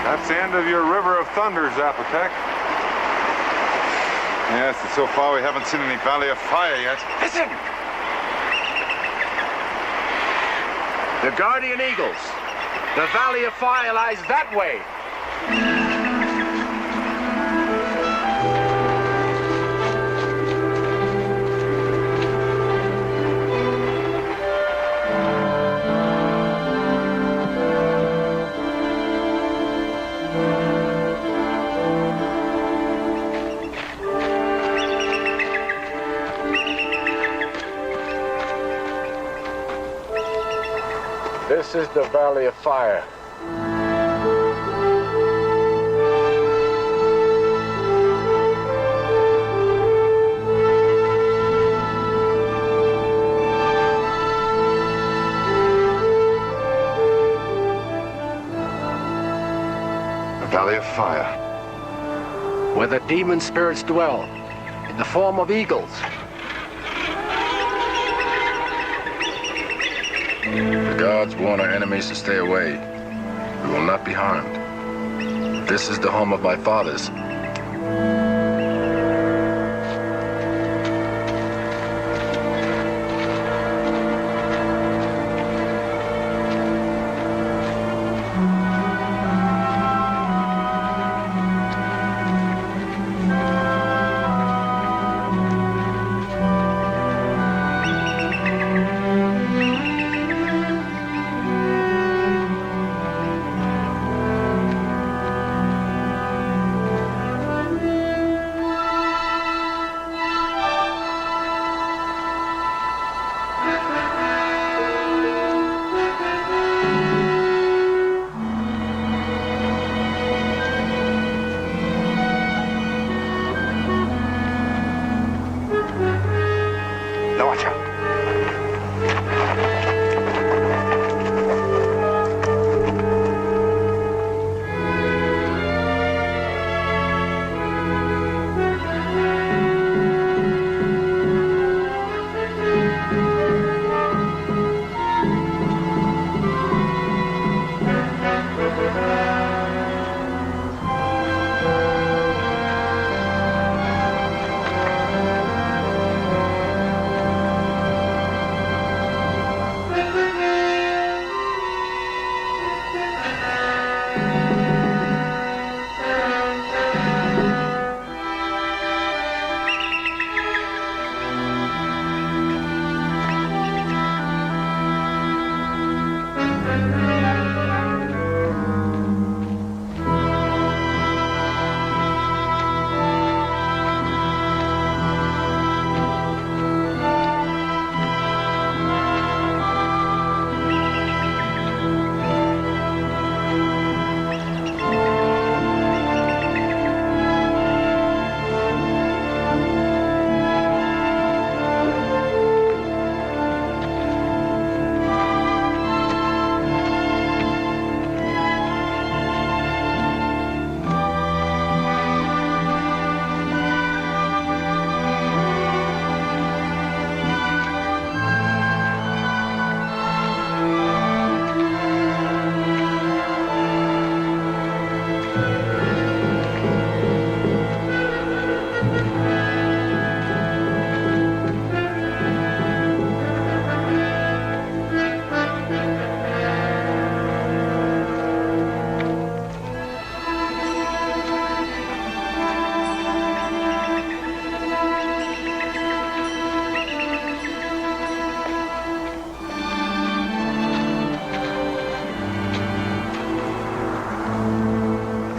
Speaker 19: That's the end of your river of thunder, Zapotec.
Speaker 14: Yes, and so far we haven't seen any Valley of Fire yet.
Speaker 21: Listen! The Guardian Eagles. The Valley of Fire lies that way.
Speaker 20: This is the Valley of Fire.
Speaker 14: valley of fire.
Speaker 20: Where the demon spirits dwell, in the form of eagles. The gods warn our enemies to stay away. We will not be harmed. This is the home of my fathers.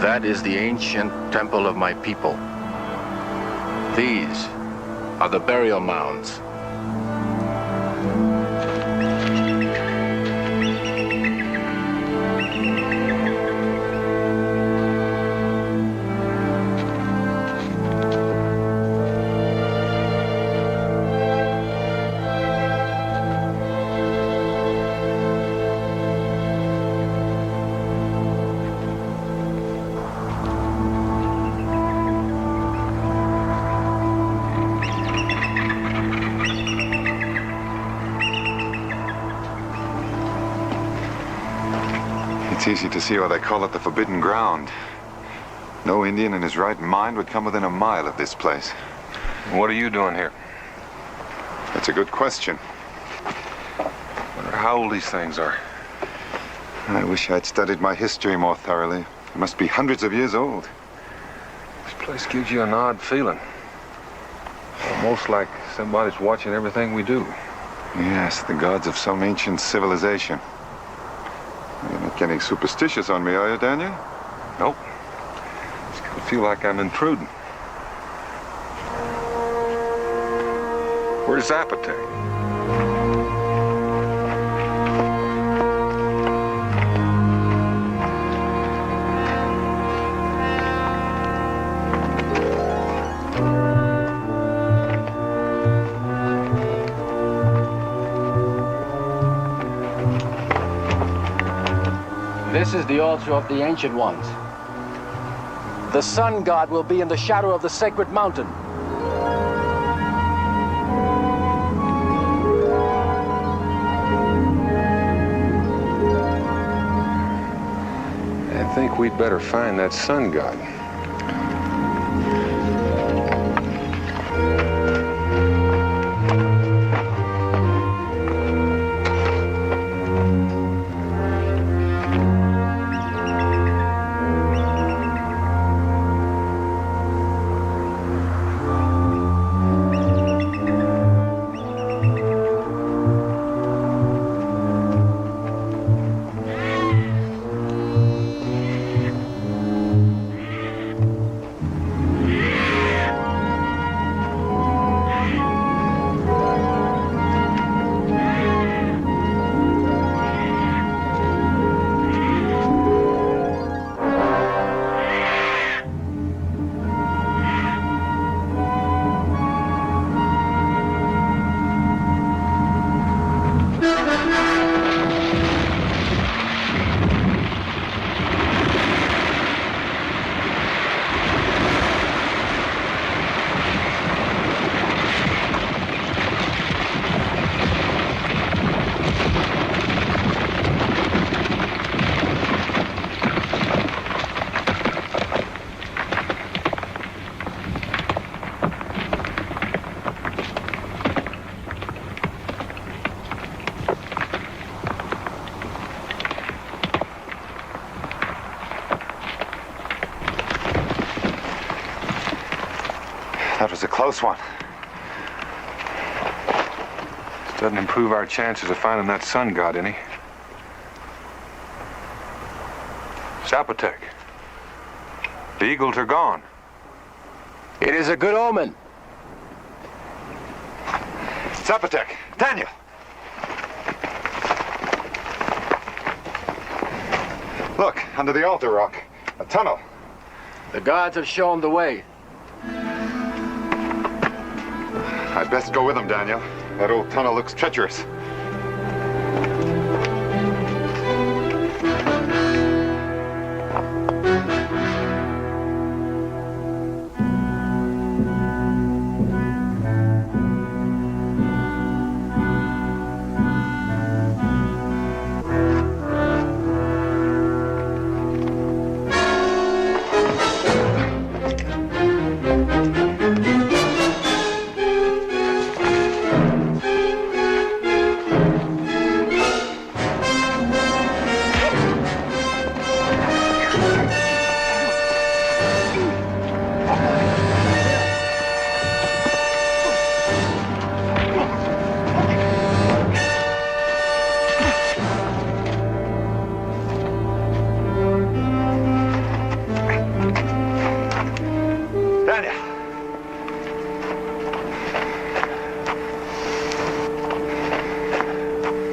Speaker 20: That is the ancient temple of my people. These are the burial mounds.
Speaker 14: It's easy to see why they call it the Forbidden Ground. No Indian in his right mind would come within a mile of this place.
Speaker 19: What are you doing here?
Speaker 14: That's a good question.
Speaker 19: Wonder how old these things are.
Speaker 14: I wish I'd studied my history more thoroughly. It must be hundreds of years old.
Speaker 19: This place gives you an odd feeling. Almost like somebody's watching everything we do.
Speaker 14: Yes, the gods of some ancient civilization. You're not getting superstitious on me, are you, Daniel?
Speaker 19: Nope. I feel like I'm intruding. Where's Zapotec?
Speaker 20: This is the altar of the Ancient Ones. The sun god will be in the shadow of the sacred mountain.
Speaker 19: I think we'd better find that sun god.
Speaker 14: That was a close one.
Speaker 19: Doesn't improve our chances of finding that sun god any. Zapotec. The eagles are gone.
Speaker 20: It is a good omen.
Speaker 14: Zapotec, Daniel. Look, under the altar rock, a tunnel.
Speaker 20: The gods have shown the way.
Speaker 14: I'd best go with them, Daniel. That old tunnel looks treacherous.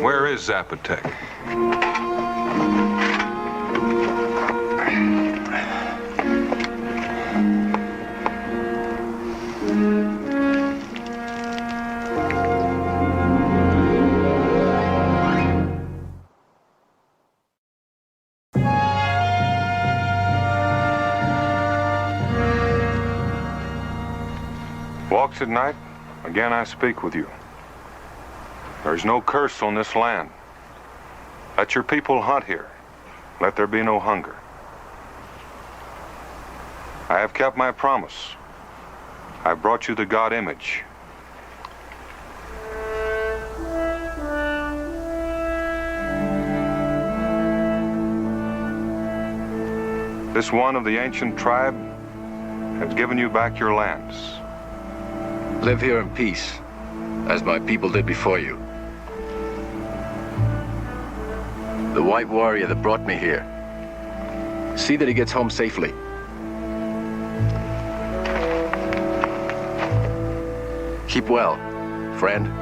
Speaker 19: Where is Zapotec? Walks at night, again I speak with you. There's no curse on this land. Let your people hunt here. Let there be no hunger. I have kept my promise. I brought you the god image. This one of the ancient tribe has given you back your lands.
Speaker 20: Live here in peace, as my people did before you. The white warrior that brought me here. See that he gets home safely. Keep well, friend.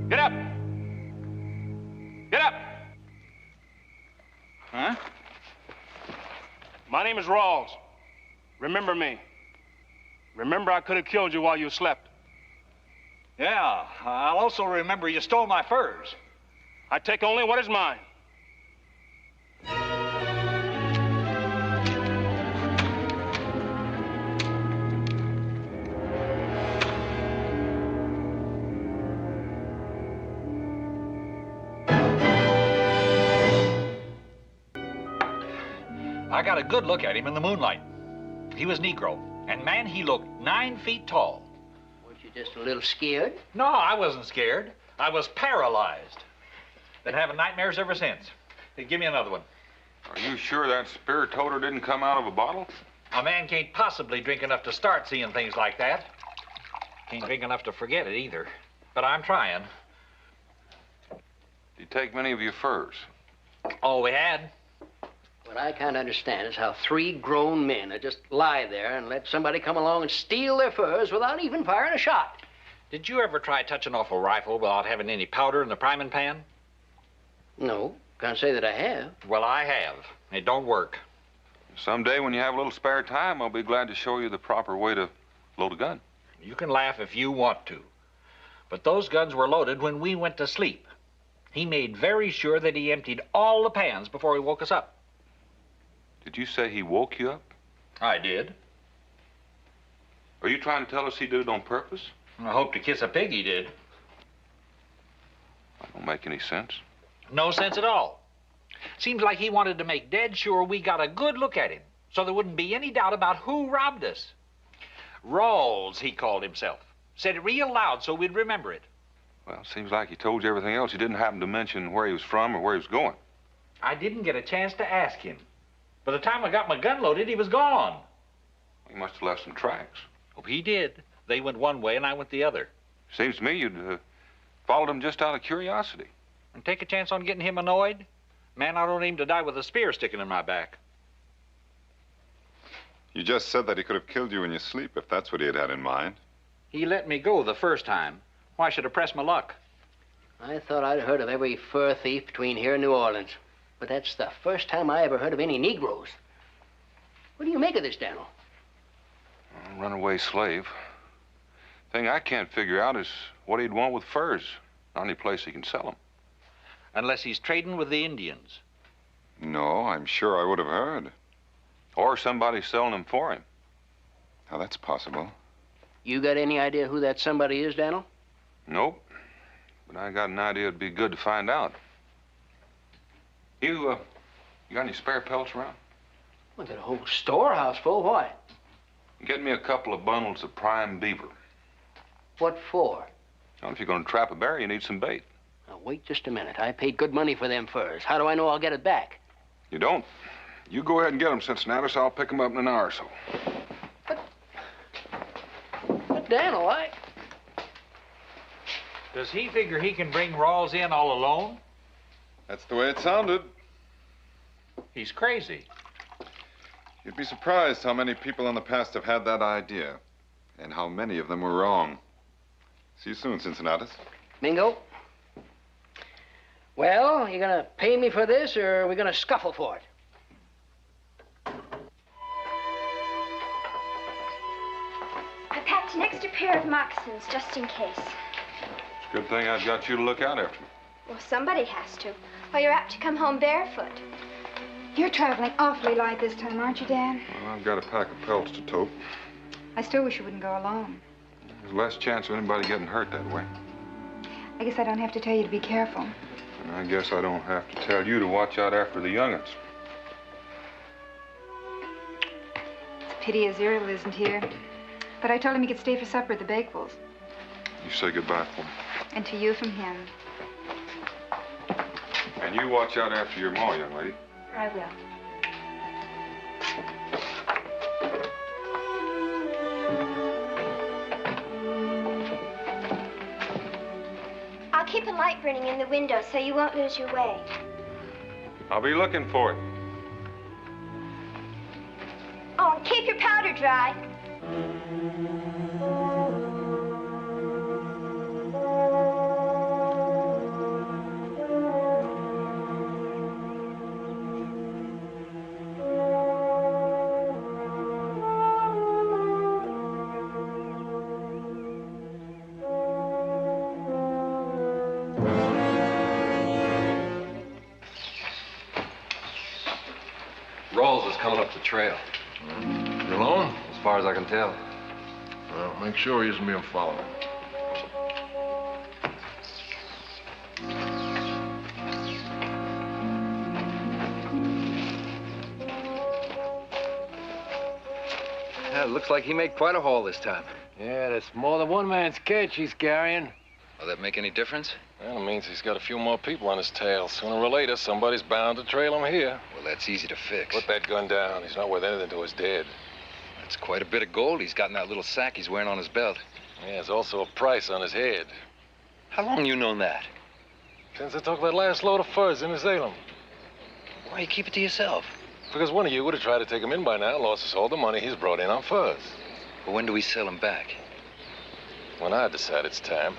Speaker 4: Get up! Get up!
Speaker 16: Huh?
Speaker 4: My name is Rawls. Remember me. Remember I could have killed you while you slept.
Speaker 16: Yeah, I'll also remember you stole my furs.
Speaker 4: I take only what is mine.
Speaker 16: I got a good look at him in the moonlight. He was Negro, and man, he looked 9 feet tall.
Speaker 5: Weren't you just a little scared?
Speaker 16: No, I wasn't scared. I was paralyzed. Been having nightmares ever since. Hey, give me another one.
Speaker 19: Are you sure that spirit toter didn't come out of a bottle?
Speaker 16: A man can't possibly drink enough to start seeing things like that. Can't drink enough to forget it either. But I'm trying.
Speaker 19: Did you take many of your furs?
Speaker 16: All we had.
Speaker 5: What I can't understand is how 3 grown men would just lie there and let somebody come along and steal their furs without even firing a shot.
Speaker 16: Did you ever try touching off a rifle without having any powder in the priming pan?
Speaker 5: No, can't say that I have.
Speaker 16: Well, I have. It don't work.
Speaker 19: Someday when you have a little spare time, I'll be glad to show you the proper way to load a gun.
Speaker 16: You can laugh if you want to. But those guns were loaded when we went to sleep. He made very sure that he emptied all the pans before he woke us up.
Speaker 19: Did you say he woke you up?
Speaker 16: I did.
Speaker 19: Are you trying to tell us he did it on purpose?
Speaker 16: I hope to kiss a pig he did.
Speaker 19: That don't make any sense.
Speaker 16: No sense at all. Seems like he wanted to make dead sure we got a good look at him, so there wouldn't be any doubt about who robbed us. Rawls, he called himself. Said it real loud so we'd remember it.
Speaker 19: Well, seems like he told you everything else. He didn't happen to mention where he was from or where he was going.
Speaker 16: I didn't get a chance to ask him. By the time I got my gun loaded, he was gone.
Speaker 19: He must have left some tracks.
Speaker 16: Oh, he did. They went one way and I went the other.
Speaker 19: Seems to me you'd followed him just out of curiosity.
Speaker 16: And take a chance on getting him annoyed? Man, I don't aim to die with a spear sticking in my back.
Speaker 14: You just said that he could have killed you in your sleep, if that's what he had in mind.
Speaker 16: He let me go the first time. Why should I press my luck?
Speaker 5: I thought I'd heard of every fur thief between here and New Orleans. But that's the first time I ever heard of any Negroes. What do you make of this, Daniel?
Speaker 19: A runaway slave. Thing I can't figure out is what he'd want with furs. Not any place he can sell them.
Speaker 16: Unless he's trading with the Indians.
Speaker 14: No, I'm sure I would have heard.
Speaker 19: Or somebody selling them for him.
Speaker 14: Now, that's possible.
Speaker 5: You got any idea who that somebody is, Daniel?
Speaker 19: Nope. But I got an idea it'd be good to find out. You got any spare pelts around?
Speaker 5: Well, got a whole storehouse full. Why?
Speaker 19: Get me a couple of bundles of prime beaver.
Speaker 5: What for?
Speaker 19: Well, if you're going to trap a bear, you need some bait.
Speaker 5: Now, wait just a minute. I paid good money for them furs. How do I know I'll get it back?
Speaker 19: You don't? You go ahead and get them, Cincinnati, so I'll pick them up in an hour or so.
Speaker 5: But Daniel,
Speaker 16: Does he figure he can bring Rawls in all alone?
Speaker 14: That's the way it sounded.
Speaker 16: He's crazy.
Speaker 14: You'd be surprised how many people in the past have had that idea, and how many of them were wrong. See you soon, Cincinnatus.
Speaker 5: Mingo? Well, you gonna pay me for this, or are we gonna scuffle for it?
Speaker 13: I packed an extra pair of moccasins just in case.
Speaker 19: It's a good thing I've got you to look out after me.
Speaker 13: Well, somebody has to, or you're apt to come home barefoot.
Speaker 8: You're traveling awfully light this time, aren't you, Dan?
Speaker 19: Well, I've got a pack of pelts to tote.
Speaker 8: I still wish you wouldn't go alone.
Speaker 19: There's less chance of anybody getting hurt that way.
Speaker 8: I guess I don't have to tell you to be careful.
Speaker 19: And I guess I don't have to tell you to watch out after the young'uns.
Speaker 8: It's a pity Azirael isn't here. But I told him he could stay for supper at the Bakewells.
Speaker 19: You say goodbye for me.
Speaker 8: And to you from him.
Speaker 19: And you watch out after your ma, young lady.
Speaker 8: I will.
Speaker 13: I'll keep a light burning in the window so you won't lose your way.
Speaker 19: I'll be looking for it.
Speaker 13: Oh, and keep your powder dry.
Speaker 11: trail.
Speaker 22: You alone?
Speaker 11: As far as I can tell.
Speaker 22: Well, make sure he isn't being followed.
Speaker 11: Yeah, it looks like he made quite a haul this time.
Speaker 23: Yeah, that's more than one man's catch he's carrying.
Speaker 11: Will that make any difference?
Speaker 22: Well, it means he's got a few more people on his tail. Sooner or later, somebody's bound to trail him here.
Speaker 11: Well, that's easy to fix.
Speaker 22: Put that gun down. He's not worth anything to us dead.
Speaker 11: That's quite a bit of gold he's got in that little sack he's wearing on his belt.
Speaker 22: Yeah, there's also a price on his head.
Speaker 11: How long you known that?
Speaker 22: Since I took that last load of furs into Salem.
Speaker 11: Why you keep it to yourself?
Speaker 22: Because one of you would have tried to take him in by now and lost us all the money he's brought in on furs.
Speaker 11: But when do we sell him back?
Speaker 22: When I decide it's time.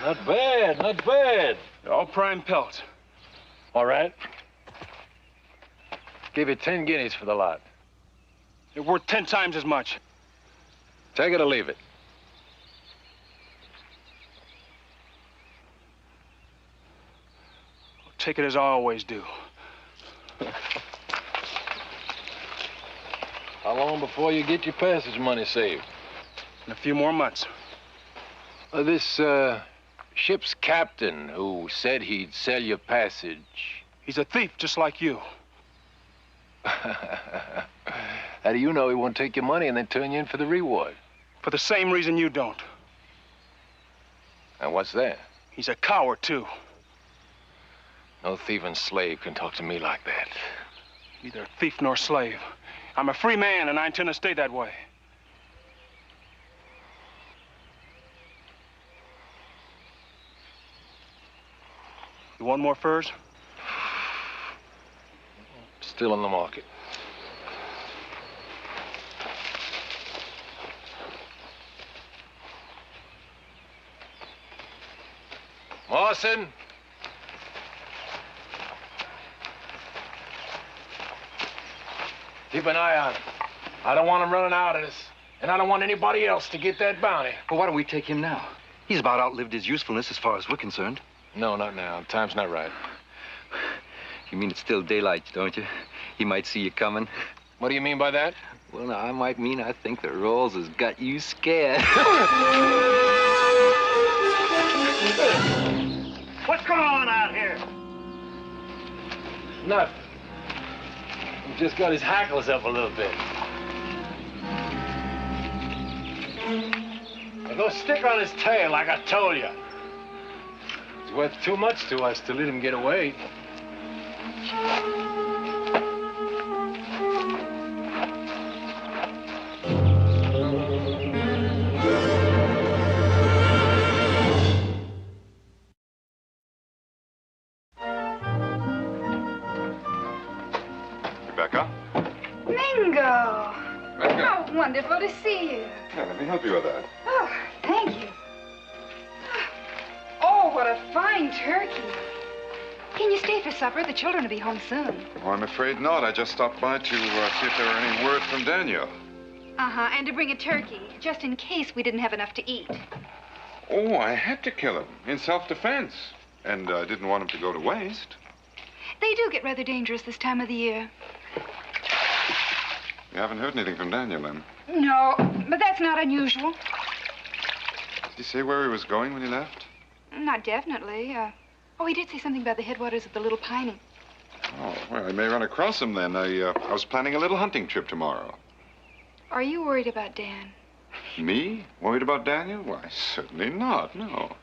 Speaker 23: Not bad, not bad.
Speaker 7: They're all prime pelts.
Speaker 23: All right. Give you 10 guineas for the lot.
Speaker 7: They're worth 10 times as much.
Speaker 23: Take it or leave it.
Speaker 7: I'll take it as I always do.
Speaker 23: How long before you get your passage money saved?
Speaker 7: In a few more months.
Speaker 23: This ship's captain who said he'd sell you passage.
Speaker 7: He's a thief just like you.
Speaker 23: How do you know he won't take your money and then turn you in for the reward?
Speaker 7: For the same reason you don't.
Speaker 23: And what's that?
Speaker 7: He's a coward, too.
Speaker 23: No thieving slave can talk to me like that.
Speaker 7: Neither thief nor slave. I'm a free man, and I intend to stay that way. You want more furs?
Speaker 23: Still in the market. Morrison! Keep an eye on him. I don't want him running out of this. And I don't want anybody else to get that bounty.
Speaker 11: Well, why don't we take him now? He's about outlived his usefulness as far as we're concerned.
Speaker 23: No, not now. Time's not right.
Speaker 11: You mean it's still daylight, don't you? He might see you coming.
Speaker 23: What do you mean by that?
Speaker 11: Well, now, I might mean I think the Rolls has got you scared.
Speaker 17: What's going on out here?
Speaker 23: Nothing. He just got his hackles up a little bit. Now go stick on his tail like I told you. It's worth too much to us to let him get away.
Speaker 14: Rebecca?
Speaker 8: Ringo!
Speaker 14: Rebecca?
Speaker 8: How wonderful to see you.
Speaker 14: Yeah, let me help you with that.
Speaker 8: Oh, thank you. Oh, what a fine turkey. Can you stay for supper? The children will be home soon.
Speaker 14: Oh, I'm afraid not. I just stopped by to see if there were any word from Daniel.
Speaker 8: Uh-huh, and to bring a turkey, just in case we didn't have enough to eat.
Speaker 14: Oh, I had to kill him in self-defense. And I didn't want him to go to waste.
Speaker 8: They do get rather dangerous this time of the year.
Speaker 14: You haven't heard anything from Daniel, then?
Speaker 8: No, but that's not unusual.
Speaker 14: Did he say where he was going when he left?
Speaker 8: Not definitely. Oh, he did say something about the headwaters of the Little Piney.
Speaker 14: Oh, well, I may run across him then. I was planning a little hunting trip tomorrow.
Speaker 8: Are you worried about Dan?
Speaker 14: Me? Worried about Daniel? Why, certainly not, no.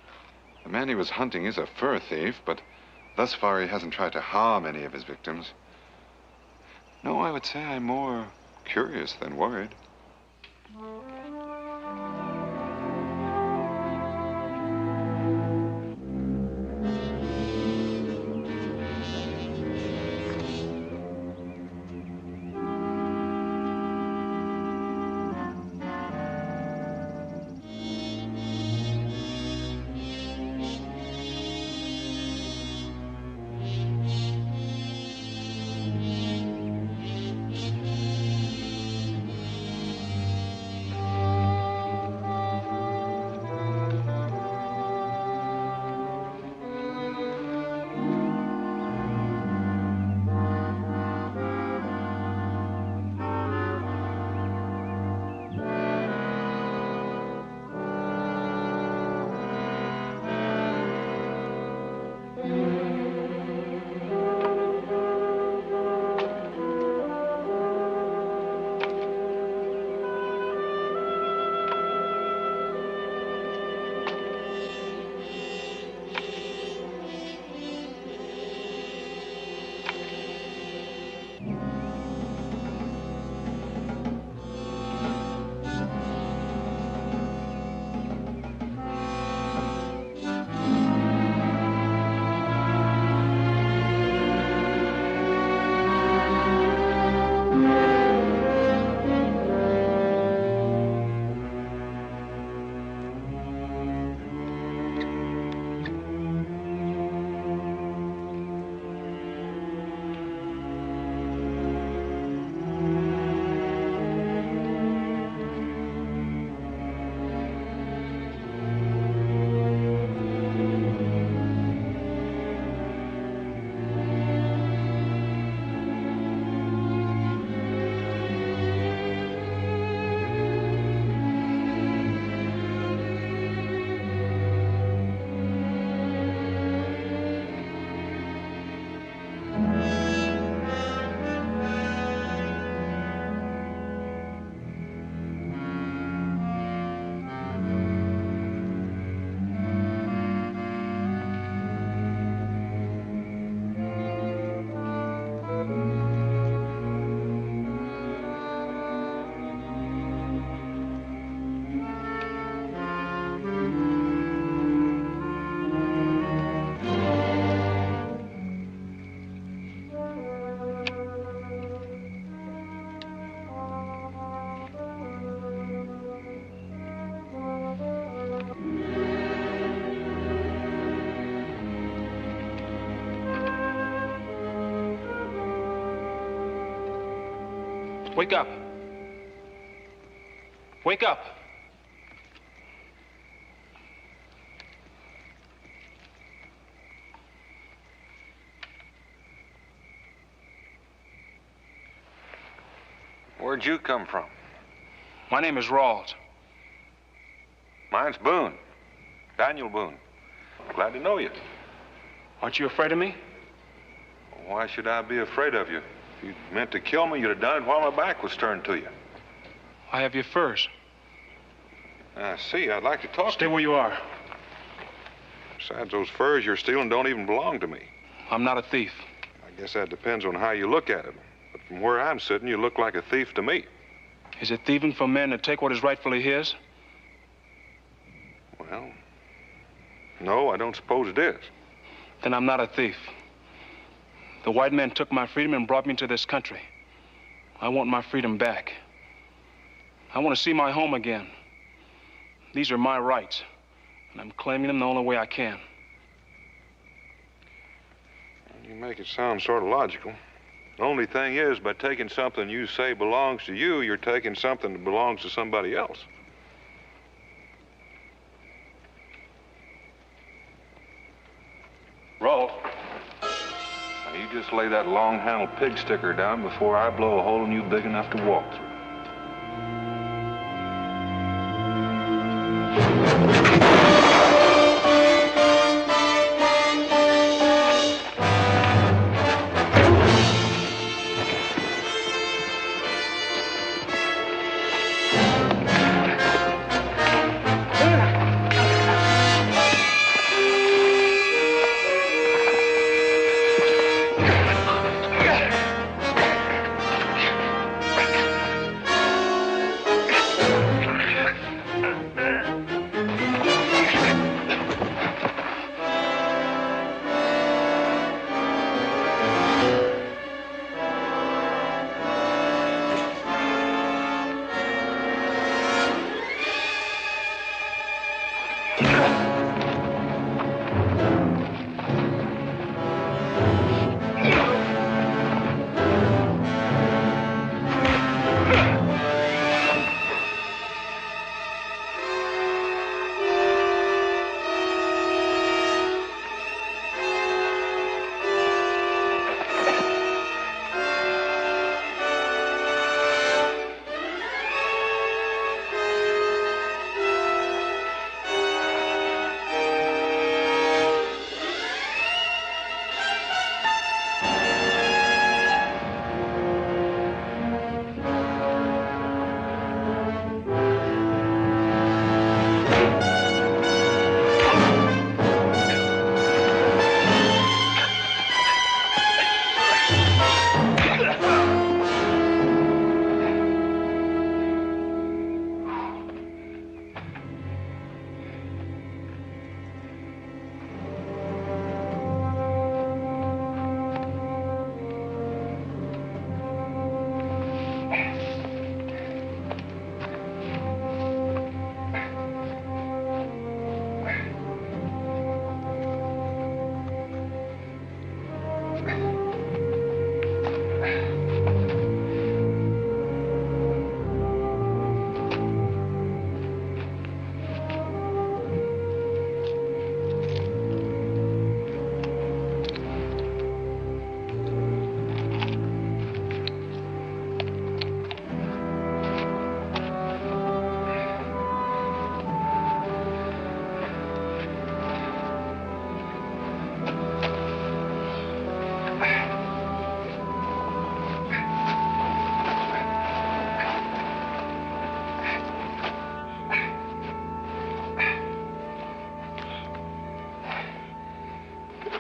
Speaker 14: The man he was hunting is a fur thief, but thus far he hasn't tried to harm any of his victims. No, I would say I'm more curious than worried.
Speaker 23: Wake up. Wake up.
Speaker 19: Where'd you come from?
Speaker 23: My name is Rawls.
Speaker 19: Mine's Boone. Daniel Boone. Glad to know you.
Speaker 23: Aren't you afraid of me?
Speaker 19: Why should I be afraid of you? If you meant to kill me, you'd have done it while my back was turned to you.
Speaker 23: I have your furs.
Speaker 19: I see. I'd like to talk
Speaker 23: Stay
Speaker 19: to you.
Speaker 23: where you are.
Speaker 19: Besides, those furs you're stealing don't even belong to me.
Speaker 23: I'm not a thief.
Speaker 19: I guess that depends on how you look at it. But from where I'm sitting, you look like a thief to me.
Speaker 23: Is it thieving for men to take what is rightfully his?
Speaker 19: Well, no, I don't suppose it is.
Speaker 23: Then I'm not a thief. The white men took my freedom and brought me to this country. I want my freedom back. I want to see my home again. These are my rights, and I'm claiming them the only way I can.
Speaker 19: You make it sound sort of logical. The only thing is, by taking something you say belongs to you, you're taking something that belongs to somebody else.
Speaker 23: Roll.
Speaker 19: Now, you just lay that long-handled pig sticker down before I blow a hole in you big enough to walk through.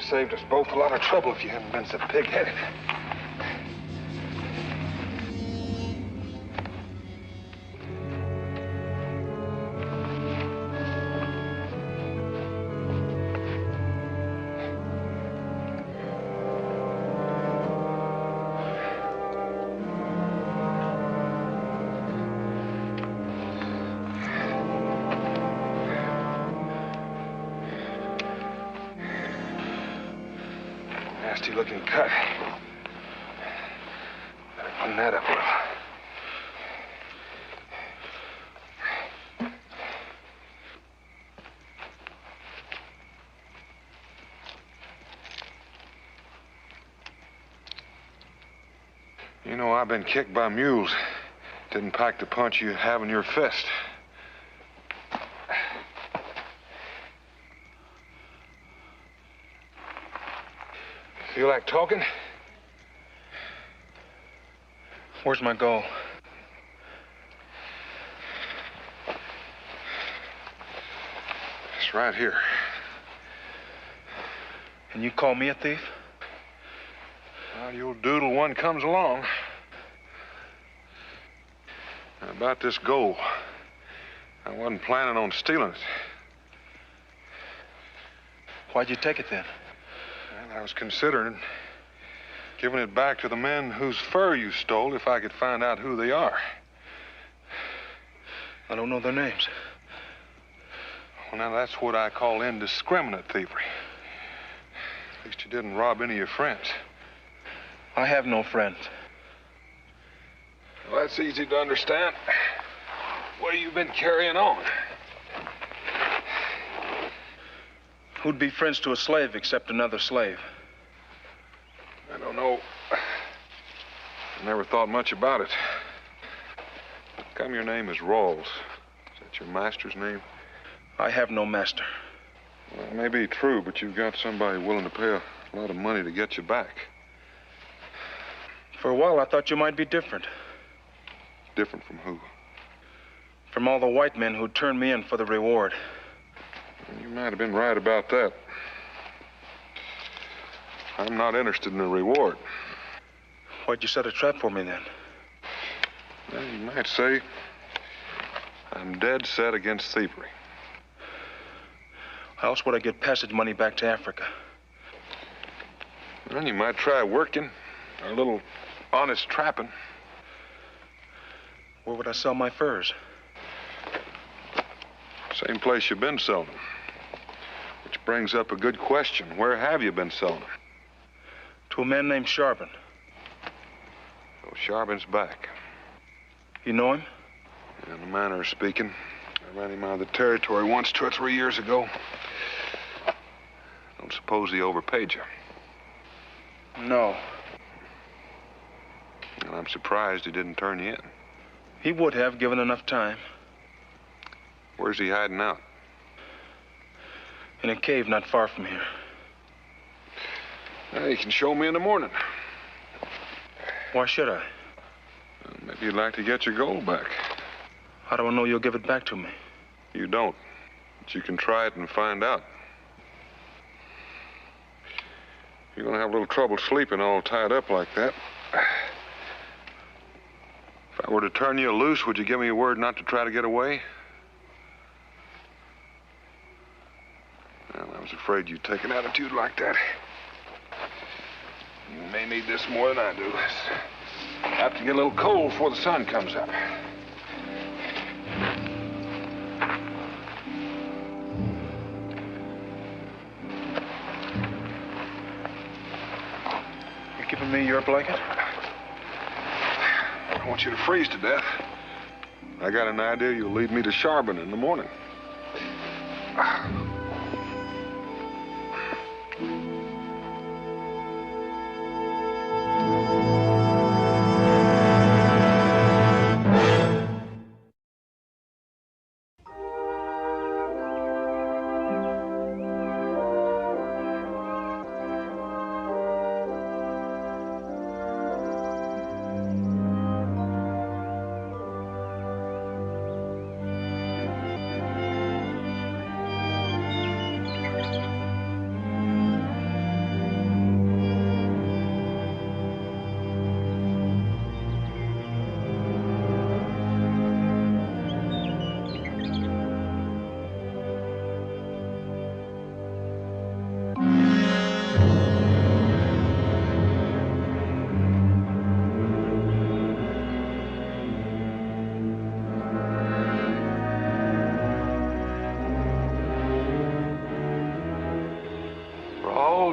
Speaker 19: Saved us both a lot of trouble if you hadn't been so pig-headed. Nasty-looking cut. Better clean that up well. I've been kicked by mules. Didn't pack the punch you have in your fist. Feel like talking?
Speaker 23: Where's my goal?
Speaker 19: It's right here.
Speaker 23: And you call me a thief?
Speaker 19: Well, you'll do till one comes along. Now, about this gold, I wasn't planning on stealing it.
Speaker 23: Why'd you take it then?
Speaker 19: Well, I was considering giving it back to the men whose fur you stole if I could find out who they are.
Speaker 23: I don't know their names.
Speaker 19: Well, now, that's what I call indiscriminate thievery. At least you didn't rob any of your friends.
Speaker 23: I have no friends.
Speaker 19: Well, that's easy to understand. What have you been carrying on?
Speaker 23: Who'd be friends to a slave except another slave?
Speaker 19: I don't know. I never thought much about it. How come your name is Rawls? Is that your master's name?
Speaker 23: I have no master.
Speaker 19: Well, it may be true, but you've got somebody willing to pay a lot of money to get you back.
Speaker 23: For a while, I thought you might be different.
Speaker 19: Different from who?
Speaker 23: From all the white men who turned me in for the reward.
Speaker 19: You might have been right about that. I'm not interested in the reward.
Speaker 23: Why'd you set a trap for me then?
Speaker 19: Well, you might say I'm dead set against thievery.
Speaker 23: How else would I get passage money back to Africa?
Speaker 19: Well, you might try working, a little honest trapping.
Speaker 23: Where would I sell my furs?
Speaker 19: Same place you've been selling them. Which brings up a good question. Where have you been selling them?
Speaker 23: To a man named Charbon.
Speaker 19: So Charbon's back.
Speaker 23: You know him?
Speaker 19: In a manner of speaking. I ran him out of the territory once 2 or 3 years ago. Don't suppose he overpaid you?
Speaker 23: No.
Speaker 19: And I'm surprised he didn't turn you in.
Speaker 23: He would have, given enough time.
Speaker 19: Where's he hiding out?
Speaker 23: In a cave not far from here.
Speaker 19: You can show me in the morning.
Speaker 23: Why should I?
Speaker 19: Well, maybe you'd like to get your gold back.
Speaker 23: How do I know you'll give it back to me?
Speaker 19: You don't. But you can try it and find out. You're gonna have a little trouble sleeping all tied up like that. If I were to turn you loose, would you give me a word not to try to get away? Well, I was afraid you'd take an attitude like that. You may need this more than I do. It's apt to get a little cold before the sun comes up.
Speaker 23: You giving me your blanket?
Speaker 19: I don't want you to freeze to death. I got an idea you'll lead me to Charbon in the morning.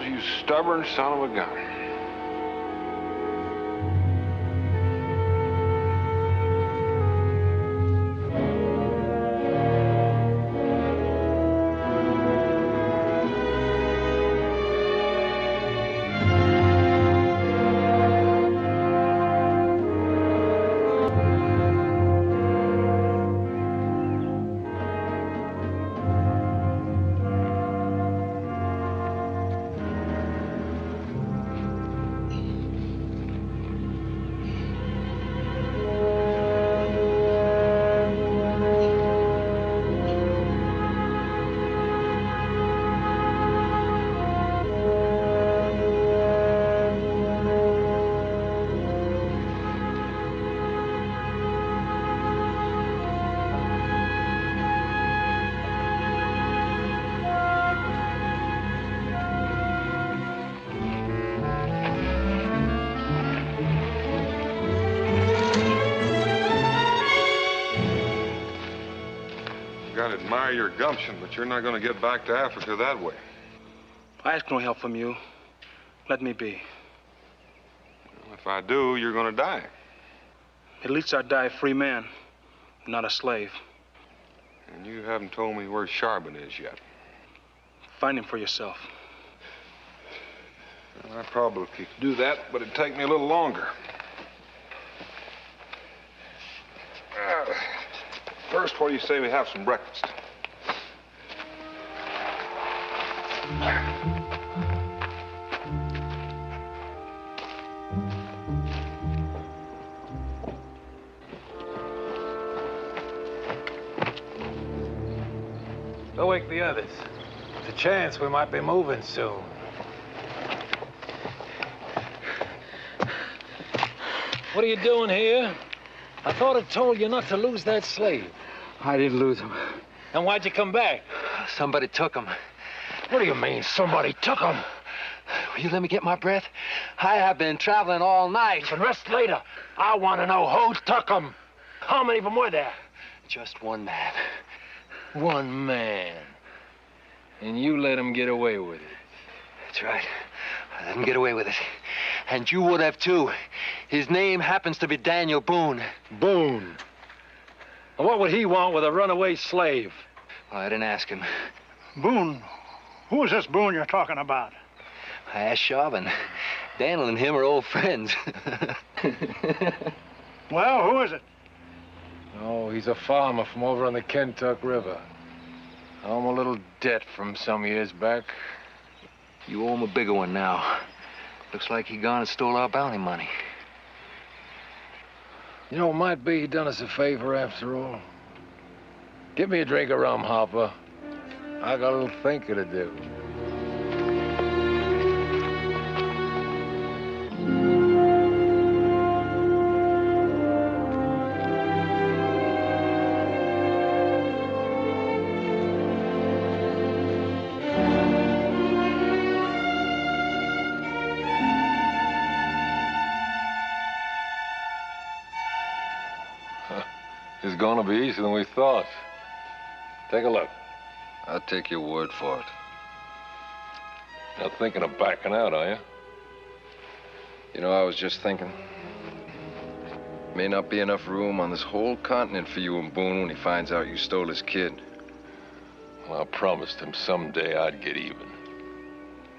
Speaker 19: You stubborn son of a gun. I admire your gumption, but you're not going to get back to Africa that way.
Speaker 23: I ask no help from you. Let me be.
Speaker 19: Well, if I do, you're going to die.
Speaker 23: At least I die a free man, not a slave.
Speaker 19: And you haven't told me where Charbon is yet.
Speaker 23: Find him for yourself.
Speaker 19: Well, I probably could do that, but it'd take me a little longer. First, what do you say we have some breakfast?
Speaker 1: Go wake the others. There's a chance we might be moving soon. What are you doing here? I thought I told you not to lose that slave.
Speaker 11: I didn't lose him.
Speaker 1: And why'd you come back?
Speaker 11: Somebody took him.
Speaker 1: What do you mean, somebody took him?
Speaker 11: Will you let me get my breath? I have been traveling all night.
Speaker 1: And rest later. I want to know who took him. How many of them were there?
Speaker 11: Just one man.
Speaker 1: One man. And you let him get away with it.
Speaker 11: That's right. I let him get away with it. And you would have, too. His name happens to be Daniel Boone.
Speaker 1: Boone. And what would he want with a runaway slave?
Speaker 11: Well, I didn't ask him.
Speaker 9: Boone? Who is this Boone you're talking about?
Speaker 11: I asked Charbon. Daniel and him are old friends.
Speaker 9: Well, who is it?
Speaker 1: Oh, he's a farmer from over on the Kentuck River. I owe him a little debt from some years back.
Speaker 11: You owe him a bigger one now. Looks like he gone and stole our bounty money.
Speaker 1: You know, it might be he done us a favor after all. Give me a drink of rum, Hopper. I got a little thinking to do.
Speaker 22: It's gonna be easier than we thought. Take a look.
Speaker 11: I'll take your word for it.
Speaker 22: Not thinking of backing out, are you?
Speaker 20: You know, I was just thinking. May not be enough room on this whole continent for you and Boone when he finds out you stole his kid.
Speaker 22: Well, I promised him someday I'd get even.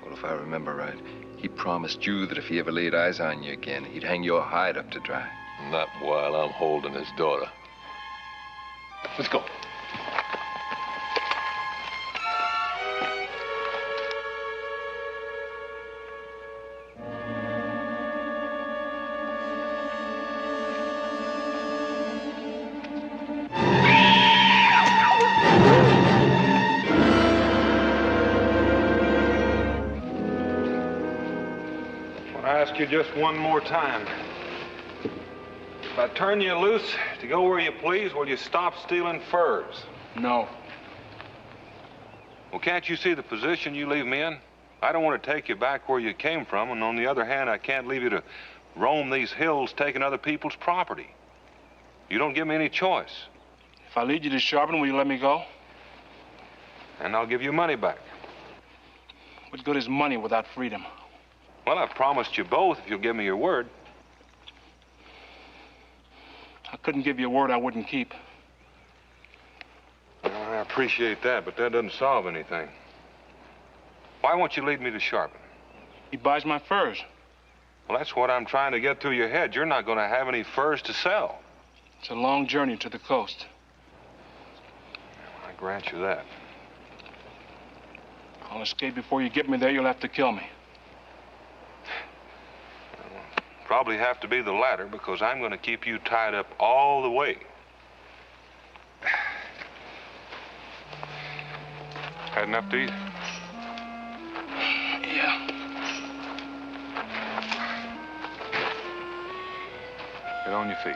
Speaker 20: Well, if I remember right, he promised you that if he ever laid eyes on you again, he'd hang your hide up to dry.
Speaker 22: Not while I'm holding his daughter. Let's go.
Speaker 19: I ask you just one more time. If I turn you loose to go where you please, will you stop stealing furs?
Speaker 23: No.
Speaker 19: Well, can't you see the position you leave me in? I don't want to take you back where you came from, and on the other hand, I can't leave you to roam these hills taking other people's property. You don't give me any choice.
Speaker 23: If I lead you to Charbon, will you let me go?
Speaker 19: And I'll give you money back.
Speaker 23: What good is money without freedom?
Speaker 19: Well, I've promised you both if you'll give me your word.
Speaker 23: I couldn't give you a word I wouldn't keep.
Speaker 19: Well, I appreciate that, but that doesn't solve anything. Why won't you lead me to Charbon?
Speaker 23: He buys my furs.
Speaker 19: Well, that's what I'm trying to get through your head. You're not going to have any furs to sell.
Speaker 23: It's a long journey to the coast.
Speaker 19: I grant you that.
Speaker 23: I'll escape before you get me there. You'll have to kill me.
Speaker 19: Probably have to be the latter, because I'm going to keep you tied up all the way. Had enough to eat?
Speaker 23: Yeah.
Speaker 19: Get on your feet.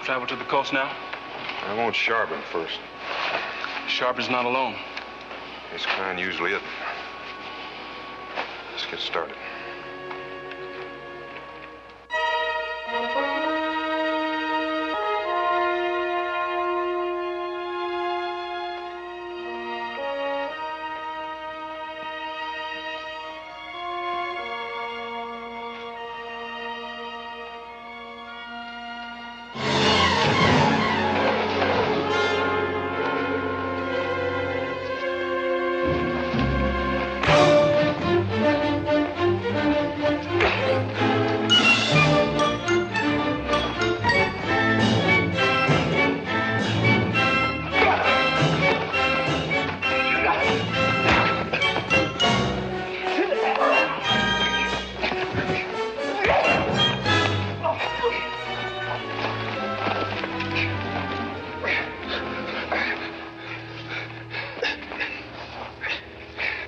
Speaker 23: travel to the coast now?
Speaker 19: I want Charbon first.
Speaker 23: Charbon's not alone.
Speaker 19: This kind usually isn't. Let's get started.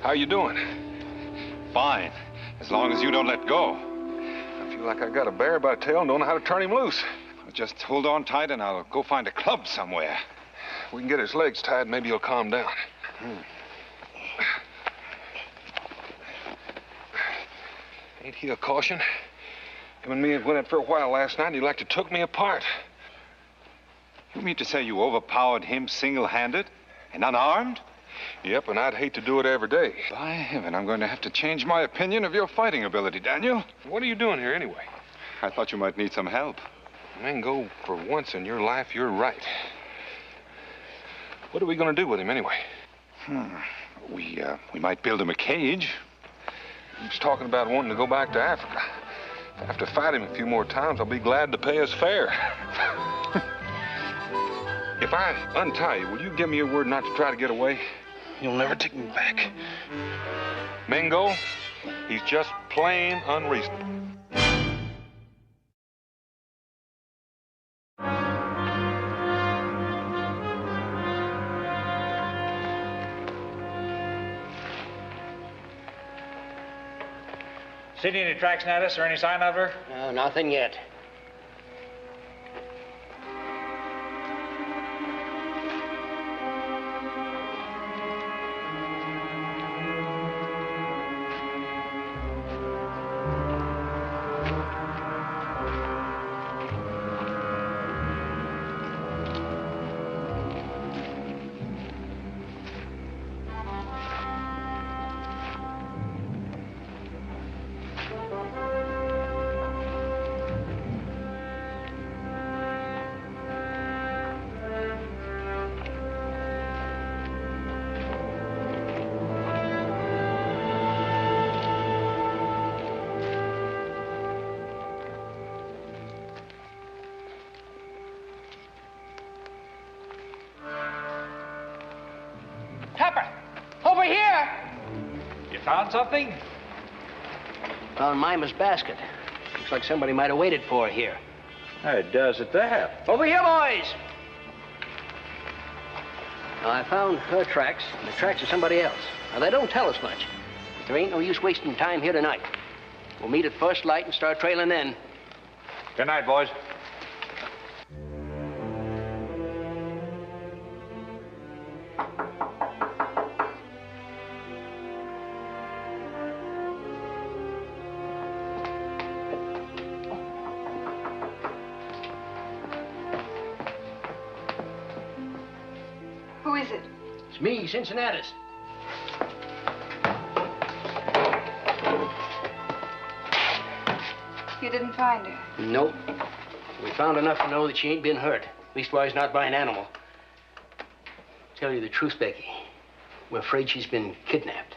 Speaker 19: How you doing?
Speaker 14: Fine, as long as you don't let go.
Speaker 19: I feel like I got a bear by the tail and don't know how to turn him loose.
Speaker 14: Just hold on tight and I'll go find a club somewhere.
Speaker 19: If we can get his legs tied, maybe he'll calm down. Ain't he a caution? Him and me went out for a while last night and he like to took me apart.
Speaker 14: You mean to say you overpowered him single-handed and unarmed?
Speaker 19: Yep, and I'd hate to do it every day.
Speaker 14: By heaven, I'm going to have to change my opinion of your fighting ability, Daniel.
Speaker 19: What are you doing here anyway?
Speaker 14: I thought you might need some help.
Speaker 19: Mingo, for once in your life, you're right. What are we going to do with him anyway?
Speaker 14: We might build him a cage.
Speaker 19: He was talking about wanting to go back to Africa. If I have to fight him a few more times, I'll be glad to pay his fare. If I untie you, will you give me your word not to try to get away?
Speaker 23: You'll never take me back.
Speaker 19: Mingo, he's just plain unreasonable.
Speaker 10: Seen any tracks, Natus, or any sign of her?
Speaker 5: No, nothing yet. Over here!
Speaker 10: You found something?
Speaker 5: Found Mima's basket. Looks like somebody might have waited for her here.
Speaker 10: It does at that.
Speaker 5: Over here, boys! Now, I found her tracks and the tracks of somebody else. Now, they don't tell us much. But there ain't no use wasting time here tonight. We'll meet at first light and start trailing then.
Speaker 10: Good night, boys.
Speaker 8: Who is it?
Speaker 5: It's me, Cincinnatus.
Speaker 8: You didn't find her?
Speaker 5: Nope. We found enough to know that she ain't been hurt. Leastwise, not by an animal. Tell you the truth, Becky. We're afraid she's been kidnapped.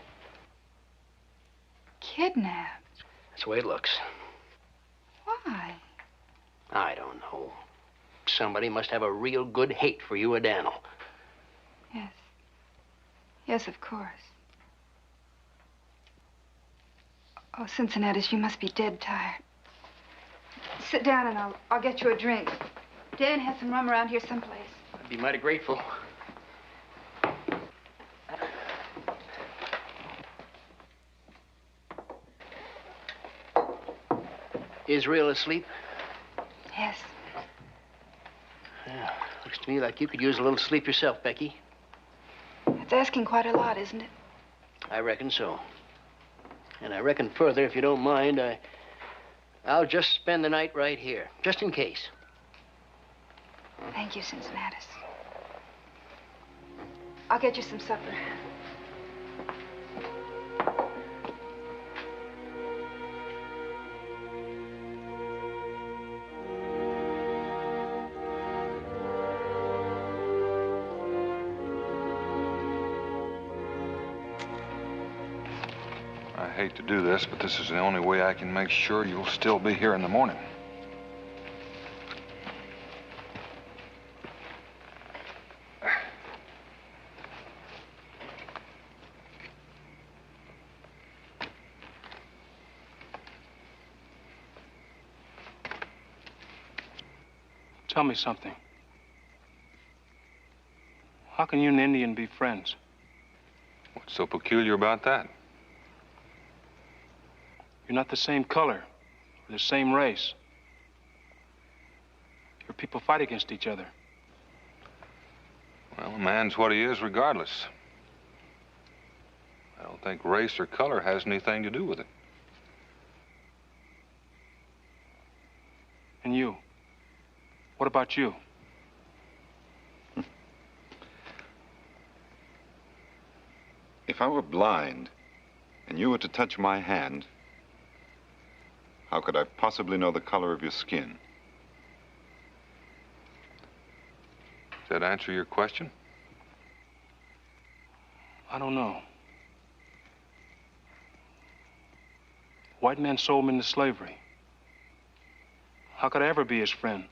Speaker 8: Kidnapped?
Speaker 5: That's the way it looks.
Speaker 8: Why?
Speaker 5: I don't know. Somebody must have a real good hate for you or Daniel.
Speaker 8: Yes. Yes, of course. Oh, Cincinnatus, you must be dead tired. Sit down and I'll get you a drink. Dan has some rum around here someplace.
Speaker 5: I'd be mighty grateful. Israel asleep?
Speaker 8: Yes.
Speaker 5: Looks to me like you could use a little sleep yourself, Becky.
Speaker 8: It's asking quite a lot, isn't it?
Speaker 5: I reckon so. And I reckon further, if you don't mind, I'll just spend the night right here, just in case.
Speaker 8: Thank you, Cincinnatus. I'll get you some supper.
Speaker 19: I hate to do this, but this is the only way I can make sure you'll still be here in the morning.
Speaker 23: Tell me something. How can you and an Indian be friends?
Speaker 19: What's so peculiar about that?
Speaker 23: You're not the same color, or the same race. Your people fight against each other.
Speaker 19: Well, a man's what he is regardless. I don't think race or color has anything to do with it.
Speaker 23: And you? What about you?
Speaker 14: If I were blind and you were to touch my hand, how could I possibly know the color of your skin?
Speaker 19: Does that answer your question?
Speaker 23: I don't know. White men sold me into slavery. How could I ever be his friend?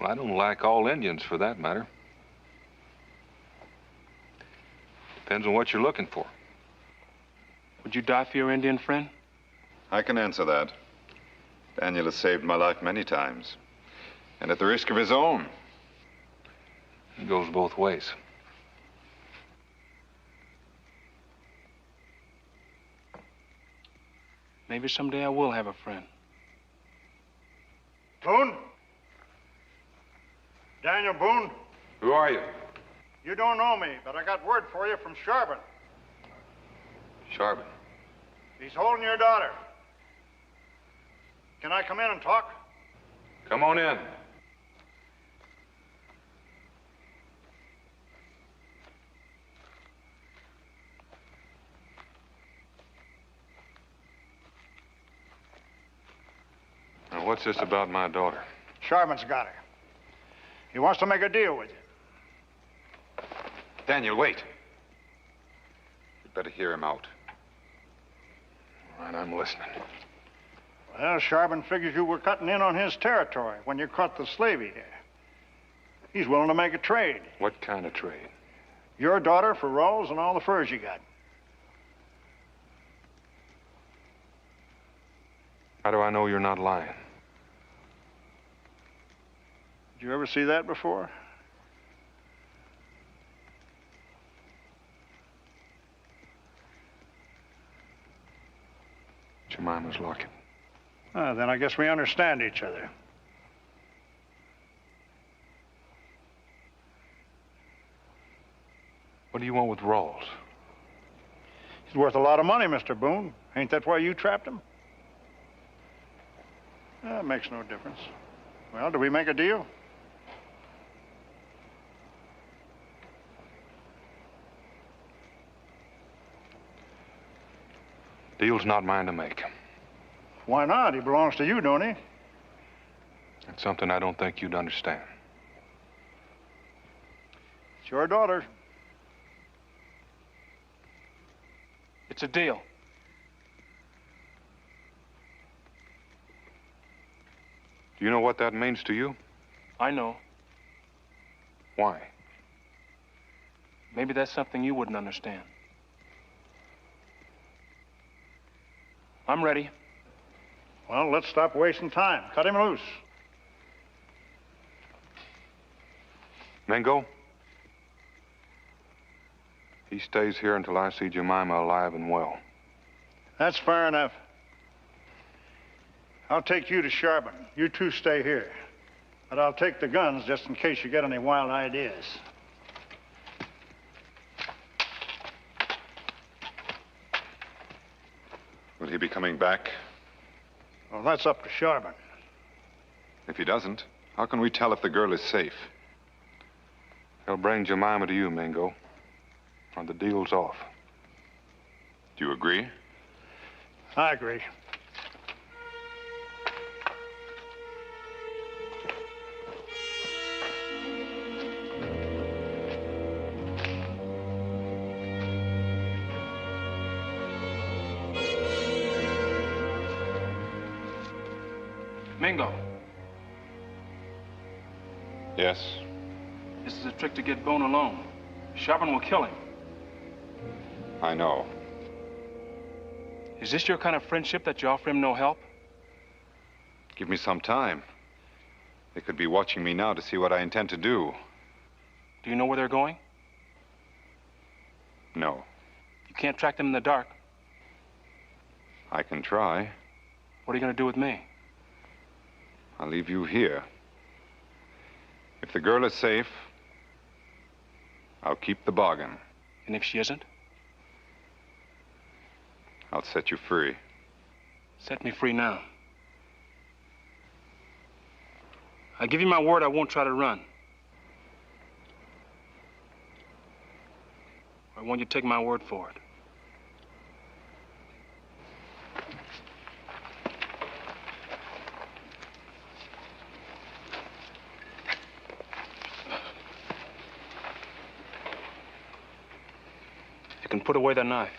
Speaker 19: Well, I don't like all Indians, for that matter. Depends on what you're looking for.
Speaker 23: Would you die for your Indian friend?
Speaker 14: I can answer that. Daniel has saved my life many times, and at the risk of his own.
Speaker 19: It goes both ways.
Speaker 23: Maybe someday I will have a friend.
Speaker 9: Boone? Daniel Boone?
Speaker 19: Who are you?
Speaker 9: You don't know me, but I got word for you from Charbon.
Speaker 19: Charbon.
Speaker 9: He's holding your daughter. Can I come in and talk?
Speaker 19: Come on in. Now, what's this about my daughter?
Speaker 9: Charbon's got her. He wants to make a deal with you.
Speaker 14: Daniel, wait. You'd better hear him out.
Speaker 19: All right, I'm listening.
Speaker 9: Well, Charbon figures you were cutting in on his territory when you caught the slavey here. He's willing to make a trade.
Speaker 19: What kind of trade?
Speaker 9: Your daughter for rolls and all the furs you got.
Speaker 19: How do I know you're not lying?
Speaker 9: Did you ever see that before?
Speaker 19: Jemima's locket.
Speaker 9: Then I guess we understand each other.
Speaker 19: What do you want with Rawls?
Speaker 9: He's worth a lot of money, Mr. Boone. Ain't that why you trapped him? That makes no difference. Well, do we make a deal?
Speaker 19: Deal's not mine to make.
Speaker 9: Why not? He belongs to you, don't he?
Speaker 19: That's something I don't think you'd understand.
Speaker 9: It's your daughter.
Speaker 23: It's a deal.
Speaker 19: Do you know what that means to you?
Speaker 23: I know.
Speaker 19: Why?
Speaker 23: Maybe that's something you wouldn't understand. I'm ready.
Speaker 9: Well, let's stop wasting time. Cut him loose.
Speaker 19: Mingo? He stays here until I see Jemima alive and well.
Speaker 9: That's fair enough. I'll take you to Charbon. You two stay here. But I'll take the guns just in case you get any wild ideas.
Speaker 14: Will he be coming back?
Speaker 9: Well, that's up to Charbon.
Speaker 14: If he doesn't, how can we tell if the girl is safe?
Speaker 19: He'll bring Jemima to you, Mingo. Or the deal's off.
Speaker 14: Do you agree?
Speaker 9: I agree.
Speaker 23: Mingo,
Speaker 14: Yes.
Speaker 23: this is a trick to get Boone alone. Charbon will kill him.
Speaker 14: I know.
Speaker 23: Is this your kind of friendship that you offer him no help?
Speaker 14: Give me some time. They could be watching me now to see what I intend to do.
Speaker 23: Do you know where they're going?
Speaker 14: No.
Speaker 23: You can't track them in the dark.
Speaker 14: I can try.
Speaker 23: What are you going to do with me?
Speaker 14: I'll leave you here. If the girl is safe, I'll keep the bargain.
Speaker 23: And if she isn't?
Speaker 14: I'll set you free.
Speaker 23: Set me free now. I give you my word I won't try to run. I want you to take my word for it. You can put away the knife.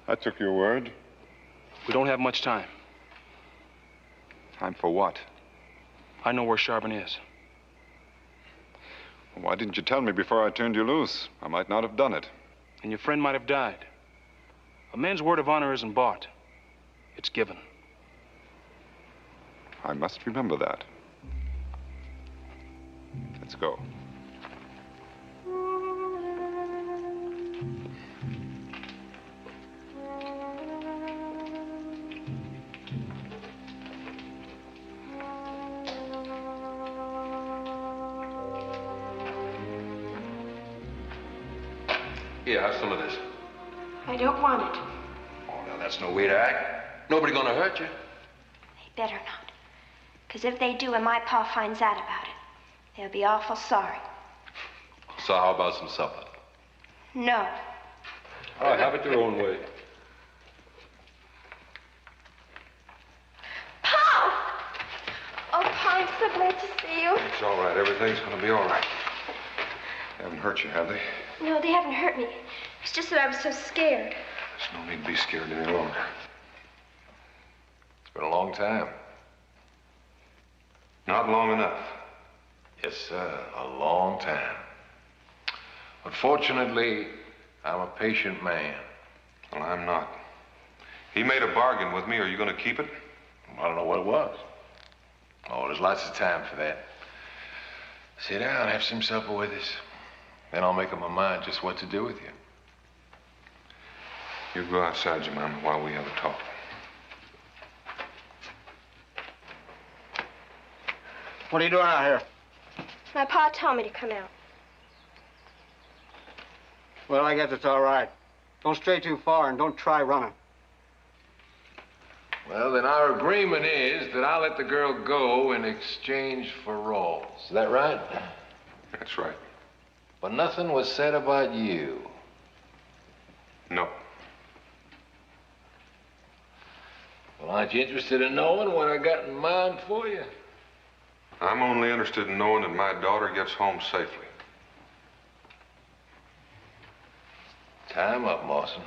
Speaker 14: I took your word.
Speaker 23: We don't have much time.
Speaker 14: Time for what?
Speaker 23: I know where Charbon is.
Speaker 14: Why didn't you tell me before I turned you loose? I might not have done it.
Speaker 23: And your friend might have died. A man's word of honor isn't bought. It's given.
Speaker 14: I must remember that. Let's go.
Speaker 11: Here, have some of this.
Speaker 13: I don't want it.
Speaker 11: Oh, now that's no way to act. Nobody gonna hurt you.
Speaker 13: They better not. Because if they do and my pa finds out about it, they'll be awful sorry.
Speaker 11: So how about some supper?
Speaker 13: No.
Speaker 11: All right, have it your own way.
Speaker 13: Pa! Oh, Pa, I'm so glad to see you.
Speaker 19: It's all right. Everything's gonna be all right. They haven't hurt you, have they?
Speaker 13: No, they haven't hurt me. It's just that I was so scared.
Speaker 19: There's no need to be scared any longer.
Speaker 22: It's been a long time.
Speaker 19: Not long enough.
Speaker 22: Yes, sir, a long time. Unfortunately, I'm a patient man.
Speaker 19: Well, I'm not. He made a bargain with me. Are you gonna keep it?
Speaker 22: I don't know what it was. Oh, there's lots of time for that. Sit down, have some supper with us. Then I'll make up my mind just what to do with you.
Speaker 19: You go outside, Jemima, while we have a talk.
Speaker 9: What are you doing out here?
Speaker 13: My pa told me to come out.
Speaker 9: Well, I guess it's all right. Don't stray too far and don't try running.
Speaker 22: Well, then our agreement is that I'll let the girl go in exchange for Rawls. Is that right?
Speaker 19: That's right.
Speaker 22: But nothing was said about you.
Speaker 19: No.
Speaker 22: Well, aren't you interested in knowing what I got in mind for you?
Speaker 19: I'm only interested in knowing that my daughter gets home safely.
Speaker 22: Time up, Mawson.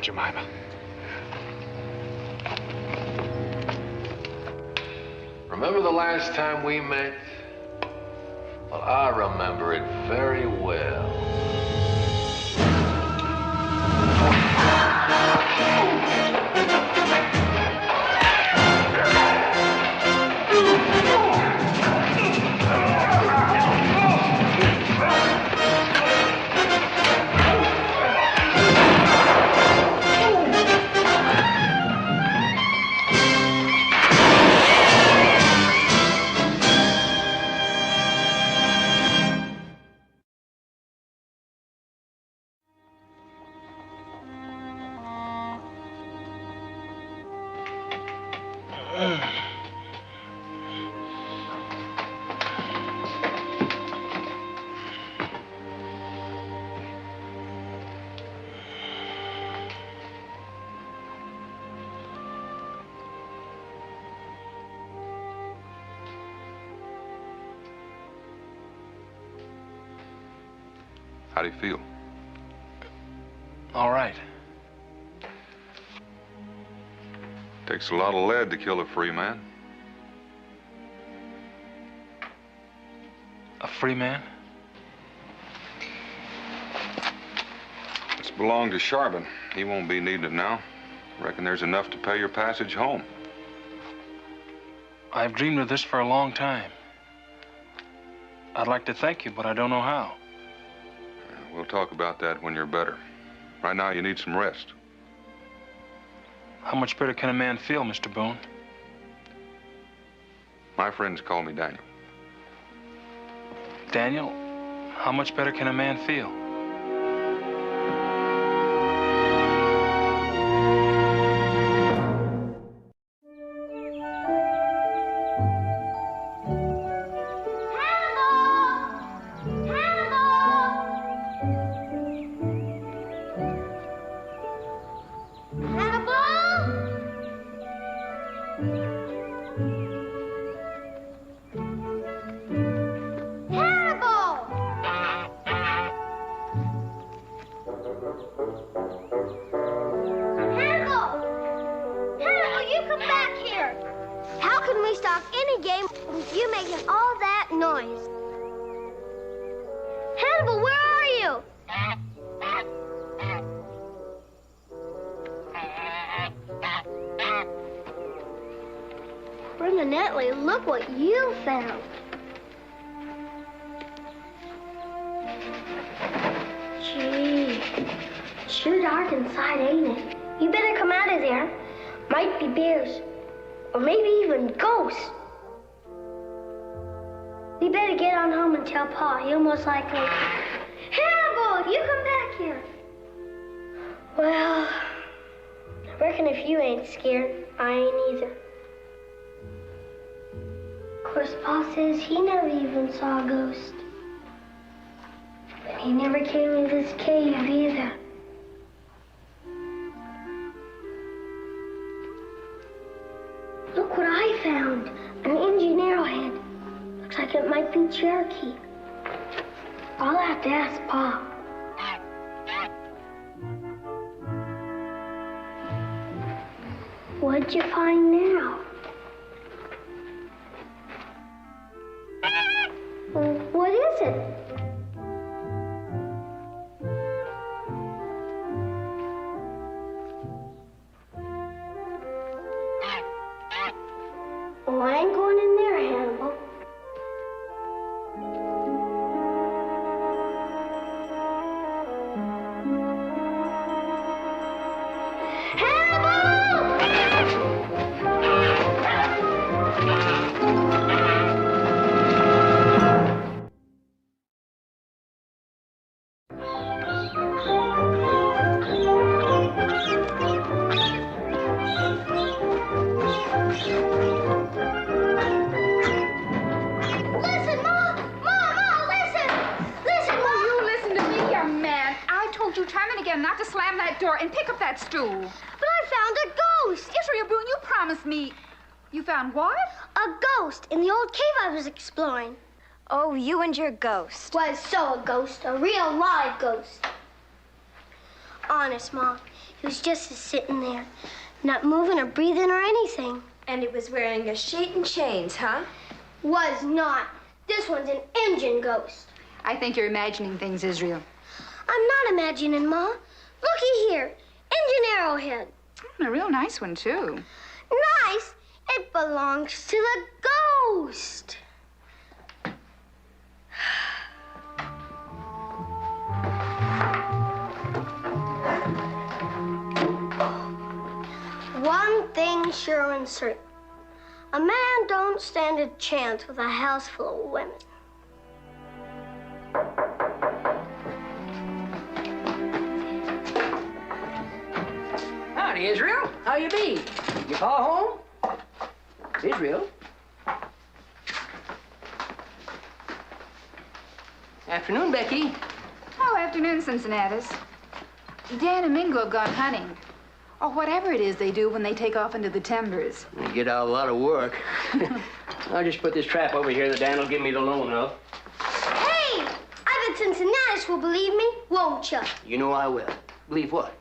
Speaker 23: Jemima.
Speaker 22: Remember the last time we met? Well, I remember it very well.
Speaker 19: How do you feel?
Speaker 23: All right.
Speaker 19: Takes a lot of lead to kill a free man.
Speaker 23: A free man?
Speaker 19: This belonged to Charbon. He won't be needing it now. Reckon there's enough to pay your passage home.
Speaker 23: I've dreamed of this for a long time. I'd like to thank you, but I don't know how.
Speaker 19: We'll talk about that when you're better. Right now, you need some rest.
Speaker 23: How much better can a man feel, Mr. Boone?
Speaker 19: My friends call me Daniel.
Speaker 23: Daniel, how much better can a man feel?
Speaker 6: Look what you found. Gee, sure dark inside, ain't it? You better come out of there. Might be bears, or maybe even ghosts. We better get on home and tell Pa. He'll most likely... Hannibal, you come back here. Well, I reckon if you ain't scared, I ain't either. Of course, Pa says he never even saw a ghost. But he never came in this cave either. Look what I found. An Indian arrowhead. Looks like it might be Cherokee. I'll have to ask Pa. What'd you find now? What is it? Oh, I ain't going in there, Hannibal.
Speaker 8: Not to slam that door and pick up that stool.
Speaker 6: But I found a ghost.
Speaker 8: Israel Boone, you promised me. You found what?
Speaker 6: A ghost in the old cave I was exploring.
Speaker 13: Oh, you and your ghost.
Speaker 6: Was so a ghost, a real live ghost. Honest, Ma. He was just sitting there, not moving or breathing or anything.
Speaker 12: And he was wearing a sheet and chains, huh?
Speaker 6: Was not. This one's an engine ghost.
Speaker 8: I think you're imagining things, Israel.
Speaker 6: I'm not imagining, Ma. Looky here. Engine arrowhead.
Speaker 8: A real nice one, too.
Speaker 6: Nice? It belongs to the ghost. One thing sure and certain. A man don't stand a chance with a house full of women.
Speaker 5: Howdy, Israel. How you be? You pa home? Israel? Afternoon, Becky.
Speaker 8: Oh, afternoon, Cincinnatus. Dan and Mingo have gone hunting. Or whatever it is they do when they take off into the timbers.
Speaker 5: They get out a lot of work. I'll just put this trap over here that Dan will give me the loan of.
Speaker 6: Hey! I bet Cincinnatus will believe me, won't you?
Speaker 5: You know I will. Believe what?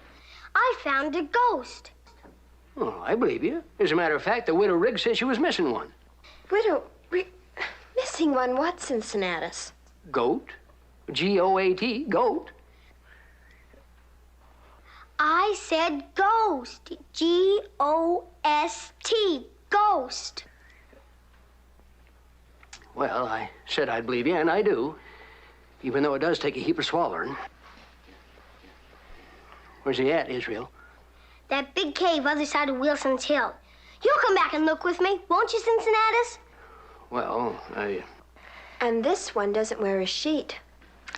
Speaker 6: I found a ghost.
Speaker 5: Oh, I believe you. As a matter of fact, the widow Riggs said she was missing one.
Speaker 12: Missing one what, Cincinnatus?
Speaker 5: Goat. G-O-A-T, goat.
Speaker 6: I said ghost. G-O-S-T, ghost.
Speaker 5: Well, I said I'd believe you, and I do. Even though it does take a heap of swallowing. Where's he at, Israel?
Speaker 6: That big cave other side of Wilson's Hill. You'll come back and look with me, won't you, Cincinnatus?
Speaker 5: Well,
Speaker 12: And this one doesn't wear a sheet.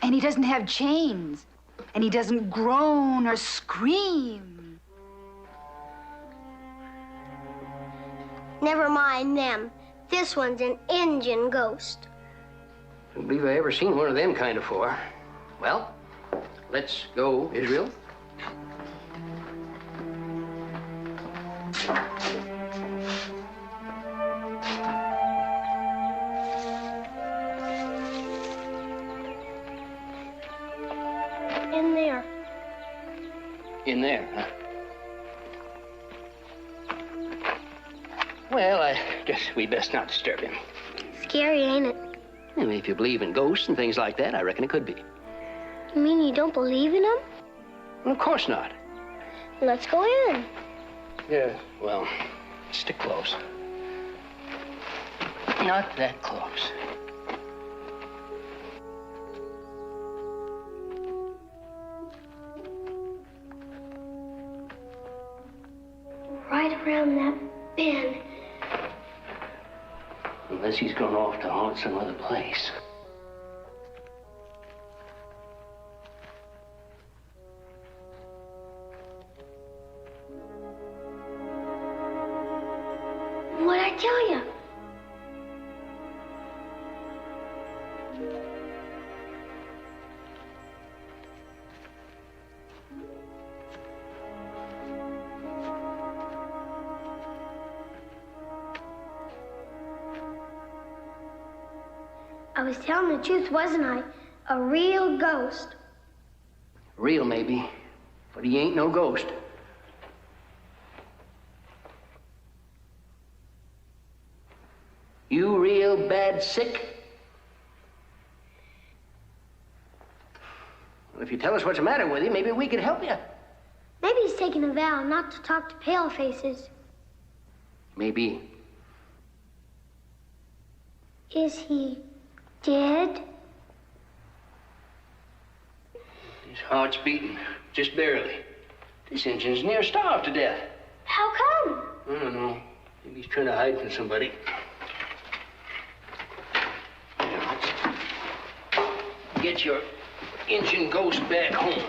Speaker 8: And he doesn't have chains. And he doesn't groan or scream.
Speaker 6: Never mind them. This one's an engine ghost.
Speaker 5: I don't believe I ever seen one of them kind before. Well, let's go, Israel.
Speaker 6: In there.
Speaker 5: In there, huh? Well, I guess we best not disturb him.
Speaker 6: Scary, ain't it?
Speaker 5: Well, if you believe in ghosts and things like that, I reckon it could be.
Speaker 6: You mean you don't believe in them?
Speaker 5: Well, of course not.
Speaker 6: Let's go in.
Speaker 5: Yeah, well, stick close. Not that close.
Speaker 6: Right around that bend.
Speaker 5: Unless he's gone off to haunt some other place.
Speaker 6: What'd I tell you? I was telling the truth, wasn't I? A real ghost.
Speaker 5: Real, maybe, but he ain't no ghost. You real bad sick? Well, if you tell us what's the matter with you, maybe we could help you.
Speaker 6: Maybe he's taking a vow not to talk to pale faces.
Speaker 5: Maybe.
Speaker 6: Is he dead?
Speaker 5: His heart's beating, just barely. This engine's near starved to death.
Speaker 6: How come?
Speaker 5: I don't know. Maybe he's trying to hide from somebody. Now, let's get your engine ghost back home.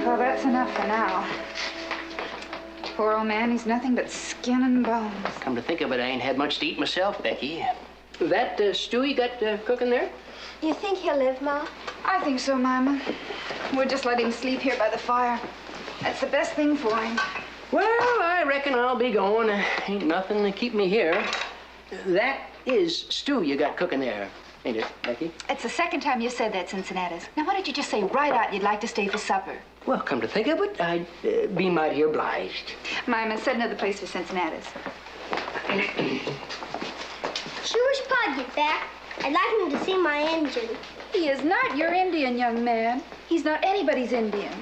Speaker 8: Well, that's enough for now. Poor old man, he's nothing but skin and bones.
Speaker 5: Come to think of it, I ain't had much to eat myself, Becky. That stew you got cooking there?
Speaker 12: You think he'll live, Ma?
Speaker 8: I think so, Mama. We'll just let him sleep here by the fire. That's the best thing for him.
Speaker 5: Well, I reckon I'll be going. Ain't nothing to keep me here. That is stew you got cooking there, ain't it, Becky?
Speaker 8: It's the second time you said that, Cincinnatus. Now, why don't you just say right out you'd like to stay for supper?
Speaker 5: Well, come to think of it, I'd be mighty obliged.
Speaker 8: Mama, set another place for Cincinnatus.
Speaker 6: Sure wish Pa'd get back. I'd like him to see my engine.
Speaker 8: He is not your Indian, young man. He's not anybody's Indian.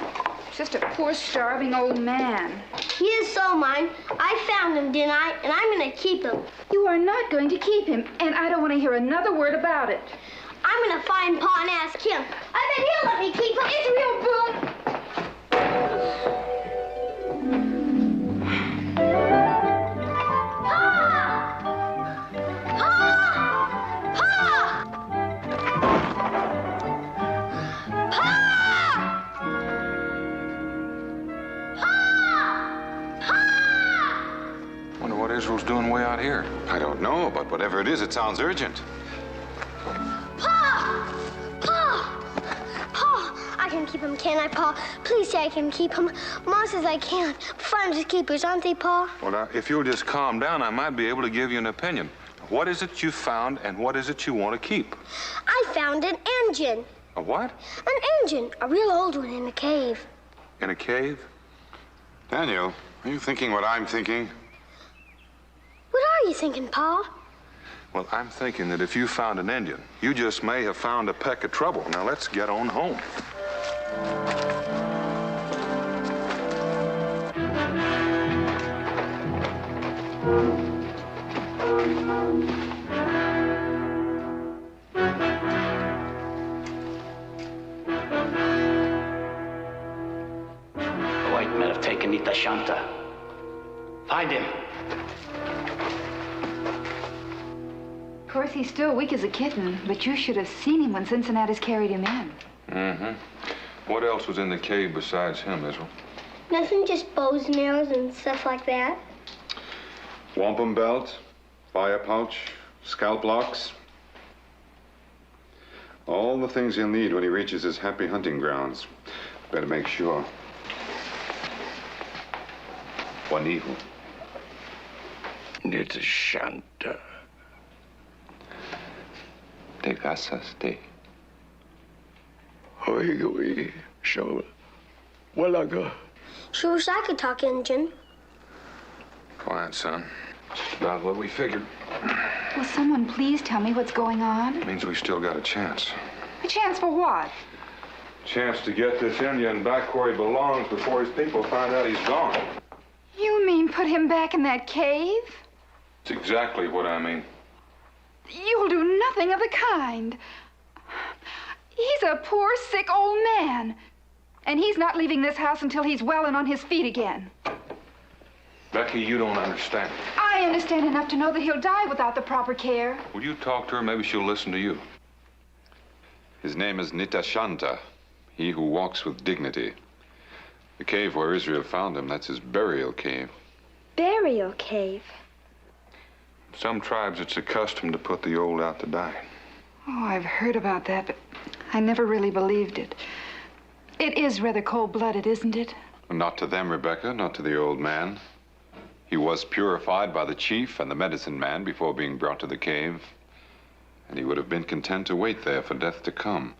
Speaker 8: Just a poor, starving old man.
Speaker 6: He is so mine. I found him, didn't I? And I'm going to keep him.
Speaker 8: You are not going to keep him, and I don't want to hear another word about it.
Speaker 6: I'm going to find Pa and ask him. I bet he'll let me keep him.
Speaker 8: Israel Boone!
Speaker 19: Wonder what Israel's doing way out here.
Speaker 14: I don't know, but whatever it is, it sounds urgent.
Speaker 6: Pa! Pa! Pa! I can keep him, can't I, Pa? Please say I can keep him. Ma says I can't. Finders keepers, aren't they, Pa?
Speaker 19: Well, now, if you'll just calm down, I might be able to give you an opinion. What is it you found, and what is it you want to keep?
Speaker 6: I found an engine.
Speaker 19: A what?
Speaker 6: An engine. A real old one in a cave.
Speaker 19: In a cave?
Speaker 14: Daniel, are you thinking what I'm thinking?
Speaker 6: What are you thinking, Pa?
Speaker 19: Well, I'm thinking that if you found an Indian, you just may have found a peck of trouble. Now, let's get on home.
Speaker 3: The white men have taken Nitashanta. Find him.
Speaker 8: Of course, he's still weak as a kitten, but you should have seen him when Cincinnatus carried him in.
Speaker 19: Mm-hmm. What else was in the cave besides him, Israel?
Speaker 6: Nothing, just bows and arrows and stuff like that.
Speaker 14: Wampum belt, fire pouch, scalp locks. All the things he'll need when he reaches his happy hunting grounds. Better make sure. Juanijo.
Speaker 3: Nitashanta.
Speaker 19: Te casaste.
Speaker 3: Oigui, show. Walaga.
Speaker 6: Sure wish I could talk engine.
Speaker 19: Quiet, son. Just about what we figured.
Speaker 8: Will someone please tell me what's going on?
Speaker 19: Means we still got a chance.
Speaker 8: A chance for what?
Speaker 19: Chance to get this Indian back where he belongs before his people find out he's gone.
Speaker 8: You mean put him back in that cave?
Speaker 19: It's exactly what I mean.
Speaker 8: You'll do nothing of the kind. He's a poor, sick old man. And he's not leaving this house until he's well and on his feet again.
Speaker 19: Becky, you don't understand.
Speaker 8: I understand enough to know that he'll die without the proper care.
Speaker 19: Will you talk to her? Maybe she'll listen to you.
Speaker 14: His name is Nitashanta, he who walks with dignity. The cave where Israel found him, that's his burial cave.
Speaker 12: Burial cave?
Speaker 19: Some tribes, it's a custom to put the old out to die.
Speaker 8: Oh, I've heard about that, but I never really believed it. It is rather cold-blooded, isn't it?
Speaker 14: Not to them, Rebecca, not to the old man. He was purified by the chief and the medicine man before being brought to the cave. And he would have been content to wait there for death to come.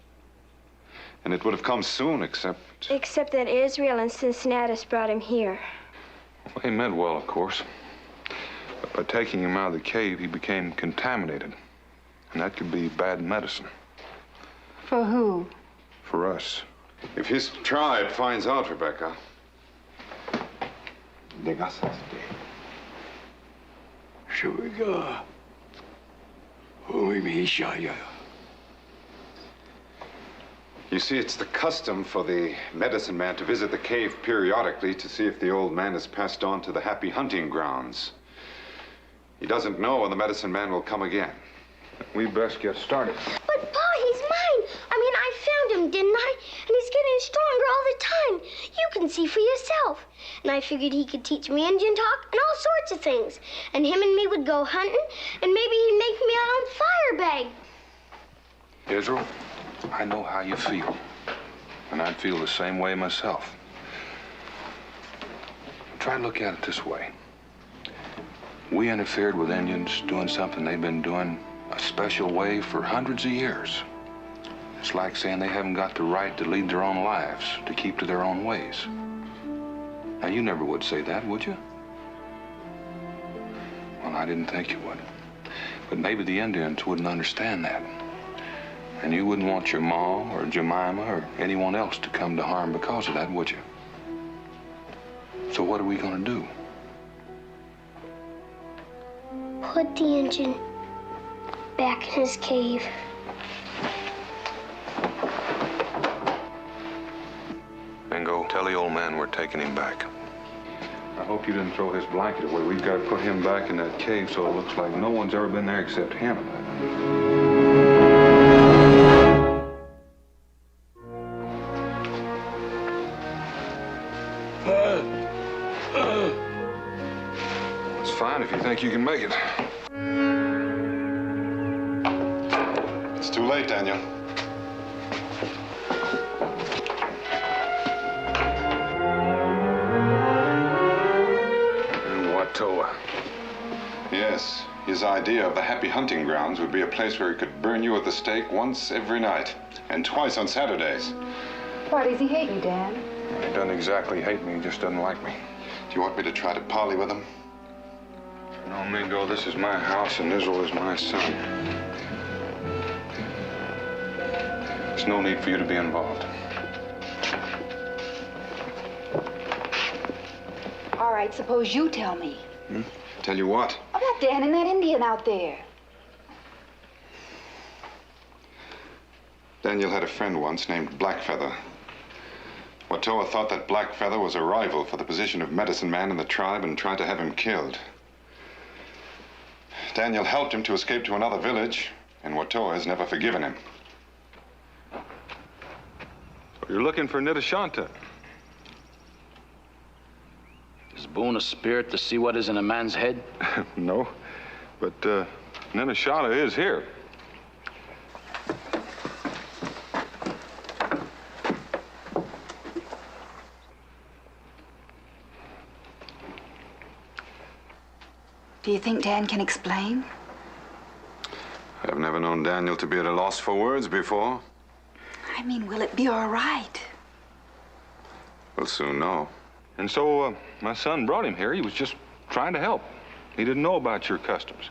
Speaker 14: And it would have come soon, except...
Speaker 12: Except that Israel and Cincinnatus brought him here.
Speaker 19: Well, he meant well, of course. But by taking him out of the cave, he became contaminated. And that could be bad medicine.
Speaker 8: For who?
Speaker 19: For us.
Speaker 14: If his tribe finds out, Rebecca...
Speaker 3: Shuiga. Uimishaya.
Speaker 14: You see, it's the custom for the medicine man to visit the cave periodically to see if the old man has passed on to the happy hunting grounds. He doesn't know when the medicine man will come again.
Speaker 19: We best get started.
Speaker 6: But, Pa, he's mine. I mean, I found him, didn't I? And he's getting stronger all the time. You can see for yourself. And I figured he could teach me Indian talk and all sorts of things. And him and me would go hunting, and maybe he'd make me my own fire bag.
Speaker 19: Israel, I know how you feel. And I'd feel the same way myself. Try to look at it this way. We interfered with Indians doing something they've been doing a special way for hundreds of years. It's like saying they haven't got the right to lead their own lives, to keep to their own ways. Now, you never would say that, would you? Well, I didn't think you would. But maybe the Indians wouldn't understand that. And you wouldn't want your Ma or Jemima or anyone else to come to harm because of that, would you? So what are we gonna do?
Speaker 6: Put the engine back in his cave.
Speaker 19: Then go tell the old man we're taking him back. I hope you didn't throw his blanket away. We've got to put him back in that cave so it looks like no one's ever been there except him. It's fine if you think you can make it.
Speaker 14: It's too late, Daniel.
Speaker 19: Watoa.
Speaker 14: Yes, his idea of the happy hunting grounds would be a place where he could burn you at the stake once every night, and twice on Saturdays.
Speaker 8: Why does he hate you, Dan?
Speaker 19: He doesn't exactly hate me, he just doesn't like me.
Speaker 14: Do you want me to try to parley with him?
Speaker 19: No, Mingo, this is my house and Israel is my son. There's no need for you to be involved.
Speaker 8: All right, suppose you tell me.
Speaker 14: Tell you what?
Speaker 8: About Dan and that Indian out there.
Speaker 14: Daniel had a friend once named Blackfeather. Watoa thought that Blackfeather was a rival for the position of medicine man in the tribe and tried to have him killed. Daniel helped him to escape to another village, and Watoa has never forgiven him.
Speaker 19: You're looking for Nitashanta.
Speaker 3: Is Boone a spirit to see what is in a man's head?
Speaker 19: No, but Nitashanta is here.
Speaker 8: Do you think Dan can explain?
Speaker 14: I've never known Daniel to be at a loss for words before.
Speaker 8: I mean, will it be all right?
Speaker 14: We'll soon know.
Speaker 19: And so, my son brought him here. He was just trying to help. He didn't know about your customs.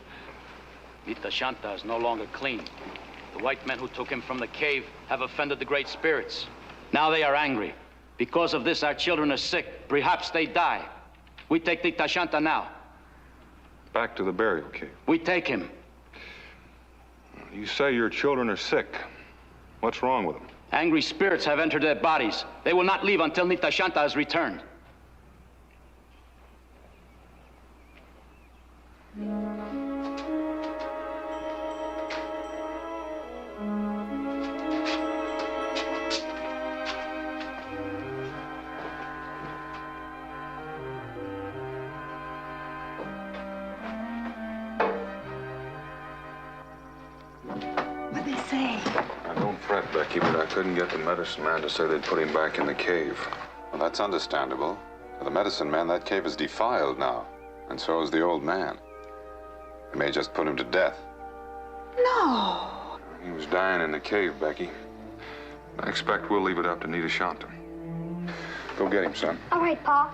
Speaker 3: Nitashanta is no longer clean. The white men who took him from the cave have offended the great spirits. Now they are angry. Because of this, our children are sick. Perhaps they die. We take Nitashanta now.
Speaker 19: Back to the burial cave.
Speaker 3: We take him.
Speaker 19: You say your children are sick. What's wrong with them?
Speaker 3: Angry spirits have entered their bodies. They will not leave until Nitashanta has returned.
Speaker 8: What'd they say?
Speaker 19: Don't fret, Becky, but I couldn't get the medicine man to say they'd put him back in the cave.
Speaker 14: Well, that's understandable. For the medicine man, that cave is defiled now. And so is the old man. They may just put him to death.
Speaker 8: No.
Speaker 19: He was dying in the cave, Becky. I expect we'll leave it up to Nitashanta. Go get him, son.
Speaker 6: All right, Pa.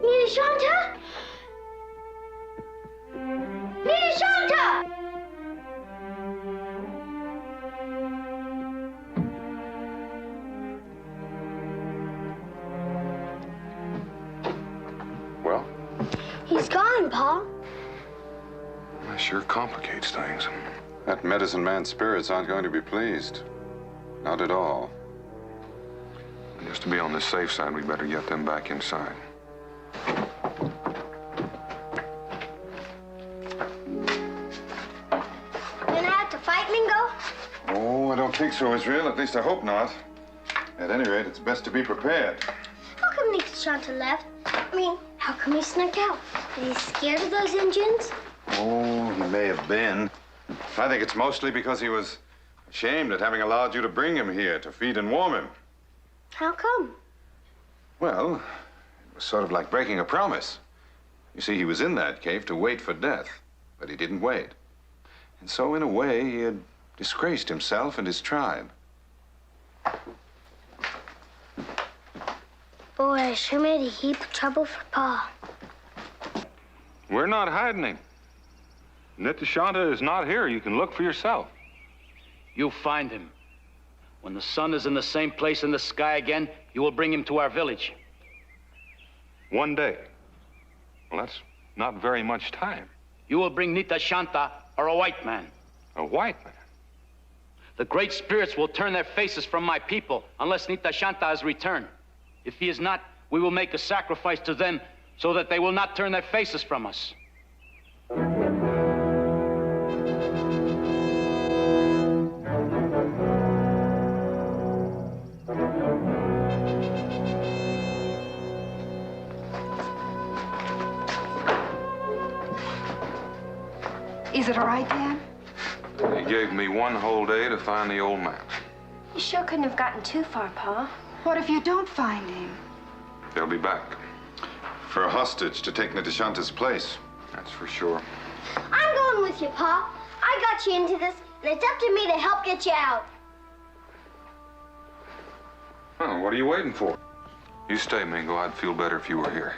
Speaker 6: Nitashanta! Nitashanta!
Speaker 19: Well?
Speaker 6: He's gone, Pa.
Speaker 19: That sure complicates things.
Speaker 14: That medicine man's spirits aren't going to be pleased. Not at all.
Speaker 19: Just to be on the safe side, we better get them back inside.
Speaker 14: think so, Israel. At least I hope not. At any rate, it's best to be prepared.
Speaker 6: How come Nita Shanta left? I mean, how come he snuck out? Is he scared of those Indians?
Speaker 14: Oh, he may have been. I think it's mostly because he was ashamed at having allowed you to bring him here to feed and warm him.
Speaker 6: How come?
Speaker 14: Well, it was sort of like breaking a promise. You see, he was in that cave to wait for death, but he didn't wait. And so, in a way, he had disgraced himself and his tribe.
Speaker 6: Boy, I sure made a heap of trouble for Pa.
Speaker 19: We're not hiding him. Nita Shanta is not here. You can look for yourself.
Speaker 3: You find him. When the sun is in the same place in the sky again, you will bring him to our village.
Speaker 19: One day. Well, that's not very much time.
Speaker 3: You will bring Nita Shanta or a white man.
Speaker 19: A white man?
Speaker 3: The great spirits will turn their faces from my people unless Nita Shanta has returned. If he is not, we will make a sacrifice to them so that they will not turn their faces from us.
Speaker 8: Is it all right, Dan?
Speaker 19: He gave me one whole day to find the old man.
Speaker 13: You sure couldn't have gotten too far, Pa.
Speaker 8: What if you don't find him?
Speaker 19: They'll be back.
Speaker 14: For a hostage to take Nita Shanta's place.
Speaker 19: That's for sure.
Speaker 6: I'm going with you, Pa. I got you into this, and it's up to me to help get you out.
Speaker 19: Oh, what are you waiting for? You stay, Mingo. I'd feel better if you were here.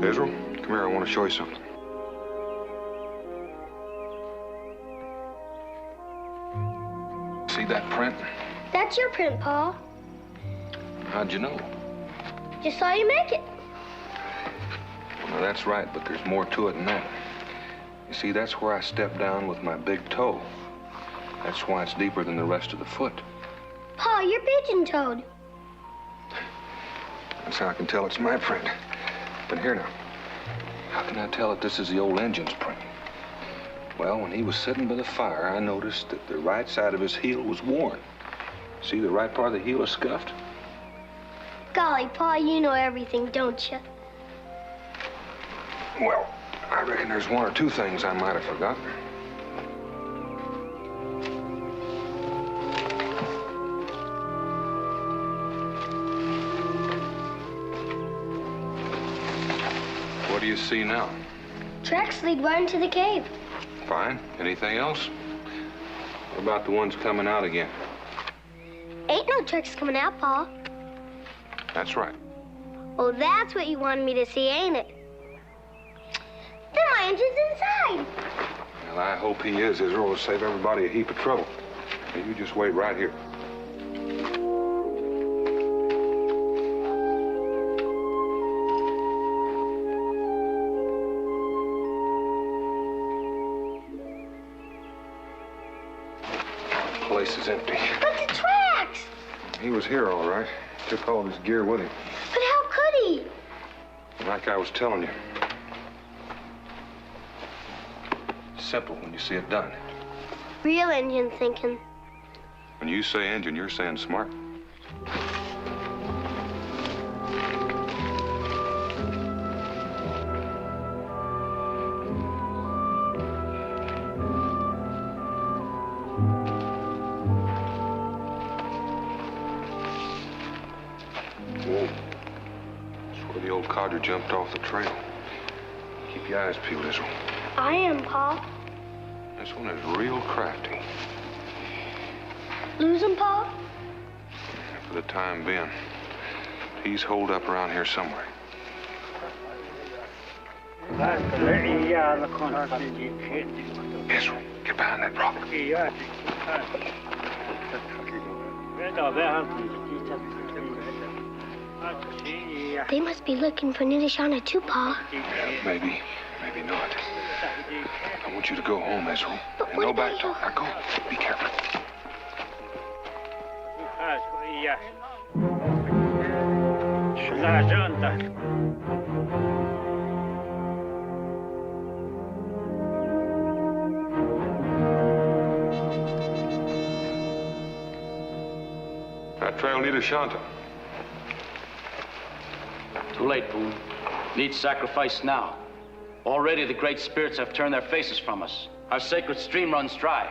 Speaker 19: Israel, come here. I want to show you something. See that print?
Speaker 6: That's your print, Pa.
Speaker 19: How'd you know?
Speaker 6: Just saw you make it.
Speaker 19: Well, that's right, but there's more to it than that. You see, that's where I stepped down with my big toe. That's why it's deeper than the rest of the foot.
Speaker 6: Pa, you're pigeon-toed.
Speaker 19: That's how I can tell it's my print. But here now, how can I tell that this is the old engine's print? Well, when he was sitting by the fire, I noticed that the right side of his heel was worn. See, the right part of the heel is scuffed.
Speaker 6: Golly, Pa, you know everything, don't you?
Speaker 19: Well, I reckon there's one or two things I might have forgotten. What do you see now?
Speaker 6: Tracks lead right into the cave.
Speaker 19: Fine. Anything else? What about the ones coming out again?
Speaker 6: Ain't no tracks coming out, Pa.
Speaker 19: That's right.
Speaker 6: Oh, that's what you wanted me to see, ain't it? Then my engine's inside.
Speaker 19: Well, I hope he is. Israel will save everybody a heap of trouble. Now, you just wait right here. The place is empty.
Speaker 6: But the tracks!
Speaker 19: He was here, all right. Took all of his gear with him.
Speaker 6: But how could he?
Speaker 19: Like I was telling you. Simple when you see it done.
Speaker 6: Real engine thinking.
Speaker 19: When you say engine, you're saying smart. Whoa. That's where the old codger jumped off the trail. Keep your eyes peeled, Israel.
Speaker 6: I am, Pa.
Speaker 19: This one is real crafty.
Speaker 6: Lose him, Pa?
Speaker 19: For the time being. He's holed up around here somewhere. Israel, get behind that rock.
Speaker 6: They must be looking for Nidishana too, Pa.
Speaker 19: Maybe, maybe not. I want you to go home, Israel. And no back talk. Now go. Be careful. That trail needed Shanta.
Speaker 3: Too late, Boone. Need sacrifice now. Already the great spirits have turned their faces from us. Our sacred stream runs dry.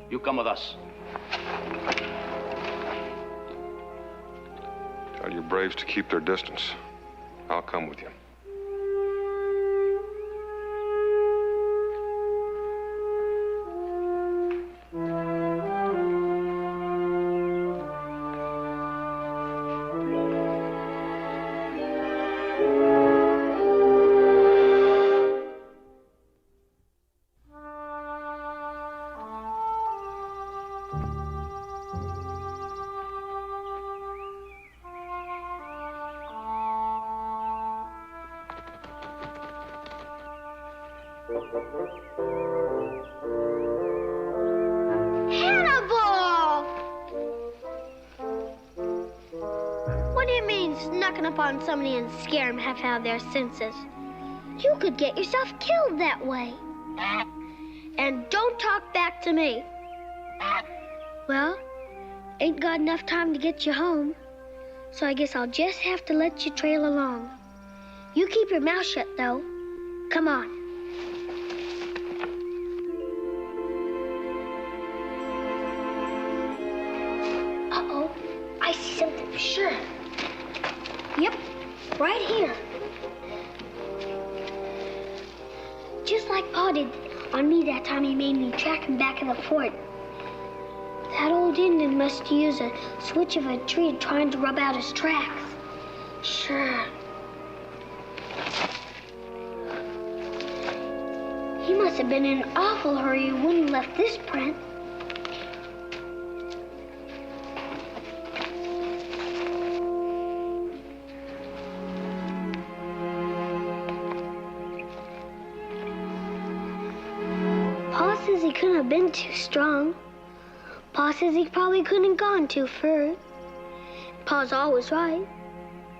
Speaker 3: You come with us.
Speaker 19: Tell your braves to keep their distance. I'll come with you.
Speaker 6: Hannibal! What do you mean, snucking up on somebody and scare them half out of their senses? You could get yourself killed that way. And don't talk back to me. Well, ain't got enough time to get you home, so I guess I'll just have to let you trail along. You keep your mouth shut, though. Come on. Uh-oh, I see something for sure. Yep, right here. Just like Pa did on me that time he made me track him back in the fort. That old Indian must use a switch of a tree trying to rub out his tracks. Sure. He must have been in an awful hurry when he left this print. Pa says he couldn't have been too strong. Pa says he probably couldn't have gone too far. Pa's always right.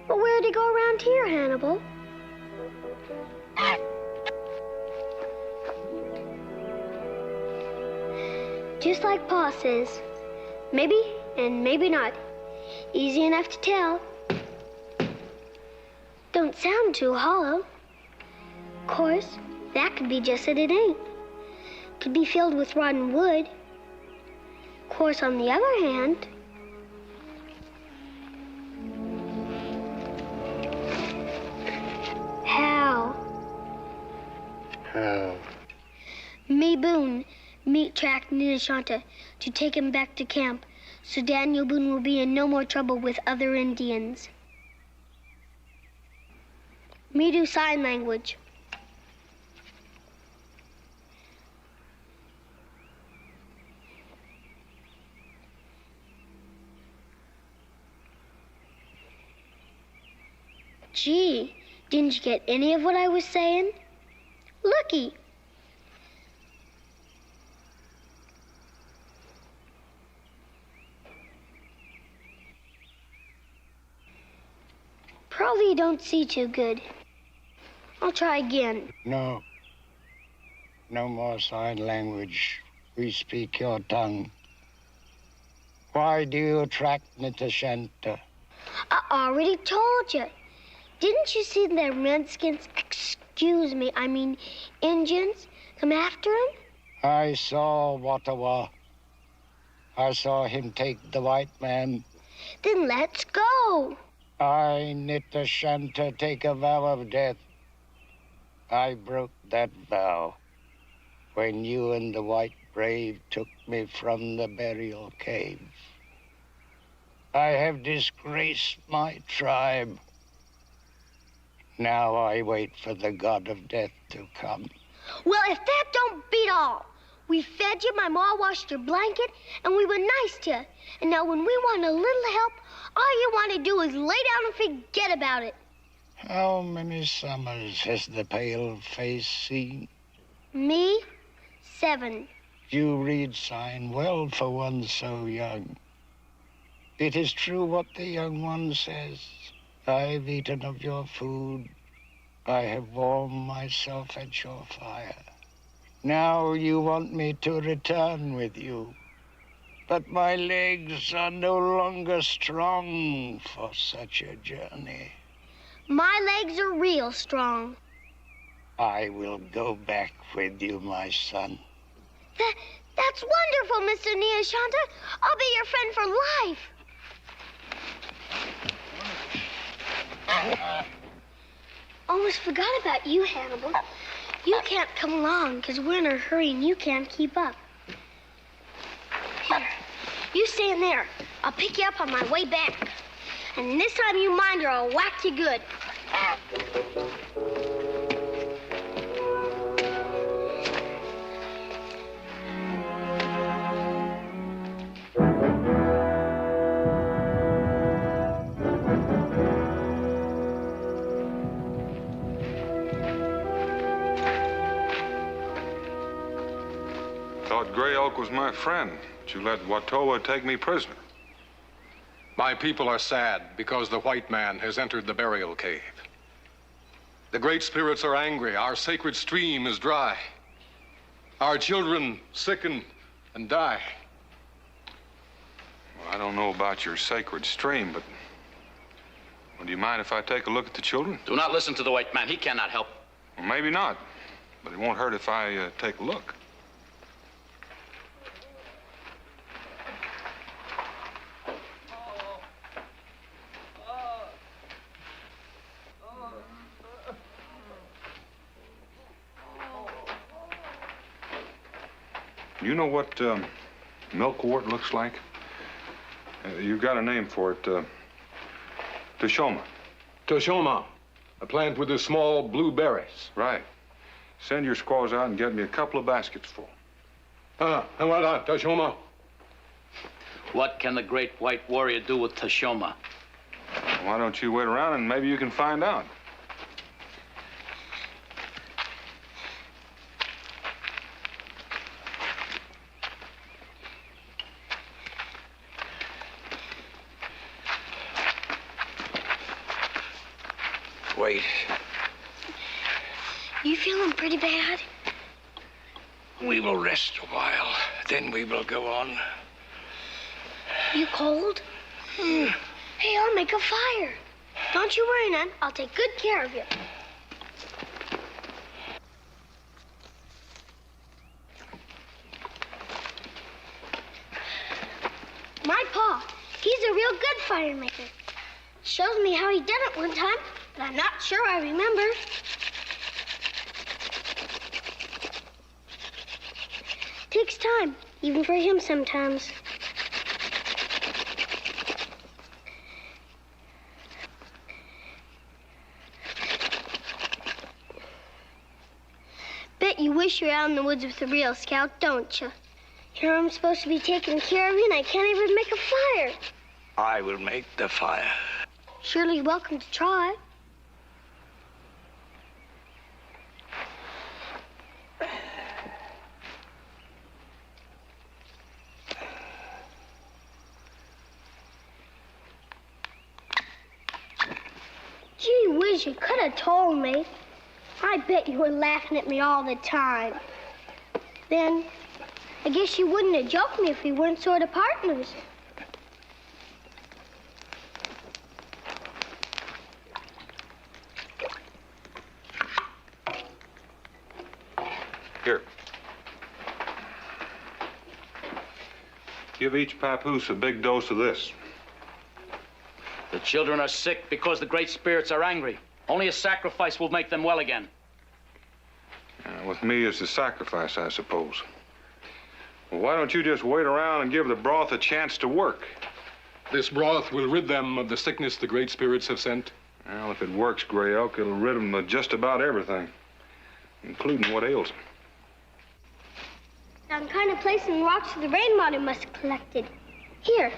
Speaker 6: But where'd he go around here, Hannibal? Just like Pa says. Maybe and maybe not. Easy enough to tell. Don't sound too hollow. Of course, that could be just that it ain't. Could be filled with rotten wood. Of course, on the other hand, how? Me, Boone, meat tracked Nidishanta to take him back to camp, so Daniel Boone will be in no more trouble with other Indians. Me do sign language. Gee, didn't you get any of what I was saying? Looky. Probably you don't see too good. I'll try again.
Speaker 2: No. No more sign language. We speak your tongue. Why do you attract me to Shanta?
Speaker 6: I already told you. Didn't you see the Redskins, excuse me, I mean Indians, come after him?
Speaker 2: I saw Watawa. I saw him take the white man.
Speaker 6: Then let's go.
Speaker 2: I, Nita Shanta, take a vow of death. I broke that vow when you and the white brave took me from the burial cave. I have disgraced my tribe. Now I wait for the god of death to come.
Speaker 6: Well, if that don't beat all. We fed you, my ma washed your blanket, and we were nice to you. And now when we want a little help, all you want to do is lay down and forget about it.
Speaker 2: How many summers has the pale face seen?
Speaker 6: Me? 7.
Speaker 2: You read sign well for one so young. It is true what the young one says. I've eaten of your food. I have warmed myself at your fire. Now you want me to return with you. But my legs are no longer strong for such a journey.
Speaker 6: My legs are real strong.
Speaker 2: I will go back with you, my son.
Speaker 6: That's wonderful, Mr. Niyashanta. I'll be your friend for life. Almost forgot about you, Hannibal. You can't come along because we're in a hurry and you can't keep up. Here, you stay in there. I'll pick you up on my way back. And this time you mind or I'll whack you good.
Speaker 19: Thought Gray Oak was my friend, but you let Watoa take me prisoner.
Speaker 20: My people are sad because the white man has entered the burial cave. The great spirits are angry. Our sacred stream is dry. Our children sicken and die.
Speaker 19: Well, I don't know about your sacred stream, but well, do you mind if I take a look at the children?
Speaker 3: Do not listen to the white man. He cannot help.
Speaker 19: Well, maybe not, but it won't hurt if I take a look. You know what milkwort looks like? You've got a name for it. Toshoma.
Speaker 20: Toshoma, a plant with the small blue berries.
Speaker 19: Right. Send your squaws out and get me a couple of baskets full.
Speaker 20: Toshoma.
Speaker 3: What can the great white warrior do with Toshoma?
Speaker 19: Why don't you wait around and maybe you can find out?
Speaker 2: Wait.
Speaker 6: You feeling pretty bad?
Speaker 2: We will rest a while, then we will go on.
Speaker 6: You cold? Hey, I'll make a fire. Don't you worry, Nan. I'll take good care of you. My pa, he's a real good fire maker. Shows me how he did it one time, but I'm not sure I remember. Takes time, even for him sometimes. wish you were out in the woods with the real Scout, don't you? Here I'm supposed to be taking care of you, and I can't even make a fire.
Speaker 2: I will make the fire.
Speaker 6: Surely you're welcome to try. Gee whiz, you could have told me. I bet you were laughing at me all the time. Then, I guess you wouldn't have joked me if we weren't sort of partners.
Speaker 19: Here. Give each papoose a big dose of this.
Speaker 3: The children are sick because the great spirits are angry. Only a sacrifice will make them well again.
Speaker 19: With me, it's a sacrifice, I suppose. Well, why don't you just wait around and give the broth a chance to work?
Speaker 20: This broth will rid them of the sickness the great spirits have sent.
Speaker 19: Well, if it works, Gray Elk, it'll rid them of just about everything, including what ails them.
Speaker 6: Some kind of place in the rocks where the rainwater must have collected. Here.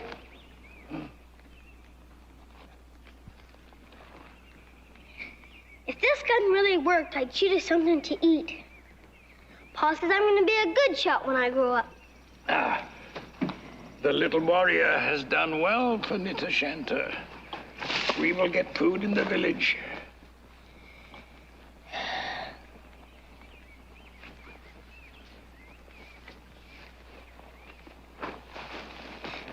Speaker 6: If this gun really worked, I'd shoot us something to eat. Pa says I'm going to be a good shot when I grow up.
Speaker 2: Ah, the little warrior has done well for Nitashanta. We will get food in the village.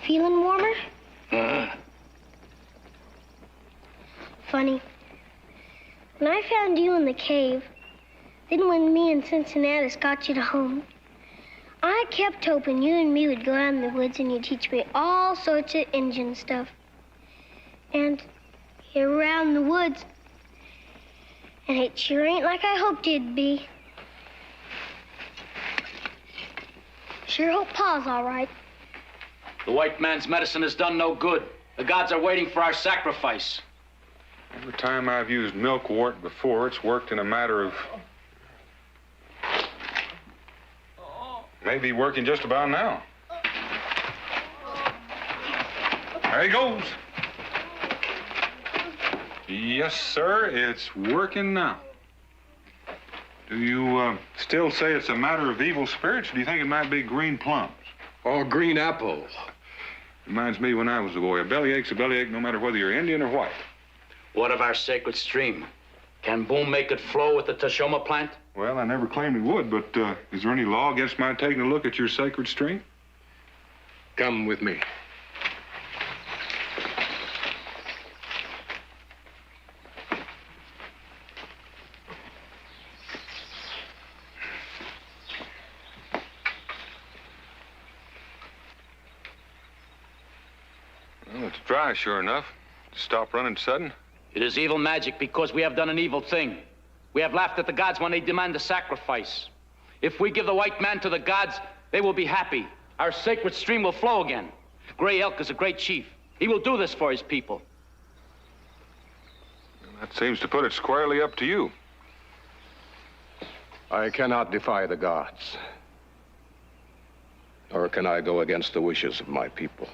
Speaker 6: Feeling warmer? Funny. When I found you in the cave, then when me and Cincinnatus got you to home, I kept hoping you and me would go out in the woods and you'd teach me all sorts of Injun stuff. And here we're out in the woods, and it sure ain't like I hoped it'd be. Sure hope Pa's all right.
Speaker 3: The white man's medicine has done no good. The gods are waiting for our sacrifice.
Speaker 19: Every time I've used milkwort before, it's worked in a matter of... maybe working just about now. There he goes. Yes, sir, it's working now. Do you still say it's a matter of evil spirits, or do you think it might be green plums?
Speaker 20: Or green apple.
Speaker 19: Reminds me when I was a boy. A bellyache's a bellyache no matter whether you're Indian or white.
Speaker 3: What of our sacred stream? Can Boone make it flow with the Tashoma plant?
Speaker 19: Well, I never claimed he would, but is there any law against my taking a look at your sacred stream?
Speaker 20: Come with me.
Speaker 19: Well, it's dry, sure enough. Stop running sudden.
Speaker 3: It is evil magic because we have done an evil thing. We have laughed at the gods when they demand a sacrifice. If we give the white man to the gods, they will be happy. Our sacred stream will flow again. Gray Elk is a great chief. He will do this for his people.
Speaker 19: That seems to put it squarely up to you.
Speaker 20: I cannot defy the gods. Nor can I go against the wishes of my people.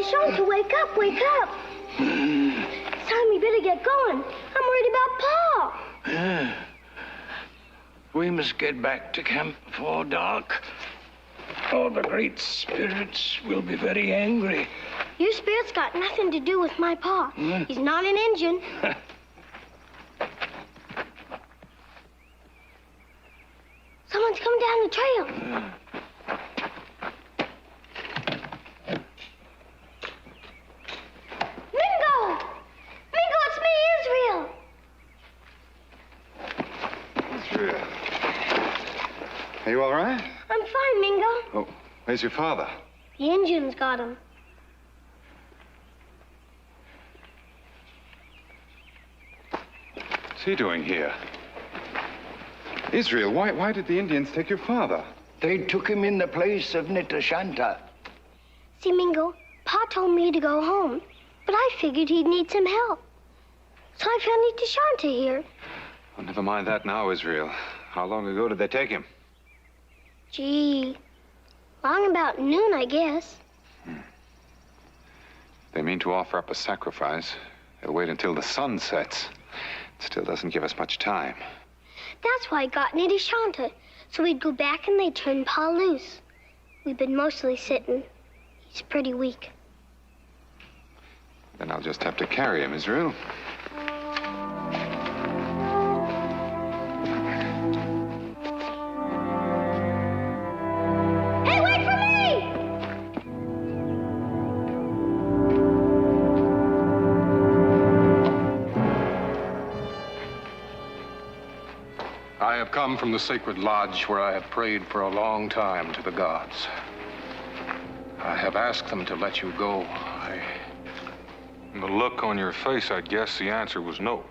Speaker 6: Shanta, wake up, wake up. It's time we better get going. I'm worried about Pa.
Speaker 2: We must get back to camp before dark. All the great spirits will be very angry.
Speaker 6: Your spirits got nothing to do with my Pa. He's not an Injun. Someone's coming down the trail.
Speaker 14: Are you all right?
Speaker 6: I'm fine, Mingo.
Speaker 14: Oh, where's your father?
Speaker 6: The Indians got him.
Speaker 14: What's he doing here? Israel, why did the Indians take your father?
Speaker 2: They took him in the place of Nitashanta.
Speaker 6: See, Mingo, Pa told me to go home, but I figured he'd need some help. So I found Nitashanta here.
Speaker 14: Oh, never mind that now, Israel. How long ago did they take him?
Speaker 6: Gee, long about noon, I guess.
Speaker 14: They mean to offer up a sacrifice. They'll wait until the sun sets. It still doesn't give us much time.
Speaker 6: That's why I got Nitashanta, so we'd go back and they'd turn Pa loose. We've been mostly sitting. He's pretty weak.
Speaker 14: Then I'll just have to carry him, Israel.
Speaker 6: Hey, wait for me!
Speaker 20: I have come from the sacred lodge where I have prayed for a long time to the gods. I have asked them to let you go.
Speaker 19: From the look on your face, I'd guess the answer was no.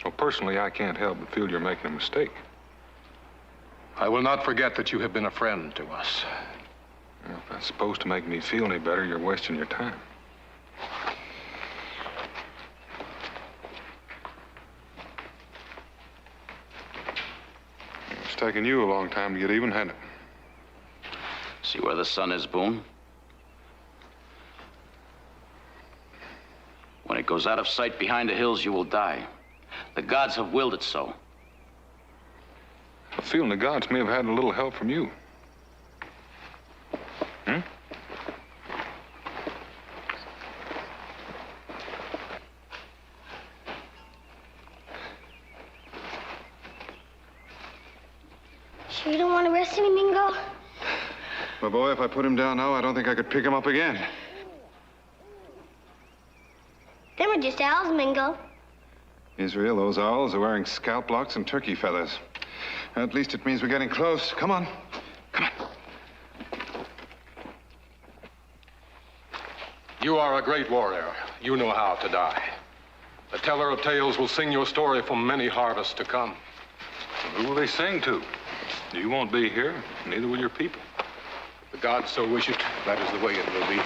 Speaker 19: Well, personally, I can't help but feel you're making a mistake.
Speaker 20: I will not forget that you have been a friend to us.
Speaker 19: Well, if that's supposed to make me feel any better, you're wasting your time. It's taken you a long time to get even, hasn't it?
Speaker 3: See where the sun is, Boone? When it goes out of sight behind the hills, you will die. The gods have willed it so.
Speaker 19: I'm feeling the gods may have had a little help from you. Hmm?
Speaker 6: Sure you don't want to rest any, Mingo?
Speaker 14: My boy, if I put him down now, I don't think I could pick him up again.
Speaker 6: Them are just owls, Mingo.
Speaker 14: Israel, those owls are wearing scalp locks and turkey feathers. At least it means we're getting close. Come on.
Speaker 20: You are a great warrior. You know how to die. The teller of tales will sing your story for many harvests to come.
Speaker 19: Who will they sing to? You won't be here, neither will your people.
Speaker 20: If the gods so wish it, that is the way it will be.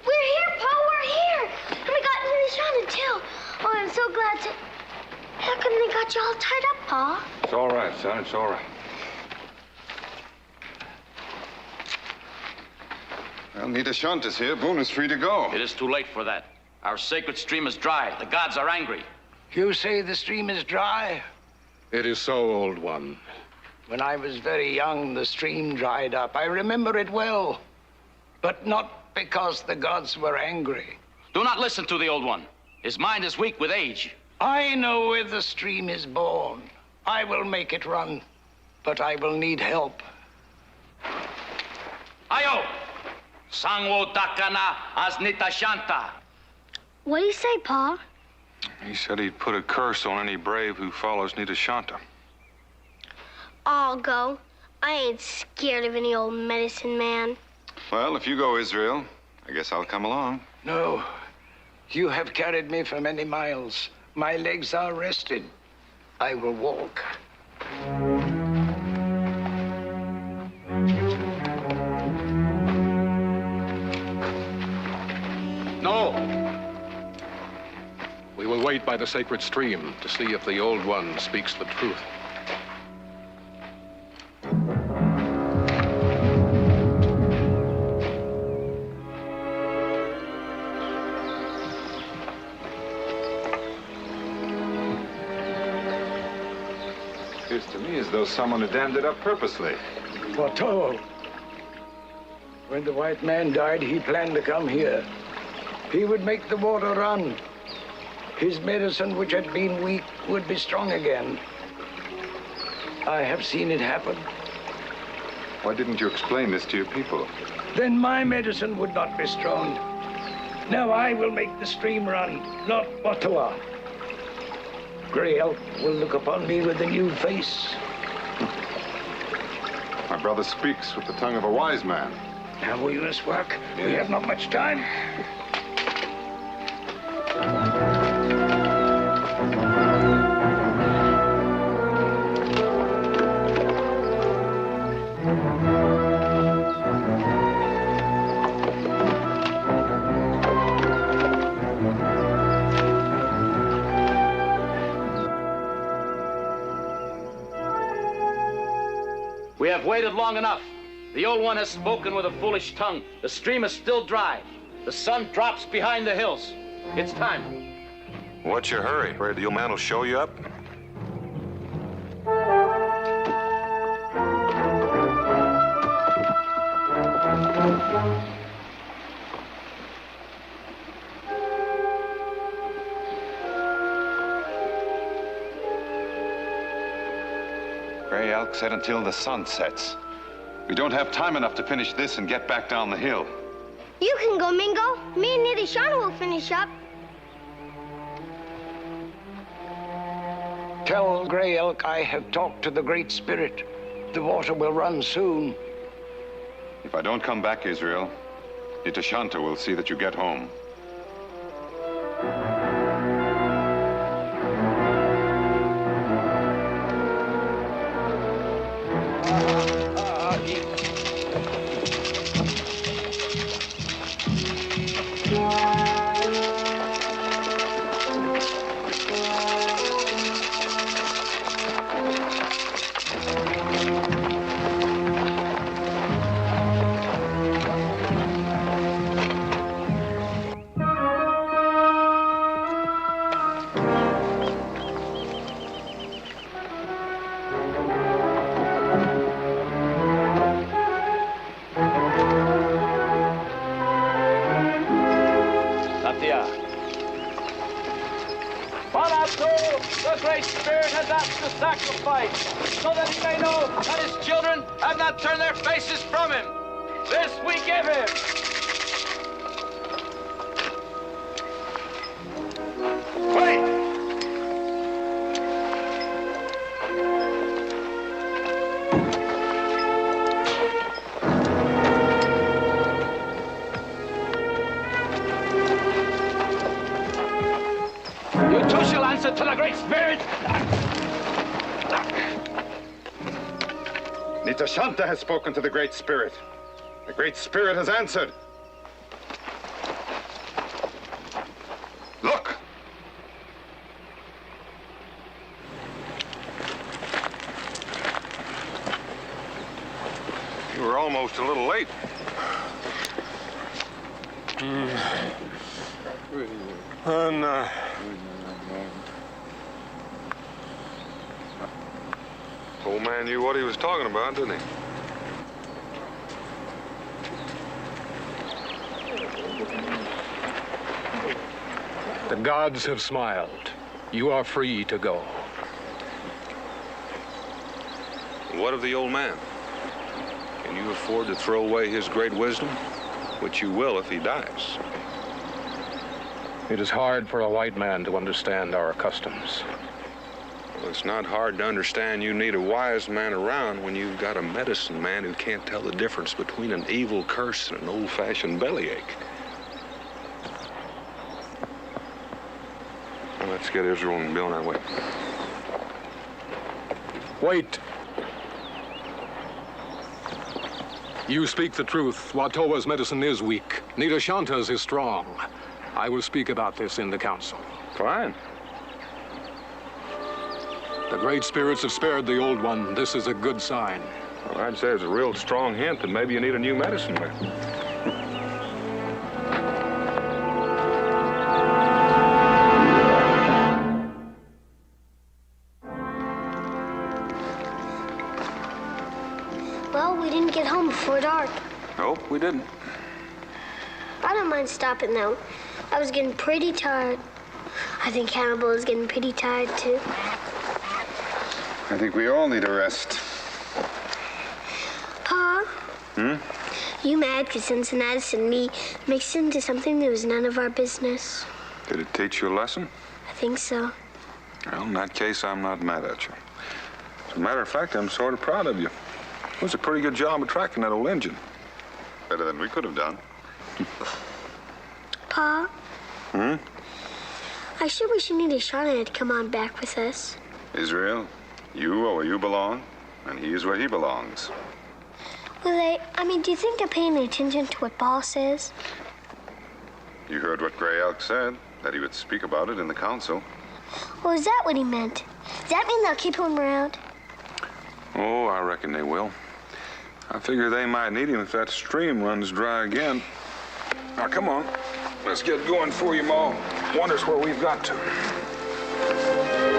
Speaker 6: We're here, Pa, we're here. And we got Nitashanta, too. Oh, I'm so glad to... How come they got you all tied up, Pa?
Speaker 19: It's all right, son. It's all right.
Speaker 14: Well, Nitashanta's here. Boone is free to go.
Speaker 3: It is too late for that. Our sacred stream is dry. The gods are angry.
Speaker 2: You say the stream is dry?
Speaker 20: It is so, old one.
Speaker 2: When I was very young, the stream dried up. I remember it well. But not because the gods were angry.
Speaker 3: Do not listen to the old one. His mind is weak with age.
Speaker 2: I know where the stream is born. I will make it run, but I will need help.
Speaker 3: Ayo! Sangwo Dakana as Nitashanta.
Speaker 6: What do you say, Pa?
Speaker 19: He said he'd put a curse on any brave who follows Nitashanta.
Speaker 6: I'll go. I ain't scared of any old medicine man.
Speaker 14: Well, if you go, Israel, I guess I'll come along.
Speaker 2: No. You have carried me for many miles. My legs are rested. I will walk.
Speaker 20: No! We will wait by the sacred stream to see if the old one speaks the truth.
Speaker 14: Appears to me as though someone had dammed it up purposely.
Speaker 2: Foretold. When the white man died, he planned to come here. He would make the water run. His medicine, which had been weak, would be strong again. I have seen it happen.
Speaker 14: Why didn't you explain this to your people?
Speaker 2: Then my medicine would not be strong. Now I will make the stream run, not Ottawa. Gray Elk will look upon me with a new face.
Speaker 14: My brother speaks with the tongue of a wise man.
Speaker 2: Now we must work. We have not much time.
Speaker 3: We have waited long enough. The old one has spoken with a foolish tongue. The stream is still dry. The sun drops behind the hills. It's time.
Speaker 19: What's your hurry? Afraid the old man will show you up?
Speaker 14: Gray Elk said until the sun sets. We don't have time enough to finish this and get back down the hill.
Speaker 6: You can go, Mingo. Me and Nitty Shauna will finish up.
Speaker 2: Tell Gray Elk I have talked to the Great Spirit. The water will run soon.
Speaker 14: If I don't come back, Israel, Itashanta will see that you get home.
Speaker 3: The Great Spirit has asked the sacrifice, so that he may know that his children have not turned their faces from him. This we give him. Wait! You too shall answer to the Great Spirit.
Speaker 14: Nitashanta has spoken to the Great Spirit. The Great Spirit has answered. Look!
Speaker 19: You were almost a little late. And, old man knew what he was talking about, didn't he?
Speaker 20: The gods have smiled. You are free to go.
Speaker 19: What of the old man? Can you afford to throw away his great wisdom? Which you will if he dies.
Speaker 20: It is hard for a white man to understand our customs.
Speaker 19: Well, it's not hard to understand you need a wise man around when you've got a medicine man who can't tell the difference between an evil curse and an old-fashioned bellyache. Well, let's get Israel and Bill on our way.
Speaker 20: Wait. You speak the truth. Watoa's medicine is weak. Nitashantha's is strong. I will speak about this in the council.
Speaker 19: Fine.
Speaker 20: The Great Spirits have spared the old one. This is a good sign.
Speaker 19: Well, I'd say it's a real strong hint that maybe you need a new medicine man.
Speaker 6: Well, we didn't get home before dark.
Speaker 19: Nope, we didn't.
Speaker 6: I don't mind stopping, though. I was getting pretty tired. I think Hannibal is getting pretty tired, too.
Speaker 14: I think we all need a rest.
Speaker 6: Pa?
Speaker 14: Hmm?
Speaker 6: You mad because Cincinnatus and me mixed into something that was none of our business?
Speaker 19: Did it teach you a lesson?
Speaker 6: I think so.
Speaker 19: Well, in that case, I'm not mad at you. As a matter of fact, I'm sort of proud of you. It was a pretty good job of tracking that old engine.
Speaker 14: Better than we could have done.
Speaker 6: Pa?
Speaker 14: Hmm?
Speaker 6: I sure wish Shauna had come on back with us.
Speaker 14: Israel, you are where you belong, and he is where he belongs.
Speaker 6: Well, do you think they're paying attention to what Paul says?
Speaker 14: You heard what Gray Elk said, that he would speak about it in the council.
Speaker 6: Well, is that what he meant? Does that mean they'll keep him around?
Speaker 19: Oh, I reckon they will. I figure they might need him if that stream runs dry again. Now, come on. Let's get going for you, Ma. Wonders where we've got to.